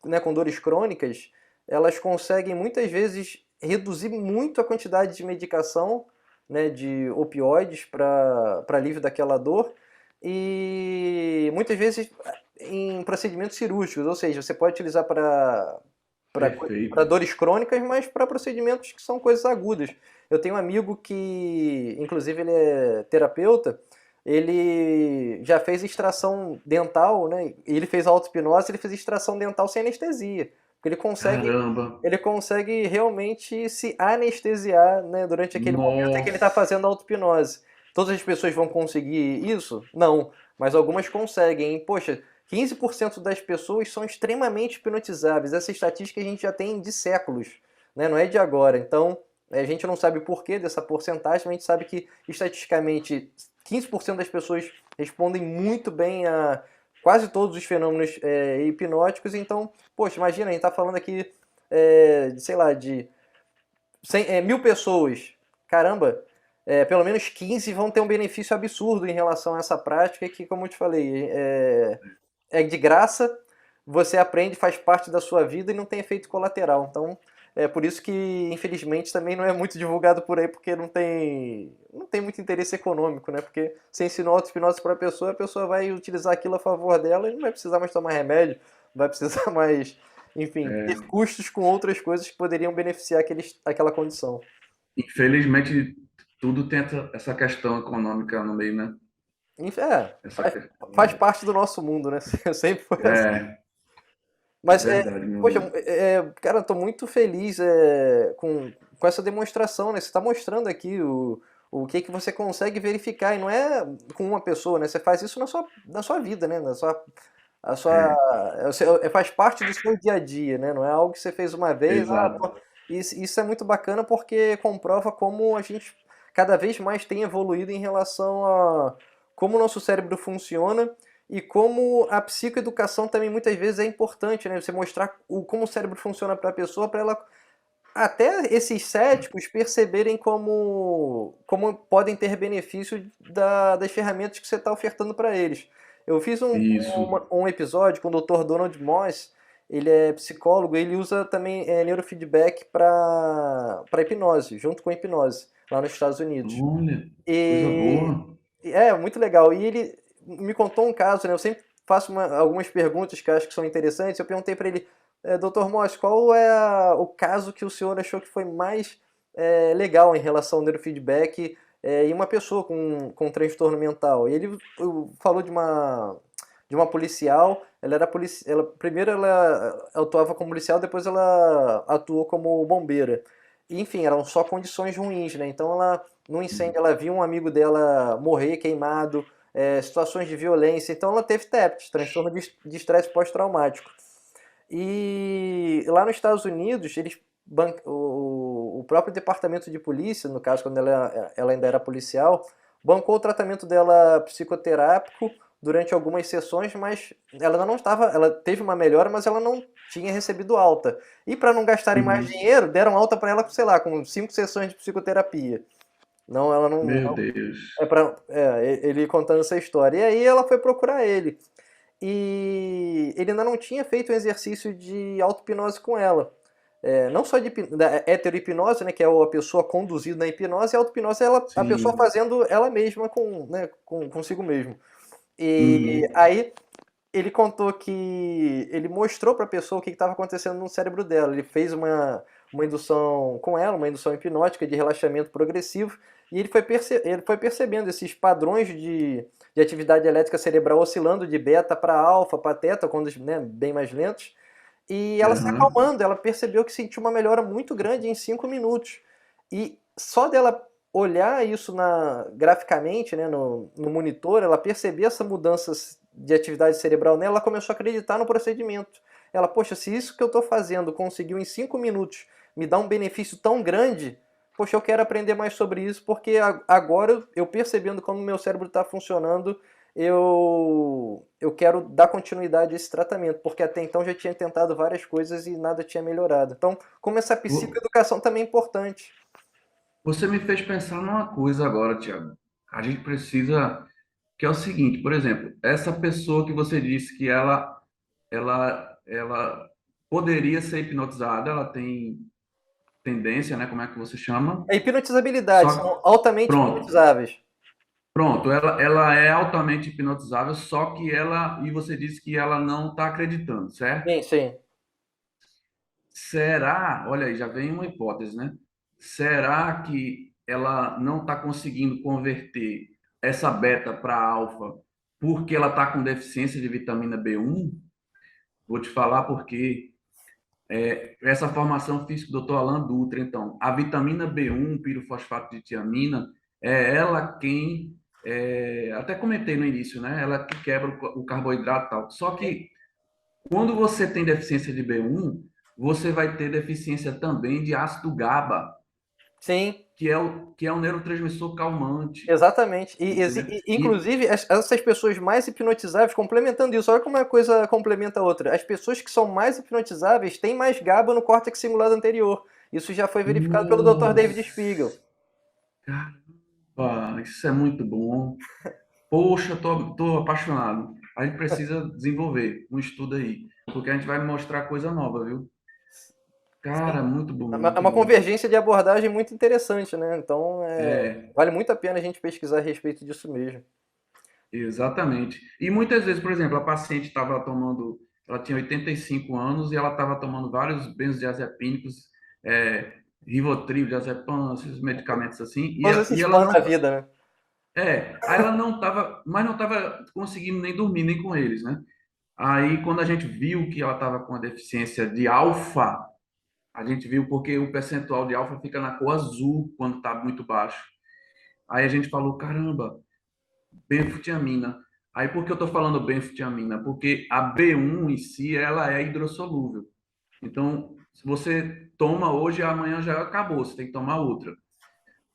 né, com dores crônicas elas conseguem muitas vezes reduzir muito a quantidade de medicação, né, de opioides para alívio daquela dor e muitas vezes em procedimentos cirúrgicos, ou seja, você pode utilizar para Perfeito. dores crônicas, mas para procedimentos que são coisas agudas. Eu tenho um amigo que, inclusive, ele é terapeuta, ele já fez extração dental, né? E ele fez auto-hipnose, ele fez extração dental sem anestesia. Porque Caramba. ele consegue realmente se anestesiar, né, durante aquele momento em que ele está Nossa. fazendo auto-hipnose. Todas as pessoas vão conseguir isso? Não, mas algumas conseguem. Hein? Poxa, 15% das pessoas são extremamente hipnotizáveis. Essa estatística a gente já tem de séculos, né? Não é de agora. Então, a gente não sabe o porquê dessa porcentagem, mas a gente sabe que estatisticamente 15% das pessoas respondem muito bem a quase todos os fenômenos hipnóticos. Então, poxa, imagina, a gente está falando aqui, sei lá, de 1.000 pessoas. Caramba, pelo menos 15 vão ter um benefício absurdo em relação a essa prática que, como eu te falei, é de graça, você aprende, faz parte da sua vida e não tem efeito colateral. Então, é por isso que, infelizmente, também não é muito divulgado por aí, porque não tem muito interesse econômico, né? Porque você ensinou auto-hipnose para a pessoa vai utilizar aquilo a favor dela e não vai precisar mais tomar remédio, não vai precisar mais, enfim, ter custos com outras coisas que poderiam beneficiar aquela condição. Infelizmente, tudo tem essa questão econômica no meio, né? Essa Faz questão. parte do nosso mundo, né? Sempre foi assim. É, é Mas, verdade, meu poxa, amigo. cara, eu tô muito feliz com essa demonstração, né? Você está mostrando aqui o que que você consegue verificar, e não é com uma pessoa, né? Você faz isso na sua vida, né? A sua, É, faz parte do seu dia a dia, né? Não é algo que você fez uma vez. exato. Isso é muito bacana porque comprova como a gente cada vez mais tem evoluído em relação a como o nosso cérebro funciona e como a psicoeducação também muitas vezes é importante, né? Você mostrar como o cérebro funciona para a pessoa, para ela até esses céticos perceberem como podem ter benefício das ferramentas que você está ofertando para eles. Eu fiz Isso. um episódio com o Dr. Donald Moss, ele é psicólogo, ele usa também neurofeedback para hipnose, junto com a hipnose, lá nos Estados Unidos. Olha, coisa E boa. é muito legal. E ele me contou um caso, né? Eu sempre faço algumas perguntas que eu acho que são interessantes. Eu perguntei para ele, Dr. Moss, qual é o caso que o senhor achou que foi mais legal em relação ao neurofeedback em uma pessoa com transtorno mental? E ele falou de uma policial. Ela era primeiro ela atuava como policial, depois ela atuou como bombeira. E, enfim, eram só condições ruins, né? Então ela no incêndio ela viu um amigo dela morrer queimado, situações de violência, então ela teve TEPT, transtorno de estresse pós-traumático. E lá nos Estados Unidos, o próprio departamento de polícia, no caso quando ela ainda era policial, bancou o tratamento dela psicoterápico durante algumas sessões, mas ela ainda não estava, ela teve uma melhora, mas ela não tinha recebido alta. E para não gastarem mais Uhum. dinheiro, deram alta para ela, sei lá, com 5 sessões de psicoterapia. Não, ela não. Meu Deus. Ele contando essa história. E aí ela foi procurar ele. E ele ainda não tinha feito um exercício de auto-hipnose com ela. Não só da heterohipnose, né, que é a pessoa conduzida na hipnose, e a auto-hipnose é a pessoa Sim. fazendo ela mesma consigo mesmo. E Uhum. aí ele contou que ele mostrou para a pessoa o que estava acontecendo no cérebro dela. Ele fez uma indução com ela, uma indução hipnótica de relaxamento progressivo, e ele foi percebendo esses padrões de atividade elétrica cerebral oscilando de beta para alfa, para teta, quando né, bem mais lentos, e ela se Aham. acalmando, ela percebeu que sentiu uma melhora muito grande em 5 minutos. E só dela olhar isso graficamente, né, no monitor, ela perceber essa mudança de atividade cerebral nela, ela começou a acreditar no procedimento. Ela, poxa, se isso que eu estou fazendo conseguiu em 5 minutos me dar um benefício tão grande, poxa, eu quero aprender mais sobre isso, porque agora eu percebendo como o meu cérebro está funcionando, eu quero dar continuidade a esse tratamento, porque até então já tinha tentado várias coisas e nada tinha melhorado. Então, como essa Vo- psicoeducação também é importante. Você me fez pensar numa coisa agora, Tiago. A gente precisa, que é o seguinte, por exemplo, essa pessoa que você disse que ela poderia ser hipnotizada, ela tem tendência, né? Como é que você chama? É hipnotizabilidade, são Só altamente pronto, hipnotizáveis. pronto. Ela é altamente hipnotizável, só que e você disse que ela não está acreditando, certo? Sim, sim. Será? Olha aí, já vem uma hipótese, né? Será que ela não está conseguindo converter essa beta para alfa porque ela está com deficiência de vitamina B1? Vou te falar porque essa formação fiz com o Dr. Alan Dutra. Então, a vitamina B1, pirofosfato de tiamina, é ela quem, até comentei no início, né? Ela que quebra o carboidrato e tal. Só Sim. que quando você tem deficiência de B1, você vai ter deficiência também de ácido GABA, Sim, que é um neurotransmissor calmante, exatamente. entendeu? Inclusive, essas pessoas mais hipnotizáveis, complementando isso, olha como uma coisa complementa a outra. As pessoas que são mais hipnotizáveis têm mais GABA no córtex cingulado anterior. Isso já foi verificado pelo Dr. David Spiegel. Nossa, caramba, isso é muito bom. Poxa, tô apaixonado. A gente precisa desenvolver um estudo aí, porque a gente vai mostrar coisa nova, viu? Cara, Sim. muito bom, É muito uma bom. convergência de abordagem muito interessante, né? Então, É, vale muito a pena a gente pesquisar a respeito disso mesmo. exatamente. E muitas vezes, por exemplo, a paciente estava tomando, ela tinha 85 anos e ela estava tomando vários benzodiazepínicos, Rivotril, diazepam, esses medicamentos assim, Todos e esses ela planos da não, vida, né? aí ela não estava, mas não estava conseguindo nem dormir nem com eles, né? Aí quando a gente viu que ela estava com a deficiência de alfa, a gente viu porque o percentual de alfa fica na cor azul quando está muito baixo. Aí a gente falou, caramba, benfotiamina. Aí por que eu estou falando benfotiamina? Porque a B1 em si, ela é hidrossolúvel. Então, se você toma hoje, amanhã já acabou, você tem que tomar outra.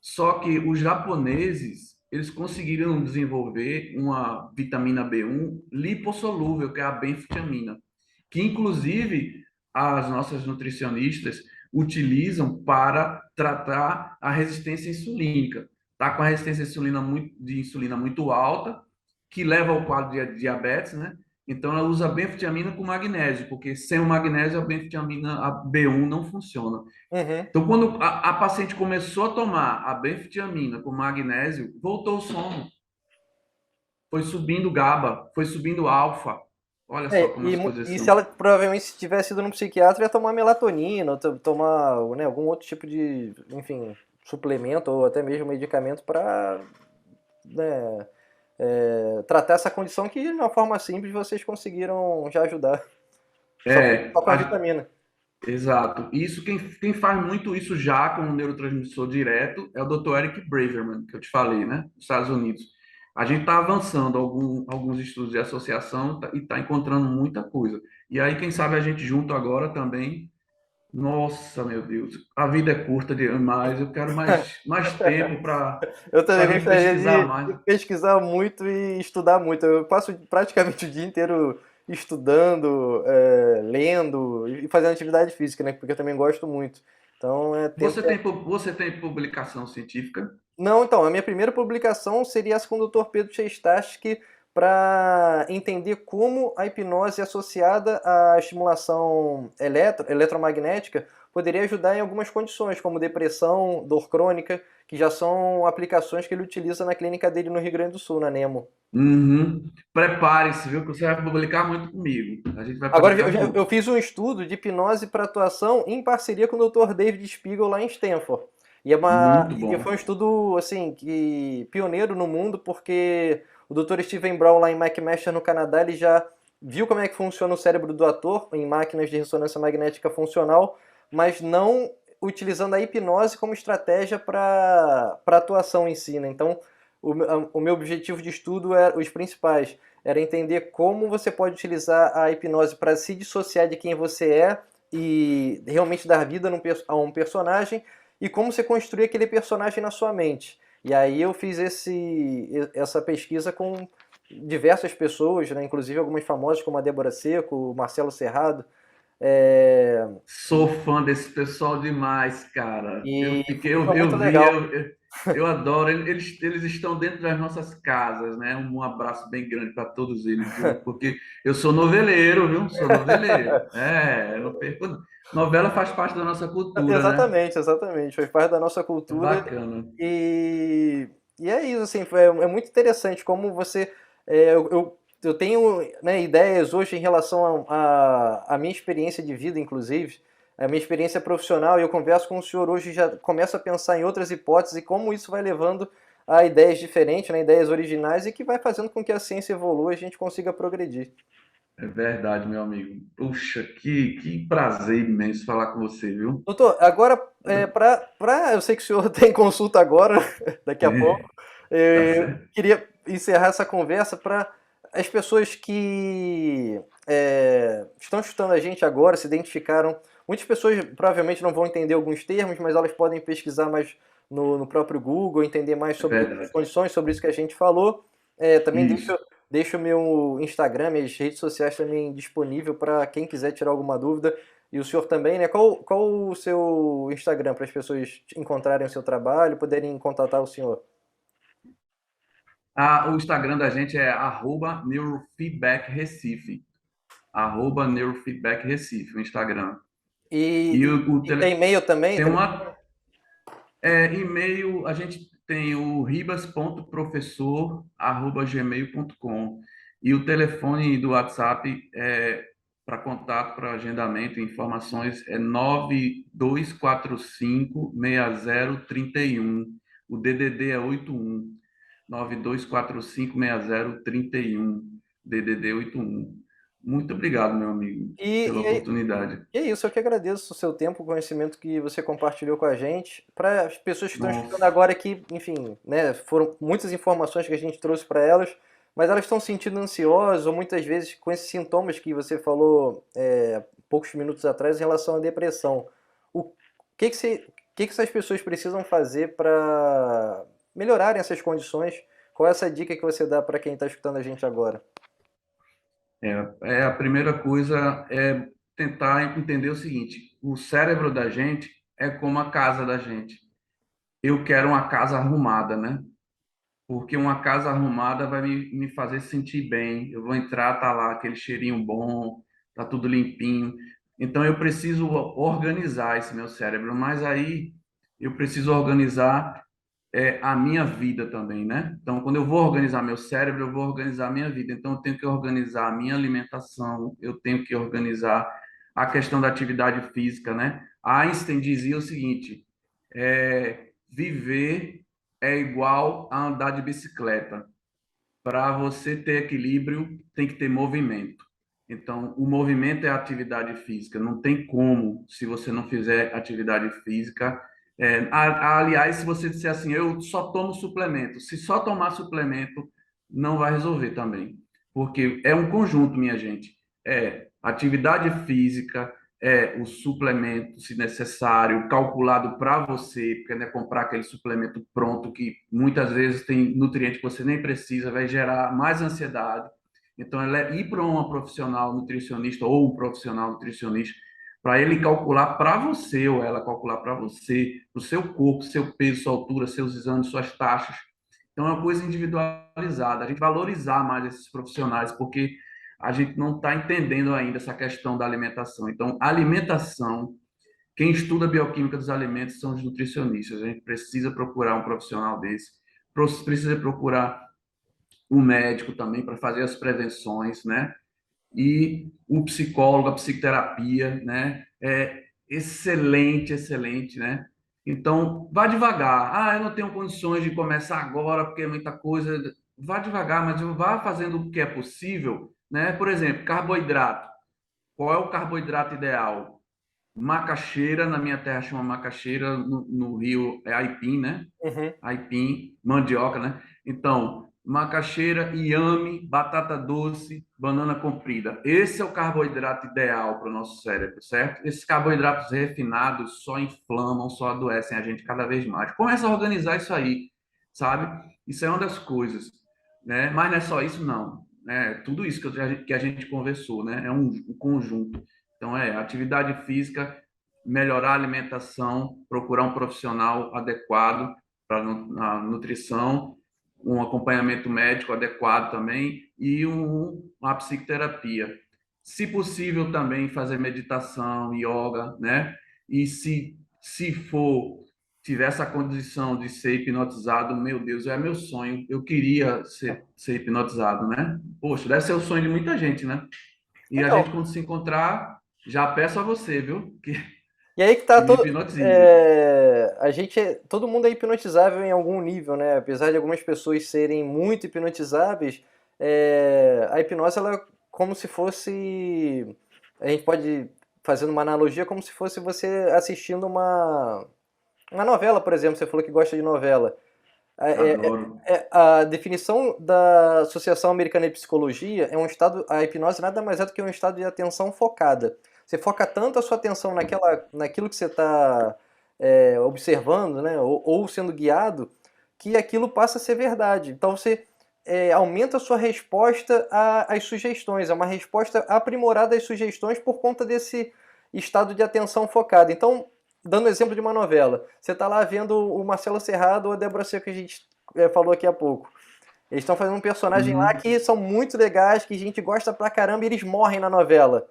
Só que os japoneses, eles conseguiram desenvolver uma vitamina B1 lipossolúvel, que é a benfotiamina, que inclusive as nossas nutricionistas utilizam para tratar a resistência insulínica. Está com a resistência de insulina muito alta, que leva ao quadro de diabetes, né? Então ela usa a benfotiamina com magnésio, porque sem o magnésio a benfotiamina a B1 não funciona. Uhum. Então, quando a paciente começou a tomar a benfotiamina com magnésio, voltou o sono, foi subindo GABA, foi subindo alfa. Olha só como as coisas E se são. ela provavelmente se tivesse ido no psiquiatra, ia tomar melatonina, ou tomar, né, algum outro tipo de, enfim, suplemento ou até mesmo medicamento para, né, tratar essa condição que de uma forma simples vocês conseguiram já ajudar. É, Só com a vitamina. exato. Isso, quem faz muito isso já com o neurotransmissor direto é o Dr. Eric Braverman, que eu te falei, né? Dos Estados Unidos. A gente está avançando alguns estudos de associação e está encontrando muita coisa. E aí, quem sabe a gente junto agora também. Nossa, meu Deus, a vida é curta demais. Eu quero mais tempo para Eu também a gente gostaria pesquisar mais. de pesquisar muito e estudar muito. Eu passo praticamente o dia inteiro estudando, lendo e fazendo atividade física, né? Porque eu também gosto muito. Então, Você tem, você tem publicação científica? não, então, a minha primeira publicação seria essa com o Dr. Pedro Chestasky para entender como a hipnose associada à estimulação eletromagnética poderia ajudar em algumas condições, como depressão, dor crônica, que já são aplicações que ele utiliza na clínica dele no Rio Grande do Sul, na Nemo. Uhum. Prepare-se, viu? Que você vai publicar muito comigo. A gente vai Agora, publicar eu junto. fiz um estudo de hipnose para atuação em parceria com o Dr. David Spiegel lá em Stanford. Muito E bom. foi um estudo assim que pioneiro no mundo porque o Dr. Steven Brown lá em McMaster no Canadá, ele já viu como é que funciona o cérebro do ator em máquinas de ressonância magnética funcional, mas não utilizando a hipnose como estratégia para atuação em si, né? Então, o meu objetivo de estudo era os principais era entender como você pode utilizar a hipnose para se dissociar de quem você é e realmente dar vida a um personagem e como você construir aquele personagem na sua mente. E aí eu fiz essa pesquisa com diversas pessoas, né, inclusive algumas famosas como a Débora Seco, o Marcelo Serrado, é, Sou fã desse pessoal demais, cara. Eu e fiquei, foi muito eu vi, legal. eu adoro. Eles estão dentro das nossas casas, né? Um abraço bem grande para todos eles, viu? Porque eu sou noveleiro, viu? Sou noveleiro. É, eu não perco. Novela faz parte da nossa cultura, né? Exatamente, exatamente. Faz parte da nossa É cultura bacana. e, e é isso, assim, é muito interessante como você. Eu tenho, né, ideias hoje em relação à minha experiência de vida, inclusive, a minha experiência profissional, e eu converso com o senhor hoje e já começo a pensar em outras hipóteses e como isso vai levando a ideias diferentes, né, ideias originais e que vai fazendo com que a ciência evolua e a gente consiga progredir. É verdade, meu amigo. Puxa, que prazer imenso falar com você, viu? Doutor, agora, eu sei que o senhor tem consulta agora, daqui a pouco, Tá eu certo? queria encerrar essa conversa para as pessoas que estão escutando a gente agora, se identificaram. Muitas pessoas provavelmente não vão entender alguns termos, mas elas podem pesquisar mais no próprio Google, entender mais É sobre as verdade. condições, sobre isso que a gente falou. Também Isso. deixo o meu Instagram, minhas redes sociais também disponível para quem quiser tirar alguma dúvida. E o senhor também, né? Qual o seu Instagram para as pessoas encontrarem o seu trabalho, poderem contatar o senhor? O Instagram da gente é @neurofeedbackrecife. @neurofeedbackrecife, o Instagram. E E tem e-mail também? tem uma e-mail, a gente tem o ribas.professor@gmail.com. E o telefone do WhatsApp para contato, para agendamento e informações é 9245 6031. O DDD é 81. 9245 6031. DDD 81. Muito obrigado, meu amigo, E, pela e, é oportunidade. e é isso, eu que agradeço o seu tempo, o conhecimento que você compartilhou com a gente. Para as pessoas que estão escutando Nossa, agora aqui, enfim, né, foram muitas informações que a gente trouxe para elas, mas elas estão se sentindo ansiosas ou muitas vezes com esses sintomas que você falou poucos minutos atrás em relação à depressão. O que que essas pessoas precisam fazer para melhorarem essas condições? Qual é essa dica que você dá para quem está escutando a gente agora? a primeira coisa é tentar entender o seguinte: o cérebro da gente é como a casa da gente. Eu quero uma casa arrumada, né? Porque uma casa arrumada vai me fazer sentir bem. Eu vou entrar, tá lá aquele cheirinho bom, tá tudo limpinho. Então eu preciso organizar esse meu cérebro, mas aí eu preciso organizar a minha vida também, né? Então, quando eu vou organizar meu cérebro, eu vou organizar a minha vida. Então, eu tenho que organizar a minha alimentação, eu tenho que organizar a questão da atividade física, né? Einstein dizia o seguinte: viver é igual a andar de bicicleta. Para você ter equilíbrio, tem que ter movimento. Então, o movimento é atividade física. Não tem como, se você não fizer atividade física. Aliás, se você disser assim, eu só tomo suplemento. Se só tomar suplemento, não vai resolver também. Porque é um conjunto, minha gente. É atividade física, o suplemento, se necessário, calculado para você, porque não é comprar aquele suplemento pronto que muitas vezes tem nutriente que você nem precisa, vai gerar mais ansiedade. Então, ela é ir para uma profissional nutricionista ou um profissional nutricionista para ele calcular para você ou ela calcular para você, o seu corpo, seu peso, sua altura, seus exames, suas taxas. Então, é uma coisa individualizada. A gente valorizar mais esses profissionais, porque a gente não está entendendo ainda essa questão da alimentação. Então, alimentação, quem estuda a bioquímica dos alimentos são os nutricionistas. A gente precisa procurar um profissional desse, precisa procurar um médico também para fazer as prevenções, né? E o psicólogo, a psicoterapia, né? É excelente, excelente, né? Então, vá devagar. Ah, eu não tenho condições de começar agora porque é muita coisa. Vá devagar, mas vá fazendo o que é possível, né? Por exemplo, carboidrato. Qual é o carboidrato ideal? Macaxeira, na minha terra chama macaxeira, no Rio é aipim, né? Uhum. Aipim, mandioca, né? Então, macaxeira, inhame, batata doce, banana comprida. Esse é o carboidrato ideal para o nosso cérebro, certo? Esses carboidratos refinados só inflamam, só adoecem a gente cada vez mais. Começa a organizar isso aí, sabe? Isso é uma das coisas, né? Mas não é só isso, não. É tudo isso que a gente conversou, né? É um conjunto. Então, atividade física, melhorar a alimentação, procurar um profissional adequado para a nutrição, um acompanhamento médico adequado também e uma psicoterapia. Se possível, também fazer meditação, yoga, né? E se for, tiver essa condição de ser hipnotizado, meu Deus, é meu sonho. Eu queria ser hipnotizado, né? Poxa, deve ser o sonho de muita gente, né? E a gente, Então, quando se encontrar, já peço a você, viu? e aí que tá Que me todo. hipnotize. A gente todo mundo é hipnotizável em algum nível, né? Apesar de algumas pessoas serem muito hipnotizáveis, a hipnose ela é como se fosse. A gente pode, fazendo uma analogia, como se fosse você assistindo uma novela, por exemplo. Você falou que gosta de novela. Adoro. A definição da Associação Americana de Psicologia é um estado, a hipnose nada mais é do que um estado de atenção focada. Você foca tanto a sua atenção naquilo que você está observando, né, ou sendo guiado, que aquilo passa a ser verdade. Então você aumenta a sua resposta às sugestões, é uma resposta aprimorada às sugestões por conta desse estado de atenção focada. Então, dando exemplo de uma novela, você está lá vendo o Marcelo Serrado ou a Débora Seco que a gente falou aqui há pouco. Eles estão fazendo um personagem lá Uhum. que são muito legais, que a gente gosta pra caramba e eles morrem na novela.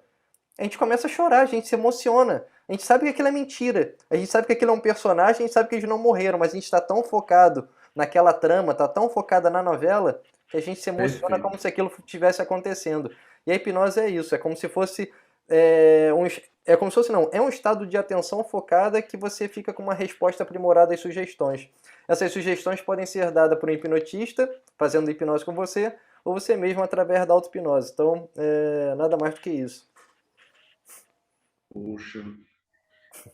A gente começa a chorar, a gente se emociona. A gente sabe que aquilo é mentira. A gente sabe que aquilo é um personagem, a gente sabe que eles não morreram, mas a gente está tão focado naquela trama, está tão focada na novela, que a gente se emociona Perfeito. como se aquilo estivesse acontecendo. E a hipnose é isso, é como se fosse é como se fosse não, é um estado de atenção focada que você fica com uma resposta aprimorada às sugestões. Essas sugestões podem ser dadas por um hipnotista, fazendo hipnose com você, ou você mesmo através da auto-hipnose. Então, nada mais do que isso. Poxa,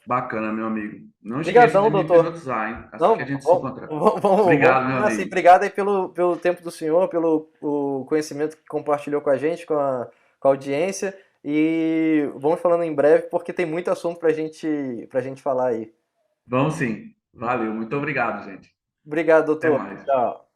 bacana, meu amigo. Não esqueça Obrigadão, de me doutor. hipnotizar, hein? Assim que a Não, gente se encontrar. vamos Obrigado, meu combinar assim. amigo. Obrigado aí pelo tempo do senhor, pelo o conhecimento que compartilhou com a gente, com a audiência. E vamos falando em breve, porque tem muito assunto pra gente falar aí. Vamos sim. Valeu, muito obrigado, gente. Obrigado, Até doutor. mais. Tchau.